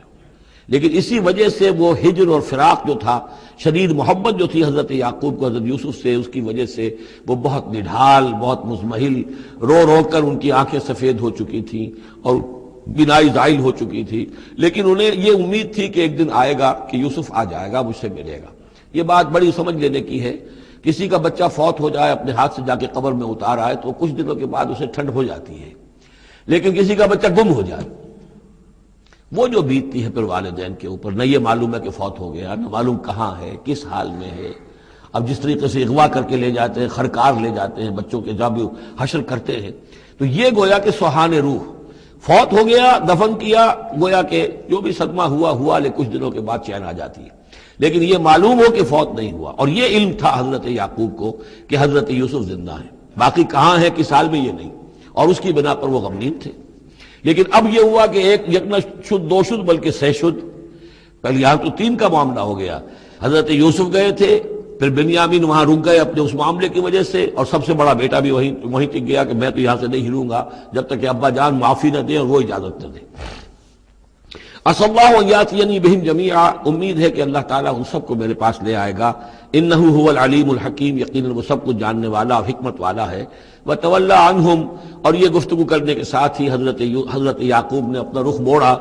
لیکن اسی وجہ سے وہ ہجر اور فراق جو تھا، شدید محبت جو تھی حضرت یعقوب کو حضرت یوسف سے، اس کی وجہ سے وہ بہت نڈھال، بہت مزمحل، رو رو کر ان کی آنکھیں سفید ہو چکی تھیں اور بینائی زائل ہو چکی تھی، لیکن انہیں یہ امید تھی کہ ایک دن آئے گا کہ یوسف آ جائے گا، مجھ سے ملے گا۔ یہ بات بڑی سمجھ لینے کی ہے، کسی کا بچہ فوت ہو جائے، اپنے ہاتھ سے جا کے قبر میں اتار آئے تو کچھ دنوں کے بعد اسے ٹھنڈ ہو جاتی ہے، لیکن کسی کا بچہ گم ہو جائے، وہ جو بیتتی ہے پھر والدین کے اوپر، نہ یہ معلوم ہے کہ فوت ہو گیا، نہ معلوم کہاں ہے، کس حال میں ہے۔ اب جس طریقے سے اغوا کر کے لے جاتے ہیں، خرکار لے جاتے ہیں بچوں کے، جب حشر کرتے ہیں، تو یہ گویا کہ سوہان روح، فوت ہو گیا، دفن کیا، گویا کہ جو بھی صدمہ ہوا لیکن کچھ دنوں کے بعد چین آ جاتی ہے، لیکن یہ معلوم ہو کہ فوت نہیں ہوا، اور یہ علم تھا حضرت یعقوب کو کہ حضرت یوسف زندہ ہیں، باقی کہاں ہے کس حال میں یہ نہیں، اور اس کی بنا پر وہ غمگین تھے۔ لیکن اب یہ ہوا کہ ایک یک نہ شد دو شد بلکہ سہ شد، پہلے یہاں تو تین کا معاملہ ہو گیا، حضرت یوسف گئے تھے، پھر بنیامین وہاں رک گئے اپنے اس معاملے کی وجہ سے، اور سب سے بڑا بیٹا بھی وہیں ٹک گیا کہ میں تو یہاں سے نہیں ہلوں گا جب تک کہ ابا جان معافی نہ دیں اور وہ اجازت نہ دیں۔ عسى الله ان ياتيني بهم جميعا، امید ہے کہ اللہ تعالیٰ ان سب کو میرے پاس لے آئے گا، انه هو العلیم الحکیم، یقیناً وہ سب کچھ جاننے والا اور حکمت والا ہے۔ وتولى عنهم، اور یہ گفتگو کرنے کے ساتھ ہی حضرت یعقوب نے اپنا رخ موڑا،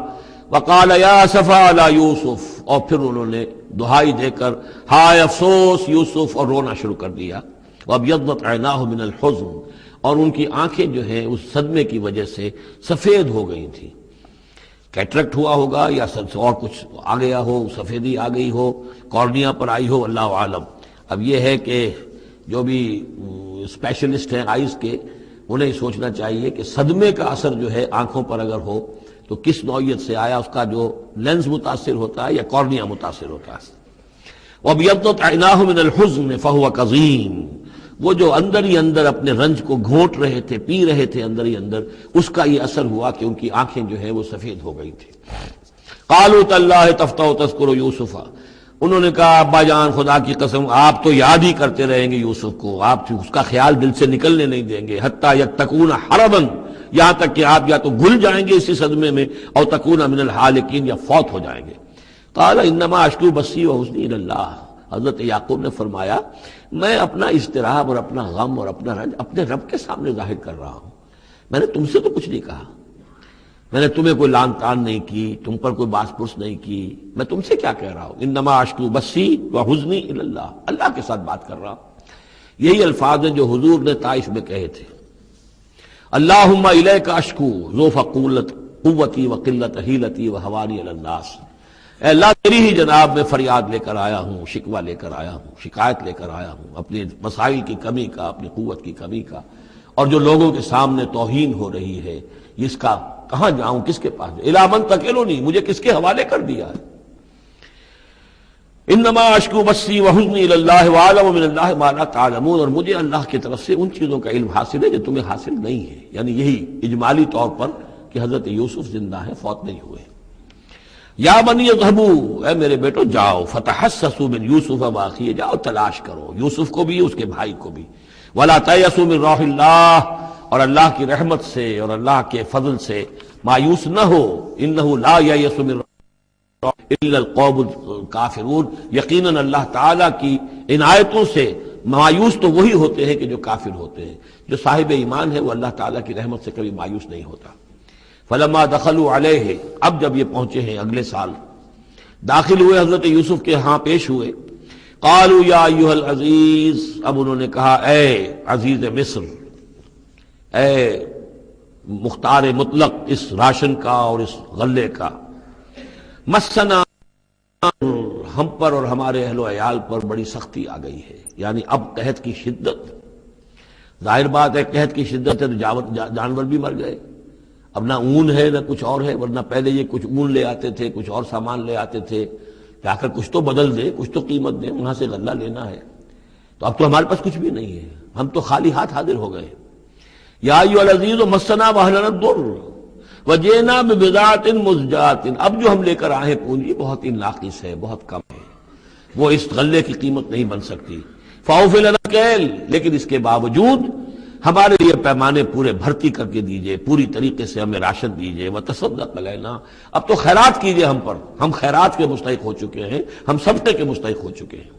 وقال یا اسفا علی یوسف، اور پھر انہوں نے دہائی دے کر ہائے افسوس یوسف، اور رونا شروع کر دیا۔ وابيضت عیناہ من الحزن، اور ان کی آنکھیں جو ہیں اس صدمے کی وجہ سے سفید ہو گئی تھیں، کیٹریکٹ ہوا ہوگا یا اور کچھ آ گیا ہو، سفیدی آ گئی ہو، کارنیا پر آئی ہو، اللہ عالم۔ اب یہ ہے کہ جو بھی اسپیشلسٹ ہیں آئیز کے، انہیں سوچنا چاہیے کہ صدمے کا اثر جو ہے آنکھوں پر اگر ہو تو کس نوعیت سے آیا، اس کا جو لینز متاثر ہوتا ہے یا کارنیا متاثر ہوتا ہے۔ وَابْيَضَّتْ عَيْنَاهُ مِنَ الْحُزْنِ فَهُوَ كَظِيمٌ، وہ جو اندر ہی اندر اپنے رنج کو گھونٹ رہے تھے، پی رہے تھے اندر ہی اندر، اس کا یہ اثر ہوا کہ ان کی آنکھیں جو ہے وہ سفید ہو گئی تھی۔ قالوا تاللہ تفتح تذکر یوسف، انہوں نے کہا ابا جان خدا کی قسم آپ تو یاد ہی کرتے رہیں گے یوسف کو، آپ اس کا خیال دل سے نکلنے نہیں دیں گے، حتی یتکون حربا، یہاں تک کہ آپ یا تو گھل جائیں گے اسی صدمے میں، اور تکون من الحالکین، یا فوت ہو جائیں گے۔ قال انما اشکو بثی وحزنی الی اللہ، حضرت یعقوب نے فرمایا میں اپنا اضطراب اور اپنا غم اور اپنا رنج اپنے رب کے سامنے ظاہر کر رہا ہوں، میں نے تم سے تو کچھ نہیں کہا، میں نے تمہیں کوئی لان تان نہیں کی، تم پر کوئی باس پرس نہیں کی، میں تم سے کیا کہہ رہا ہوں، انما اشکو بثی وحزنی الی اللہ، اللہ کے ساتھ بات کر رہا ہوں۔ یہی الفاظ ہیں جو حضور نے طائف میں کہے تھے، اللہم الیک اشکو ضعف قوتی وقلت حیلتی وہوانی علی الناس، اے اللہ تیری ہی جناب میں فریاد لے کر آیا ہوں، شکوہ لے کر آیا ہوں، شکایت لے کر آیا ہوں اپنے مسائل کی کمی کا، اپنی قوت کی کمی کا، اور جو لوگوں کے سامنے توہین ہو رہی ہے اس کا کہاں جاؤں، کس کے پاس جاؤں، الی من تکلنی، مجھے کس کے حوالے کر دیا ہے۔ انما اشکو بثی وحزنی الی اللہ واعلم من اللہ ما لا تعلمون، اور مجھے اللہ کی طرف سے ان چیزوں کا علم حاصل ہے جو تمہیں حاصل نہیں ہے، یعنی یہی اجمالی طور پر کہ حضرت یوسف زندہ ہیں، فوت نہیں ہوئے۔ یا بنی اذهبوا، اے میرے بیٹو جاؤ، فتحسسوا من یوسف واخیہ، جاؤ تلاش کرو یوسف کو بھی اس کے بھائی کو بھی، ولا تیأسوا من روح اللہ، اور اللہ کی رحمت سے اور اللہ کے فضل سے مایوس نہ ہو، انہ لا ییأس من الا القوم الکافرون، یقیناً اللہ تعالیٰ کی عنایتوں سے مایوس تو وہی ہوتے ہیں کہ جو کافر ہوتے ہیں، جو صاحب ایمان ہے وہ اللہ تعالیٰ کی رحمت سے کبھی مایوس نہیں ہوتا۔ فلما دخلوا علیہ، اب جب یہ پہنچے ہیں اگلے سال، داخل ہوئے حضرت یوسف کے ہاں پیش ہوئے، قالوا یا ایھا العزیز، اب انہوں نے کہا اے عزیز مصر، اے مختار مطلق اس راشن کا اور اس غلے کا، مسنا، ہم پر اور ہمارے اہل و عیال پر بڑی سختی آ گئی ہے، یعنی اب قحط کی شدت، ظاہر بات ہے قحط کی شدت ہے تو جانور بھی مر گئے، اب نہ اون ہے نہ کچھ اور ہے، ورنہ پہلے یہ کچھ اون لے آتے تھے، کچھ اور سامان لے آتے تھے کہ آ کر کچھ تو بدل دے، کچھ تو قیمت دے، وہاں سے غلہ لینا ہے، تو اب تو ہمارے پاس کچھ بھی نہیں ہے، ہم تو خالی ہاتھ حاضر ہو گئے۔ یا ایھا العزیز مسنا واہلنا الضر وجئنا ببضاعۃ مزجاۃ، اب جو ہم لے کر آئے ہیں پونجی بہت ہی ناقص ہے، بہت کم ہے، وہ اس غلے کی قیمت نہیں بن سکتی. فَأَوْفِ لَنَا الْكَيْلَ، لیکن اس کے باوجود ہمارے لیے پیمانے پورے بھرتی کر کے دیجئے، پوری طریقے سے ہمیں راشن دیجئے. وَتَصَدَّقْ عَلَيْنَا، اب تو خیرات کیجئے ہم پر، ہم خیرات کے مستحق ہو چکے ہیں، ہم صدقے کے مستحق ہو چکے ہیں.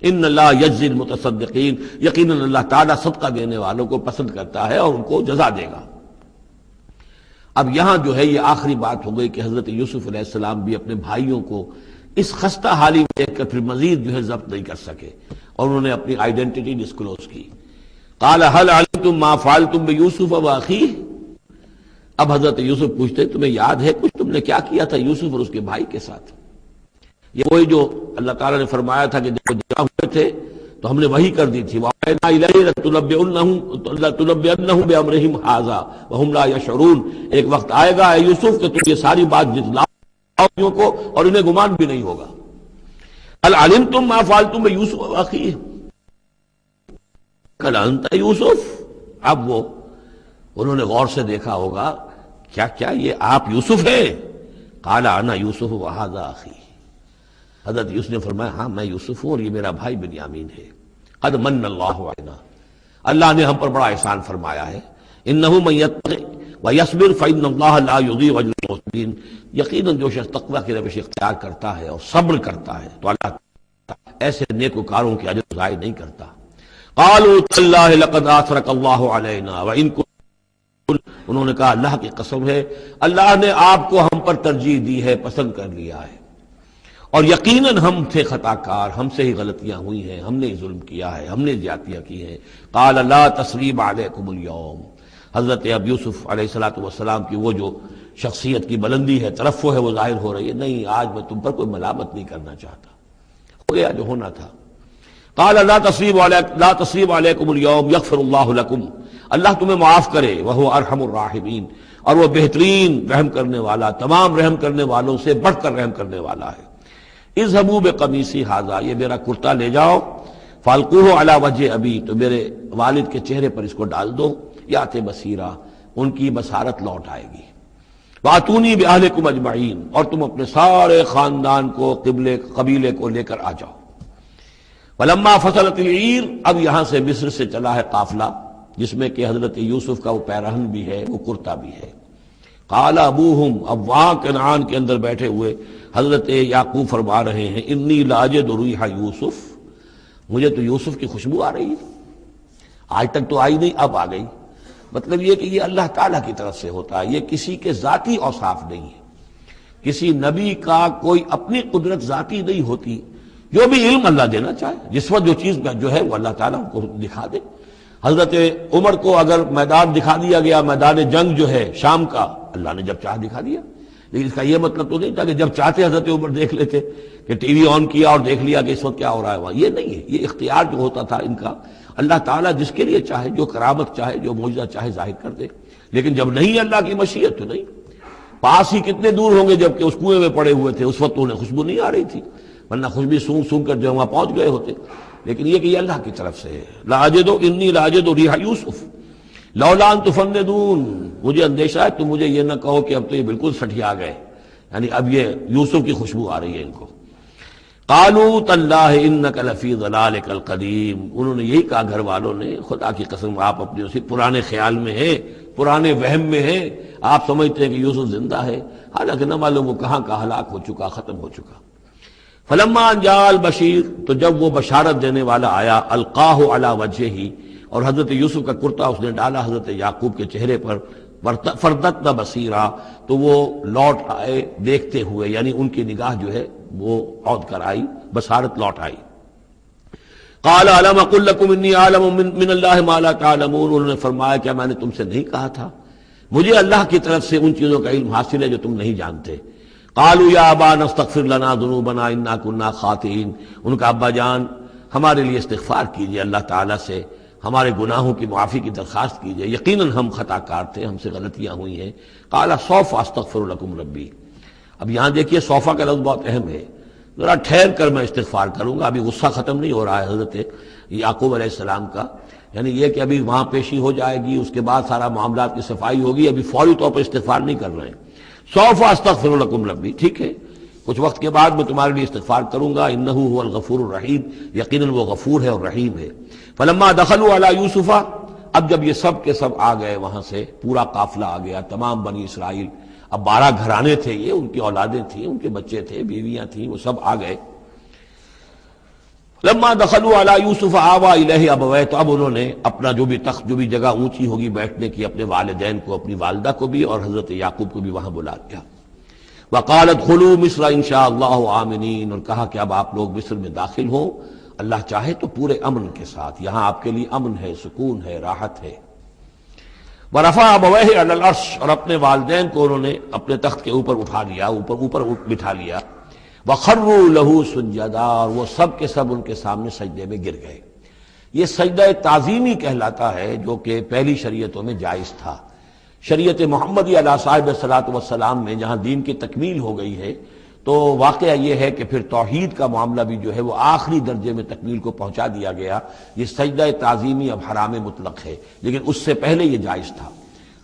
ان اللہ یجزی المتصدقین، یقیناً اللہ تعالیٰ صدقہ دینے والوں کو پسند کرتا ہے اور ان کو جزا دے گا. اب یہاں جو ہے یہ آخری بات ہو گئی کہ حضرت یوسف علیہ السلام بھی اپنے بھائیوں کو اس خستہ حالی میں دیکھ کر پھر مزید جو ہے ضبط نہیں کر سکے اور انہوں نے اپنی آئیڈینٹی ڈسکلوز کی. قال هل علمتم ما فعلتم بيوسف واخيه، اب حضرت یوسف پوچھتے تمہیں یاد ہے کچھ تم نے کیا کیا تھا یوسف اور اس کے بھائی کے ساتھ؟ یہ وہی جو اللہ تعالیٰ نے فرمایا تھا کہ جب جمع ہوئے تھے تو ہم نے وہی کر دی تھی. وَأَوْحَيْنَا إِلَيْهِ لَتُنَبِّئَنَّهُم بِأَمْرِهِمْ هَٰذَا وَهُمْ لَا يَشْعُرُونَ، ایک وقت آئے گا اے یوسف کہ تم یہ ساری بات جتلاؤ کو اور انہیں گمان بھی نہیں ہوگا. هل علمتم ما فعلتم بيوسف واخيه قال انت یوسف، اب وہ انہوں نے غور سے دیکھا ہوگا کیا یہ آپ یوسف ہیں؟ قال انا یوسف وهذا اخی، حضرت یوسف نے فرمایا ہاں میں یوسف ہوں اور یہ میرا بھائی بنیامین ہے. قد من اللہ علینا، اللہ نے ہم پر بڑا احسان فرمایا ہے. انہ من یتق ویصبر فإن اللہ لا یضیع اجر المحسنین، یقیناً جو شخص تقوی کی روش اختیار کرتا ہے اور صبر کرتا ہے تو اللہ ایسے نیکوکاروں کے اجر ضائع نہیں کرتا. قالوا تاللہ لقد آثرک اللہ علینا وإن كنت، انہوں نے کہا اللہ کی قسم ہے اللہ نے آپ کو ہم پر ترجیح دی ہے، پسند کر لیا ہے، اور یقیناً ہم تھے خطا کار، ہم سے ہی غلطیاں ہوئی ہیں، ہم نے ظلم کیا ہے، ہم نے زیادتیاں کی ہیں. قال لا تثریب علیکم اليوم، حضرت اب یوسف علیہ السلام کی وہ جو شخصیت کی بلندی ہے، ترفع ہے، وہ ظاہر ہو رہی ہے. نہیں، آج میں تم پر کوئی ملامت نہیں کرنا چاہتا، ہو گیا جو ہونا تھا. قال لا تثریب علیکم اليوم یغفر اللہ لکم، اللہ تمہیں معاف کرے. وہو ارحم الراحمین، اور وہ بہترین رحم کرنے والا، تمام رحم کرنے والوں سے بڑھ کر رحم کرنے والا ہے. اذهبوا بقمیصی ھذا، یہ میرا کرتا لے جاؤ، فالقوہ علی وجہ ابی، تو میرے والد کے چہرے پر اس کو ڈال دو، یات بصیرہ، ان کی بصارت لوٹ آئے گی. واتونی باہلکم اجمعین، اور تم اپنے سارے خاندان کو، قبیلے کو لے کر آ جاؤ. ولما فصلت العیر، اب یہاں سے مصر سے چلا ہے قافلہ جس میں کہ حضرت یوسف کا وہ پیرہن بھی ہے، وہ کرتا بھی ہے. قال ابوہم، اب وہاں کنعان کے اندر بیٹھے ہوئے حضرت یعقوب فرما رہے ہیں انی لاجد ریح یوسف، مجھے تو یوسف کی خوشبو آ رہی ہے، آج تک تو آئی نہیں، اب آ گئی. مطلب یہ کہ یہ اللہ تعالیٰ کی طرف سے ہوتا ہے، یہ کسی کے ذاتی اوصاف نہیں ہے. کسی نبی کا کوئی اپنی قدرت ذاتی نہیں ہوتی، جو بھی علم اللہ دینا چاہے، جس وقت جو چیز جو ہے وہ اللہ تعالیٰ کو دکھا دے. حضرت عمر کو اگر میدان دکھا دیا گیا، میدان جنگ جو ہے شام کا، اللہ نے جب چاہ دکھا دیا. لیکن اس کا یہ مطلب تو نہیں تھا کہ جب چاہتے حضرت عمر دیکھ لیتے، کہ ٹی وی آن کیا اور دیکھ لیا کہ اس وقت کیا ہو رہا ہے وہاں. یہ نہیں ہے، یہ اختیار جو ہوتا تھا ان کا، اللہ تعالیٰ جس کے لیے چاہے، جو کرامت چاہے، جو معجزہ چاہے ظاہر کر دے. لیکن جب نہیں اللہ کی مشیت تو نہیں. پاس ہی کتنے دور ہوں گے جب کہ اس کنویں میں پڑے ہوئے تھے، اس وقت انہیں خوشبو نہیں آ رہی تھی، ورنہ خوشبو سونگ سونگ کر جو وہاں پہنچ گئے ہوتے. لیکن یہ کہ یہ اللہ کی طرف سے ہے. لاجد انی لاجد ریح یوسف لولا ان تفندون، مجھے اندیشہ ہے تم مجھے یہ نہ کہو کہ اب تو یہ بالکل سٹھیا گئے، یعنی اب یہ یوسف کی خوشبو آ رہی ہے ان کو. قالوا تاللہ انک لفی ضلالک القدیم، انہوں نے یہی کہا گھر والوں نے، خدا کی قسم آپ اپنے اسی پرانے خیال میں ہیں، پرانے وہم میں ہیں، آپ سمجھتے ہیں کہ یوسف زندہ ہے، حالانکہ نہ معلوم وہ کہاں کا ہلاک ہو چکا، ختم ہو چکا. فلما جاء البشیر، تو جب وہ بشارت دینے والا آیا، القاہ علی وجہہ، اور حضرت یوسف کا کرتا اس نے ڈالا حضرت یعقوب کے چہرے پر، فردتنا بصیرا، تو وہ لوٹ آئے دیکھتے ہوئے، یعنی ان کی نگاہ جو ہے وہ عود کر آئی، بصارت لوٹ آئی. قال الم اقل لکم انی اعلم من اللہ ما لا تعلمون، انہوں نے فرمایا کیا میں نے تم سے نہیں کہا تھا مجھے اللہ کی طرف سے ان چیزوں کا علم حاصل ہے جو تم نہیں جانتے. قالوا یا ابانا استغفر لنا ذنوبنا انا كنا خاطئین، ان کا ابا جان ہمارے لیے استغفار کیجئے اللہ تعالیٰ سے، ہمارے گناہوں کی معافی کی درخواست کیجئے، یقیناً ہم خطا کار تھے، ہم سے غلطیاں ہوئی ہیں. قال سوف استغفر لکم ربی، اب یہاں دیکھیے صوفہ کا لفظ بہت اہم ہے، ذرا ٹھہر کر میں استغفار کروں گا. ابھی غصہ ختم نہیں ہو رہا ہے حضرت یعقوب علیہ السلام کا، یعنی یہ کہ ابھی وہاں پیشی ہو جائے گی، اس کے بعد سارا معاملات کی صفائی ہوگی، ابھی فوری طور پر استغفار نہیں کر رہے ہیں. سوف استغفر لکم ربی، ٹھیک ہے، کچھ وقت کے بعد میں تمہارے لیے استغفار کروں گا، انہ هو الغفور الرحیم، یقیناً وہ غفور ہے اور رحیم ہے۔ فلما دخلوا علی یوسف، اب جب یہ سب کے سب آ گئے وہاں سے، پورا قافلہ آ گیا، تمام بنی اسرائیل، اب 12 گھرانے تھے یہ، ان کی اولادیں تھیں، ان کے بچے تھے، بیویاں تھیں، وہ سب آ گئے۔ لما دخلوا علی یوسف آویٰ الیہ ابویہ، تو اب انہوں نے اپنا جو بھی تخت، جو بھی جگہ اونچی ہوگی بیٹھنے کی، اپنے والدین کو، اپنی والدہ کو بھی اور حضرت یعقوب کو بھی وہاں بلا لیا۔ وقال ادخلوا مصر ان شاء اللہ آمنین، اور کہا کہ اب آپ لوگ مصر میں داخل ہوں اللہ چاہے تو پورے امن کے ساتھ، یہاں آپ کے لیے امن ہے، سکون ہے، راحت ہے۔ ورفع ابویہ علی العرش، اور اپنے والدین کو انہوں نے اپنے تخت کے اوپر اٹھا لیا، اوپر بٹھا لیا۔ وخروا لہ سجدا، اور وہ سب کے سب ان کے سامنے سجدے میں گر گئے۔ یہ سجدہ تعظیمی کہلاتا ہے، جو کہ پہلی شریعتوں میں جائز تھا۔ شریعت محمدی علیہ صاحب الصلاۃ والسلام میں جہاں دین کی تکمیل ہو گئی ہے، تو واقعہ یہ ہے کہ پھر توحید کا معاملہ بھی جو ہے وہ آخری درجے میں تکمیل کو پہنچا دیا گیا۔ یہ سجدہ تعظیمی اب حرام مطلق ہے، لیکن اس سے پہلے یہ جائز تھا۔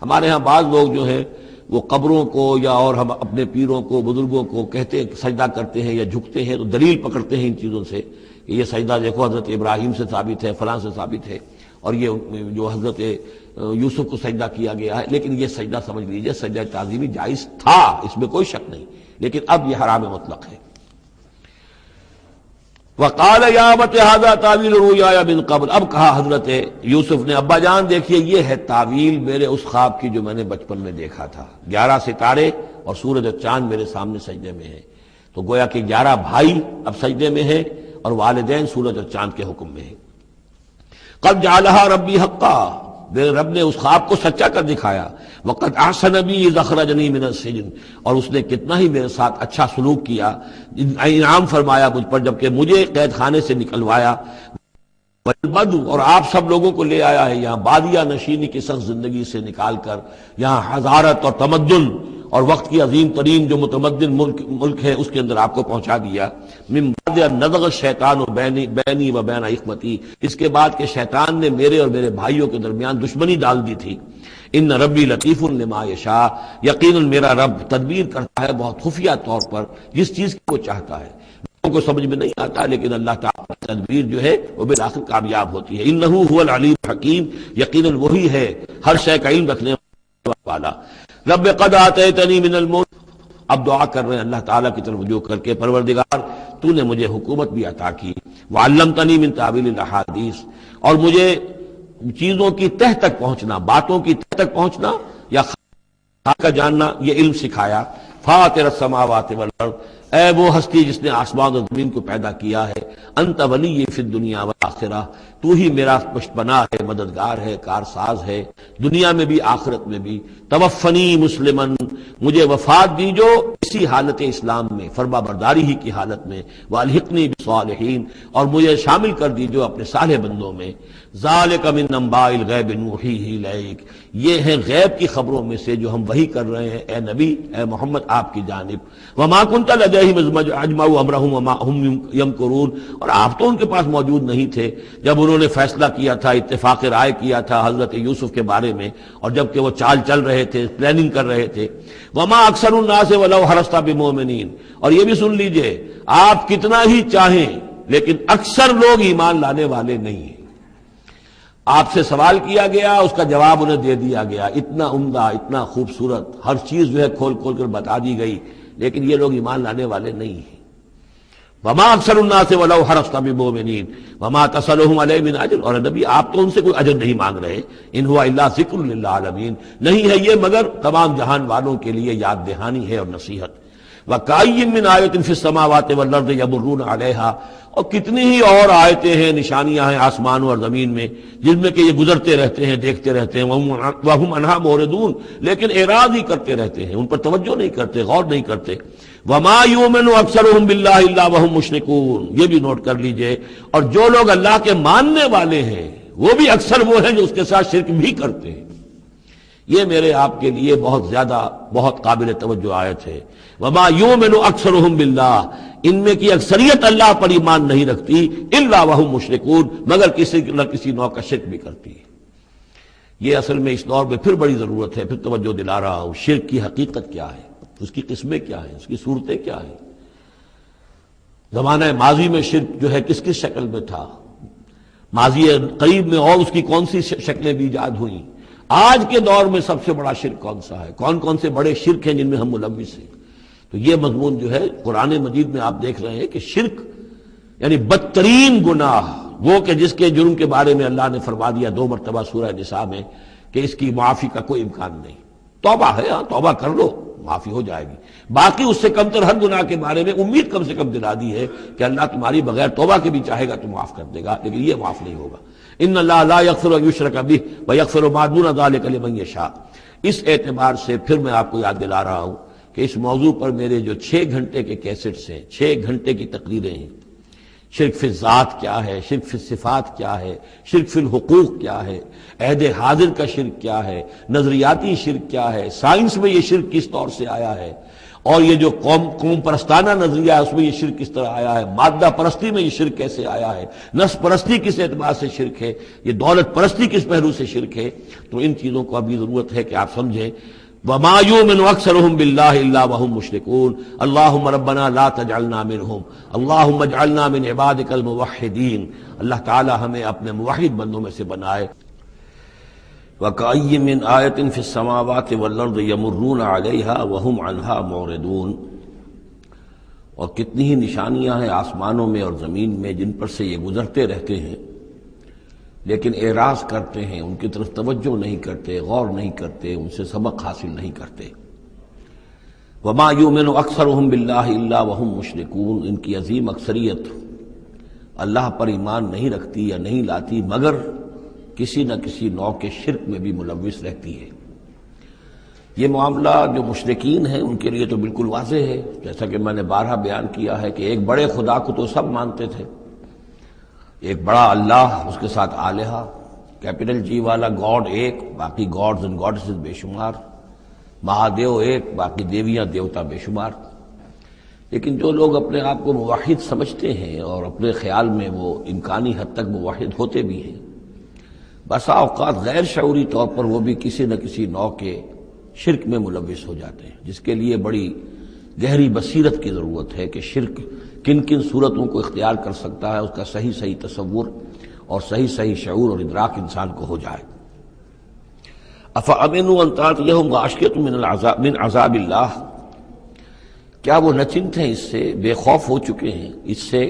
ہمارے ہاں بعض لوگ جو ہے وہ قبروں کو یا اور ہم اپنے پیروں کو، بزرگوں کو کہتے سجدہ کرتے ہیں یا جھکتے ہیں، تو دلیل پکڑتے ہیں ان چیزوں سے کہ یہ سجدہ دیکھو حضرت ابراہیم سے ثابت ہے، فلاں سے ثابت ہے، اور یہ جو حضرت یوسف کو سجدہ کیا گیا ہے۔ لیکن یہ سجدہ سمجھ لیجئے سجدہ تعظیمی جائز تھا، اس میں کوئی شک نہیں، لیکن اب یہ حرام مطلق ہے۔ وقال یا ابت ھذا تعویل رؤیایا من قبل، اب کہا حضرت یوسف نے، ابا جان دیکھیے یہ ہے تعویل میرے اس خواب کی جو میں نے بچپن میں دیکھا تھا، 11 ستارے اور سورج اور چاند میرے سامنے سجدے میں ہیں۔ تو گویا کہ 11 بھائی اب سجدے میں ہیں اور والدین سورج اور چاند کے حکم میں ہیں۔ قد جعلها ربی حقا، میرے رب نے اس خواب کو سچا کر دکھایا۔ وقد احسن بی اذ اخرجنی من السجن، اور اس نے کتنا ہی میرے ساتھ اچھا سلوک کیا، انعام فرمایا مجھ پر جبکہ مجھے قید خانے سے نکلوایا۔ والبدو، اور آپ سب لوگوں کو لے آیا ہے یہاں بادیہ نشینی کی سخت زندگی سے نکال کر یہاں حضارت اور تمدن اور وقت کی عظیم ترین جو متمدن ملک ہے اس کے اندر آپ کو پہنچا دیا۔ من بعد ان نزغ الشیطان بینی و بین اخوتی، اس کے بعد کہ شیطان نے میرے اور میرے بھائیوں کے درمیان دشمنی ڈال دی تھی۔ ان ربی لطیف لما یشاء، یقیناً میرا رب تدبیر کرتا ہے بہت خفیہ طور پر جس چیز کی وہ چاہتا ہے، لوگوں کو سمجھ میں نہیں آتا، لیکن اللہ تعالیٰ کی تدبیر جو ہے وہ بالآخر کامیاب ہوتی ہے۔ انہ هو العلیم الحکیم، یقیناً وہی ہے ہر شے کا علم رکھنے والا۔ رب قد آتیتنی من الملک، اب دعا کر رہے ہیں اللہ تعالیٰ کی طرف رجوع کر کے، پروردگار تو نے مجھے حکومت بھی عطا کی، وعلمتنی من تعویل الاحادیث، اور مجھے چیزوں کی تہ تک پہنچنا، باتوں کی تہ تک پہنچنا یا خاص کا جاننا، یہ علم سکھایا۔ فاطر السماوات والارض، اے وہ ہستی جس نے آسمان اور زمین کو پیدا کیا ہے، انت ولی فی الدنیا والآخرہ، تو ہی میرا پشتپناہ ہے، مددگار ہے، کارساز ہے، دنیا میں بھی آخرت میں بھی۔ توفنی مسلمن، مجھے وفات دیجو اسی حالت اسلام میں، فرما برداری ہی کی حالت میں، والحقنی بالصالحین، اور مجھے شامل کر دیجو اپنے صالح بندوں میں۔ ذالک من انباء الغیب نوحیہ الیک، یہ ہیں غیب کی خبروں میں سے جو ہم وحی کر رہے ہیں اے نبی، اے محمد آپ کی جانب۔ وما کنت لدیہم اذ اجمعوا امرہم وما ہم یمکرون، اور آپ تو ان کے پاس موجود نہیں تھے جب انہوں نے فیصلہ کیا تھا، اتفاق رائے کیا تھا حضرت یوسف کے بارے میں، اور جب کہ وہ چال چل رہے تھے، پلاننگ کر رہے تھے۔ وما اکثر الناس ولو حرصت بمؤمنین، اور یہ بھی سن لیجئے آپ کتنا ہی چاہیں لیکن اکثر لوگ ایمان لانے والے نہیں ہیں۔ آپ سے سوال کیا گیا، اس کا جواب انہیں دے دیا گیا، اتنا عمدہ، اتنا خوبصورت، ہر چیز جو ہے کھول کھول کر بتا دی گئی، لیکن یہ لوگ ایمان لانے والے نہیں ہیں۔ وما اکثر الناس ولو حرصت بمؤمنین وما تصلهم علیہ من اجر، اور نبی آپ تو ان سے کوئی اجر نہیں مانگ رہے، ان هو الا ذکر للعالمین، نہیں ہے یہ مگر تمام جہان والوں کے لیے یاد دہانی ہے اور نصیحت۔ وَكَأَيٍّ مِّنْ آیَةٍ فِي السَّمَاوَاتِ وَالْأَرْضِ يَمُرُّونَ عَلَيْهَا، اور کتنی ہی اور آیتیں ہیں، نشانیاں ہیں آسمانوں اور زمین میں جن میں کہ یہ گزرتے رہتے ہیں، دیکھتے رہتے ہیں، وَهُمْ عَنْهَا مُعْرِضُونَ، لیکن اعراض ہی کرتے رہتے ہیں، ان پر توجہ نہیں کرتے، غور نہیں کرتے۔ وَمَا يُؤْمِنُ أَكْثَرُهُم بِاللَّهِ إِلَّا وَهُمْ مُشْرِكُونَ، یہ بھی نوٹ کر لیجئے، اور جو لوگ اللہ کے ماننے والے ہیں وہ بھی اکثر وہ ہیں جو اس کے ساتھ شرک بھی کرتے ہیں۔ یہ میرے آپ کے لیے بہت زیادہ، بہت قابل توجہ آیت ہے۔ وما یؤمن اکثرهم باللہ، ان میں کی اکثریت اللہ پر ایمان نہیں رکھتی، الا وهم مشرکون، مگر کسی نہ کسی نوع کا شرک بھی کرتی ہے۔ یہ اصل میں اس دور میں پھر بڑی ضرورت ہے، پھر توجہ دلا رہا ہوں، شرک کی حقیقت کیا ہے، اس کی قسمیں کیا ہیں، اس کی صورتیں کیا ہیں، زمانہ ماضی میں شرک جو ہے کس کس شکل میں تھا، ماضی قریب میں اور اس کی کون سی شکلیں بھی ایجاد ہوئیں، آج کے دور میں سب سے بڑا شرک کون سا ہے، کون کون سے بڑے شرک ہیں جن میں ہم ملوث ہیں۔ تو یہ مضمون جو ہے قرآن مجید میں آپ دیکھ رہے ہیں کہ شرک یعنی بدترین گناہ وہ کہ جس کے جرم کے بارے میں اللہ نے فرما دیا 2 مرتبہ سورہ نساء میں کہ اس کی معافی کا کوئی امکان نہیں۔ توبہ ہے، ہاں توبہ کر لو معافی ہو جائے گی، باقی اس سے کم تر ہر گناہ کے بارے میں امید کم سے کم دلا دی ہے کہ اللہ تمہاری بغیر توبہ کے بھی چاہے گا تو معاف کر دے گا، لیکن یہ معاف نہیں ہوگا۔ ان اللہ لا یغفر ان یشرک بہ ویغفر ما دون ذلک لمن یشاء۔ اس اعتبار سے پھر میں آپ کو یاد دلا رہا ہوں کہ اس موضوع پر میرے جو 6 گھنٹے کے کیسٹس ہیں، 6 گھنٹے کی تقریریں ہیں، شرک فی الذات کیا ہے، شرک فی الصفات کیا ہے، شرک فی الحقوق کیا ہے، عہد حاضر کا شرک کیا ہے، نظریاتی شرک کیا ہے، سائنس میں یہ شرک کس طور سے آیا ہے، اور یہ جو قوم پرستانہ نظریہ ہے اس میں یہ شرک کس طرح آیا ہے، مادہ پرستی میں یہ شرک کیسے آیا ہے، نفس پرستی کس اعتبار سے شرک ہے، یہ دولت پرستی کس پہلو سے شرک ہے۔ تو ان چیزوں کو ابھی ضرورت ہے کہ آپ سمجھیں۔ وما يؤمن اكثرهم بالله الا وهم مشركون اللهم ربنا لا تجعلنا منهم اللهم اجعلنا من عبادك الموحدين۔ اللہ تعالی ہمیں اپنے موحد بندوں میں سے بنائے۔ وكأي من آية في السماوات والأرض يمرون عليها وهم عنها معرضون۔ اور کتنی ہی نشانیاں ہیں آسمانوں میں اور زمین میں جن پر سے یہ گزرتے رہتے ہیں لیکن اعراض کرتے ہیں، ان کی طرف توجہ نہیں کرتے، غور نہیں کرتے، ان سے سبق حاصل نہیں کرتے۔ وما یؤمن اکثرهم باللہ الا وهم مشرکون۔ ان کی عظیم اکثریت اللہ پر ایمان نہیں رکھتی یا نہیں لاتی مگر کسی نہ کسی نوع کے شرک میں بھی ملوث رہتی ہے۔ یہ معاملہ جو مشرکین ہیں ان کے لیے تو بالکل واضح ہے، جیسا کہ میں نے بارہا بیان کیا ہے کہ ایک بڑے خدا کو تو سب مانتے تھے، ایک بڑا اللہ، اس کے ساتھ آلہہ، کیپٹل جی والا گاڈ ایک، باقی گاڈز اینڈ گاڈسز بے شمار، مہادیو ایک، باقی دیویاں دیوتا بے شمار۔ لیکن جو لوگ اپنے آپ کو موحد سمجھتے ہیں اور اپنے خیال میں وہ امکانی حد تک موحد ہوتے بھی ہیں، بسا اوقات غیر شعوری طور پر وہ بھی کسی نہ کسی نوع کے شرک میں ملوث ہو جاتے ہیں، جس کے لیے بڑی گہری بصیرت کی ضرورت ہے کہ شرک کن کن صورتوں کو اختیار کر سکتا ہے، اس کا صحیح تصور اور صحیح شعور اور ادراک انسان کو ہو جائے۔ افامنوا ان تاتیہم غاشیۃ من عذاب اللہ۔ کیا وہ نہ چنت ہیں، اس سے بے خوف ہو چکے ہیں اس سے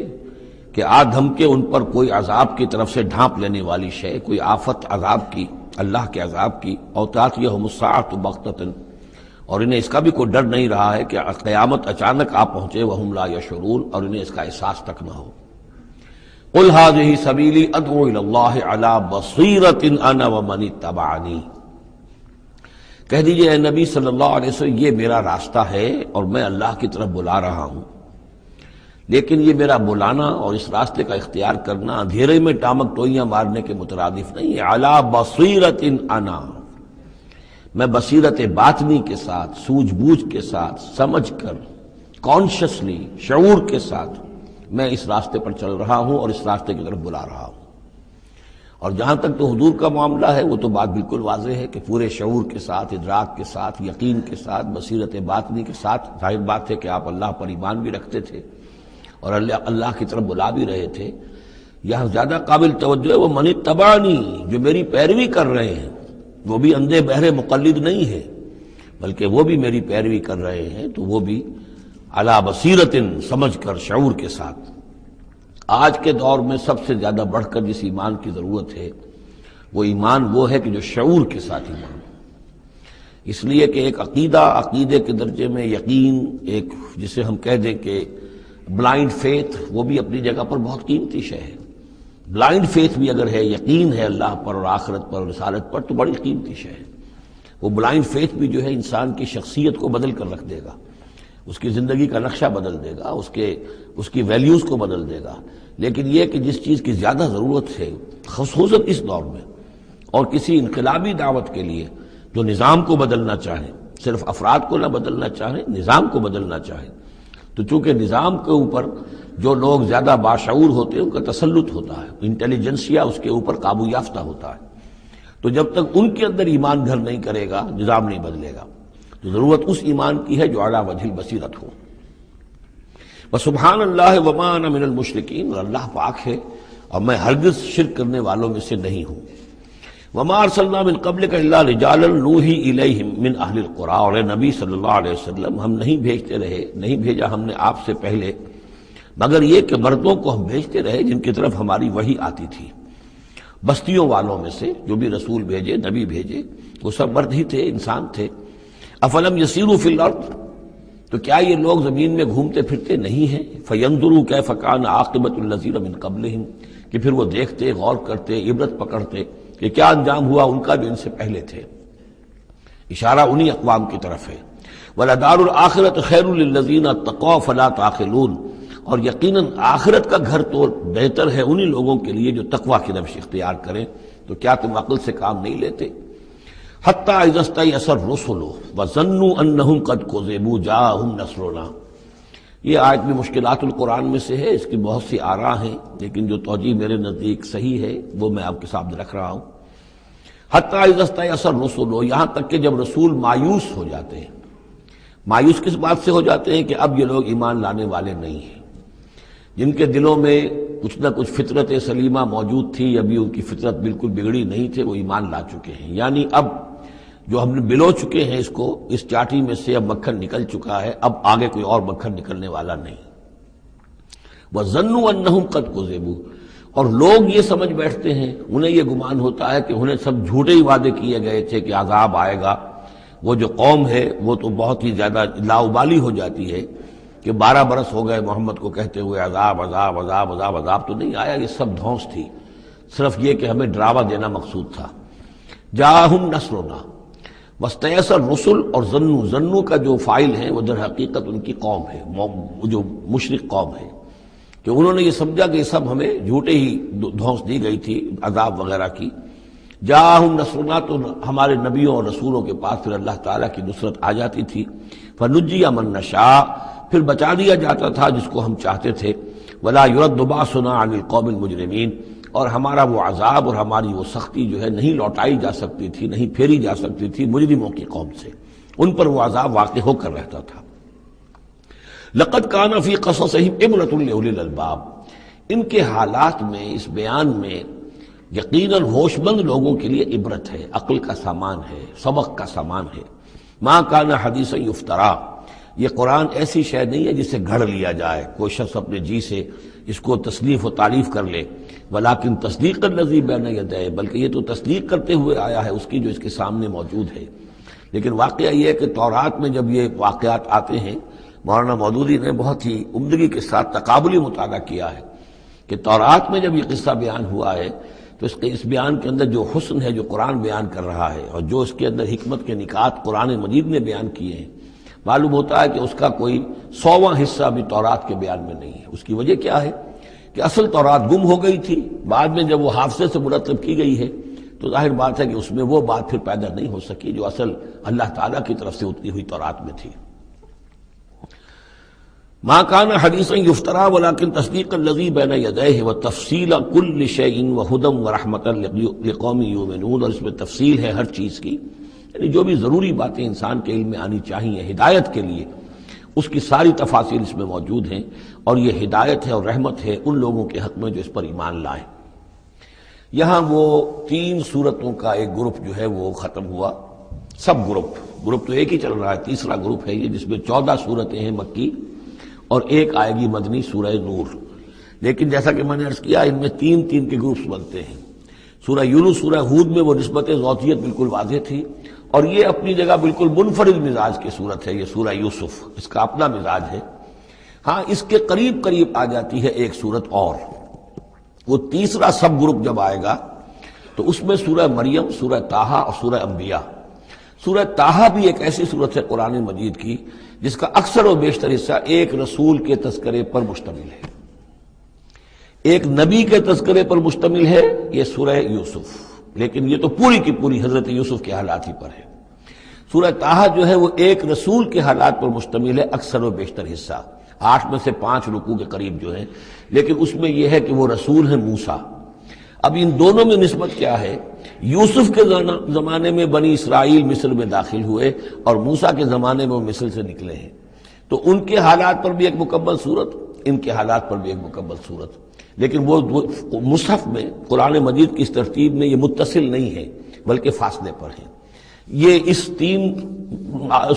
کہ دھمکے ان پر کوئی عذاب کی طرف سے ڈھانپ لینے والی شے، کوئی آفت عذاب کی، اللہ کے عذاب کی، او تاتیہم الساعۃ بغتۃ، اور انہیں اس کا بھی کوئی ڈر نہیں رہا ہے کہ قیامت اچانک آ پہنچے، وہم لا یشعرون، اور انہیں اس کا احساس تک نہ ہو۔ قل ھذہ سبیلی ادعو الی اللہ علی بصیرۃ انا ومن اتبعنی۔ کہہ دیجئے اے نبی صلی اللہ علیہ وسلم، یہ میرا راستہ ہے اور میں اللہ کی طرف بلا رہا ہوں، لیکن یہ میرا بلانا اور اس راستے کا اختیار کرنا اندھیرے میں ٹامک ٹوئیاں مارنے کے مترادف نہیں ہے۔ علی بصیرۃ انا، میں بصیرت باطنی کے ساتھ، سوجھ بوجھ کے ساتھ، سمجھ کر، کانشسلی، شعور کے ساتھ میں اس راستے پر چل رہا ہوں اور اس راستے کی طرف بلا رہا ہوں۔ اور جہاں تک تو حضور کا معاملہ ہے وہ تو بات بالکل واضح ہے کہ پورے شعور کے ساتھ، ادراک کے ساتھ، یقین کے ساتھ، بصیرت باطنی کے ساتھ، ظاہر بات ہے کہ آپ اللہ پر ایمان بھی رکھتے تھے اور اللہ کی طرف بلا بھی رہے تھے۔ یہاں زیادہ قابل توجہ ہے وہ من اتبعنی، جو میری پیروی کر رہے ہیں، وہ بھی اندھے بہرے مقلد نہیں ہے بلکہ وہ بھی میری پیروی کر رہے ہیں، تو وہ بھی علی بصیرت، سمجھ کر، شعور کے ساتھ۔ آج کے دور میں سب سے زیادہ بڑھ کر جس ایمان کی ضرورت ہے وہ ایمان وہ ہے کہ جو شعور کے ساتھ ایمان، اس لیے کہ ایک عقیدے کے درجے میں یقین، ایک جسے ہم کہہ دیں کہ بلائنڈ فیتھ، وہ بھی اپنی جگہ پر بہت قیمتی شے ہے۔ بلائنڈ فیتھ بھی اگر ہے، یقین ہے اللہ پر اور آخرت پر اور رسالت پر، تو بڑی قیمتی شے ہے۔ وہ بلائنڈ فیتھ بھی جو ہے انسان کی شخصیت کو بدل کر رکھ دے گا، اس کی زندگی کا نقشہ بدل دے گا، اس کی ویلیوز کو بدل دے گا۔ لیکن یہ کہ جس چیز کی زیادہ ضرورت ہے خصوصاً اس دور میں، اور کسی انقلابی دعوت کے لیے جو نظام کو بدلنا چاہے، صرف افراد کو نہ بدلنا چاہے، نظام کو بدلنا چاہے، تو چونکہ نظام کے اوپر جو لوگ زیادہ باشعور ہوتے ہیں ان کا تسلط ہوتا ہے، انٹیلیجنسیا اس کے اوپر قابو یافتہ ہوتا ہے، تو جب تک ان کے اندر ایمان گھر نہیں کرے گا نظام نہیں بدلے گا۔ تو ضرورت اس ایمان کی ہے جو اعلیٰ وجہ البصیرت ہو۔ وسبحان اللہ وما انا من المشرکین، اور اللہ پاک ہے اور میں ہرگز شرک کرنے والوں میں سے نہیں ہوں۔ وما ارسلنا من قبلک الا رجالا نوحی الیہم من اہل القری، اور اے نبی صلی اللہ علیہ وسلم ہم نہیں بھیجا ہم نے آپ سے پہلے مگر یہ کہ مردوں کو ہم بھیجتے رہے جن کی طرف ہماری وحی آتی تھی، بستیوں والوں میں سے جو بھی رسول بھیجے نبی بھیجے وہ سب مرد ہی تھے، انسان تھے۔ افلم یسیروا فی الارض، تو کیا یہ لوگ زمین میں گھومتے پھرتے نہیں ہیں؟ فینظروا کیف کان عاقبۃ الذین من قبلہم، کہ پھر وہ دیکھتے، غور کرتے، عبرت پکڑتے کہ کیا انجام ہوا ان کا جو ان سے پہلے تھے۔ اشارہ انہی اقوام کی طرف ہے۔ وَلَدَارُ الْآخِرَةُ خَيْرٌ لِلَّذِينَ اتَّقَوْا فَلَا تَعْقِلُونَ، اور یقیناً آخرت کا گھر تو بہتر ہے انہی لوگوں کے لیے جو تقویٰ کی روش اختیار کریں، تو کیا تم عقل سے کام نہیں لیتے؟ حَتَّىٰ إِذَا اسْتَيْأَسَ الرُّسُلُ وَظَنُّوا أَنَّهُمْ قَدْ كُذِبُوا جَاءَهُمْ نَصْرُنَا، یہ آیت بھی مشکلات القرآن میں سے ہے، اس کی بہت سی آراء ہیں، لیکن جو توجیہ میرے نزدیک صحیح ہے وہ میں آپ کے سامنے رکھ رہا ہوں۔ حتیٰ اذا استیأس الرسل، یہاں تک کہ جب رسول مایوس ہو جاتے ہیں۔ مایوس کس بات سے ہو جاتے ہیں؟ کہ اب یہ لوگ ایمان لانے والے نہیں ہیں، جن کے دلوں میں کچھ نہ کچھ فطرت سلیمہ موجود تھی، ابھی ان کی فطرت بالکل بگڑی نہیں تھے، وہ ایمان لا چکے ہیں، یعنی اب جو ہم نے بلو چکے ہیں اس کو، اس چاٹی میں سے اب مکھن نکل چکا ہے، اب آگے کوئی اور مکھن نکلنے والا نہیں۔ وَظَنُّوا أَنَّهُمْ قَدْ كُذِبُوا، اور لوگ یہ سمجھ بیٹھتے ہیں، انہیں یہ گمان ہوتا ہے کہ انہیں سب جھوٹے ہی وعدے کیے گئے تھے کہ عذاب آئے گا۔ وہ جو قوم ہے وہ تو بہت ہی زیادہ لاؤبالی ہو جاتی ہے کہ 12 برس ہو گئے محمد کو کہتے ہوئے عذاب عذاب عذاب عذاب، عذاب تو نہیں آیا، یہ سب دھونس تھی، صرف یہ کہ ہمیں ڈراوا دینا مقصود تھا۔ جاءہم نصرنا واستیأس الرسل، اور ظنو کا جو فاعل ہے وہ در حقیقت ان کی قوم ہے، جو مشرک قوم ہے، کہ انہوں نے یہ سمجھا کہ یہ سب ہمیں جھوٹے ہی دھونس دی گئی تھی عذاب وغیرہ کی۔ جاءہم نصرنا، تو ہمارے نبیوں اور رسولوں کے پاس پھر اللہ تعالیٰ کی نصرت آ جاتی تھی۔ فنجی من نشاء، پھر بچا دیا جاتا تھا جس کو ہم چاہتے تھے۔ ولا يرد باسنا عن القوم المجرمین، اور ہمارا وہ عذاب اور ہماری وہ سختی جو ہے نہیں لوٹائی جا سکتی تھی، نہیں پھیری جا سکتی تھی مجرموں کی قوم سے، ان پر وہ عذاب واقع ہو کر رہتا تھا۔ لقد كان في قصصهم عبرة لأولي الألباب، ان کے حالات میں، اس بیان میں یقیناً ہوش مند لوگوں کے لیے عبرت ہے، عقل کا سامان ہے، سبق کا سامان ہے۔ ما كان حدیثا یفترا، یہ قرآن ایسی شے نہیں ہے جسے گھڑ لیا جائے، کوئی شخص اپنے جی سے اس کو تصنیف و تعریف کر لے۔ ولیکن تصدیق الذی بین یدیہ، بلکہ یہ تو تصدیق کرتے ہوئے آیا ہے اس کی جو اس کے سامنے موجود ہے۔ لیکن واقعہ یہ ہے کہ تورات میں جب یہ واقعات آتے ہیں، مولانا مودودی نے بہت ہی عمدگی کے ساتھ تقابلی مطالعہ کیا ہے کہ تورات میں جب یہ قصہ بیان ہوا ہے تو اس بیان کے اندر جو حسن ہے جو قرآن بیان کر رہا ہے، اور جو اس کے اندر حکمت کے نکات قرآن مجید نے بیان کیے ہیں، معلوم ہوتا ہے کہ اس کا کوئی 100واں حصہ بھی تورات کے بیان میں نہیں ہے۔ اس کی وجہ کیا ہے کہ اصل تورات گم ہو گئی تھی، بعد میں جب وہ حافظے سے مرتب کی گئی ہے تو ظاہر بات ہے کہ اس میں وہ بات پھر پیدا نہیں ہو سکی جو اصل اللہ تعالیٰ کی طرف سے اتری ہوئی تورات میں تھی۔ ما كان حدیثا یفترا ولكن تصدیق الذی بین یدیہ وتفصیل کل شیء وہدی ورحمۃ لقوم یؤمنون، اور اس میں تفصیل ہے ہر چیز کی، یعنی جو بھی ضروری باتیں انسان کے علم میں آنی چاہیے ہدایت کے لیے، اس کی ساری تفاصیل اس میں موجود ہیں، اور یہ ہدایت ہے اور رحمت ہے ان لوگوں کے حق میں جو اس پر ایمان لائیں۔ یہاں وہ 3 سورتوں کا ایک گروپ جو ہے وہ ختم ہوا، سب گروپ تو ایک ہی چل رہا ہے، تیسرا گروپ ہے یہ جس میں 14 سورتیں ہیں مکی اور ایک آئے گی مدنی سورہ نور۔ لیکن جیسا کہ میں نے عرض کیا ان میں 3 کے گروپس بنتے ہیں۔ سورہ یونس، سورہ ہود میں وہ نسبت ذاتیت بالکل واضح تھی، اور یہ اپنی جگہ بالکل منفرد مزاج کی صورت ہے، یہ سورہ یوسف اس کا اپنا مزاج ہے۔ ہاں اس کے قریب آ جاتی ہے ایک صورت اور، وہ تیسرا سب گروپ جب آئے گا تو اس میں سورہ مریم، سورہ طٰہٰ اور سورہ انبیاء۔ سورہ طٰہٰ بھی ایک ایسی صورت ہے قرآن مجید کی جس کا اکثر و بیشتر حصہ ایک رسول کے تذکرے پر مشتمل ہے، ایک نبی کے تذکرے پر مشتمل ہے، یہ سورہ یوسف، لیکن یہ تو پوری کی پوری حضرت یوسف کے حالات ہی پر ہے۔ سورہ طٰہٰ جو ہے وہ ایک رسول کے حالات پر مشتمل ہے، اکثر و بیشتر حصہ 8 میں سے 5 رکوع کے قریب جو ہے، لیکن اس میں یہ ہے کہ وہ رسول ہیں موسیٰ۔ اب ان دونوں میں نسبت کیا ہے؟ یوسف کے زمانے میں بنی اسرائیل مصر میں داخل ہوئے اور موسیٰ کے زمانے میں وہ مصر سے نکلے ہیں، تو ان کے حالات پر بھی ایک مکمل صورت، ان کے حالات پر بھی ایک مکمل صورت، لیکن وہ مصحف میں قرآن مجید کی اس ترتیب میں یہ متصل نہیں ہے بلکہ فاصلے پر ہیں۔ یہ اس 3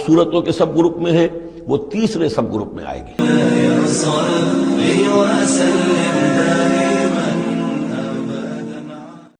صورتوں کے سب گروپ میں ہے، وہ تیسرے سب گروپ میں آئے گی۔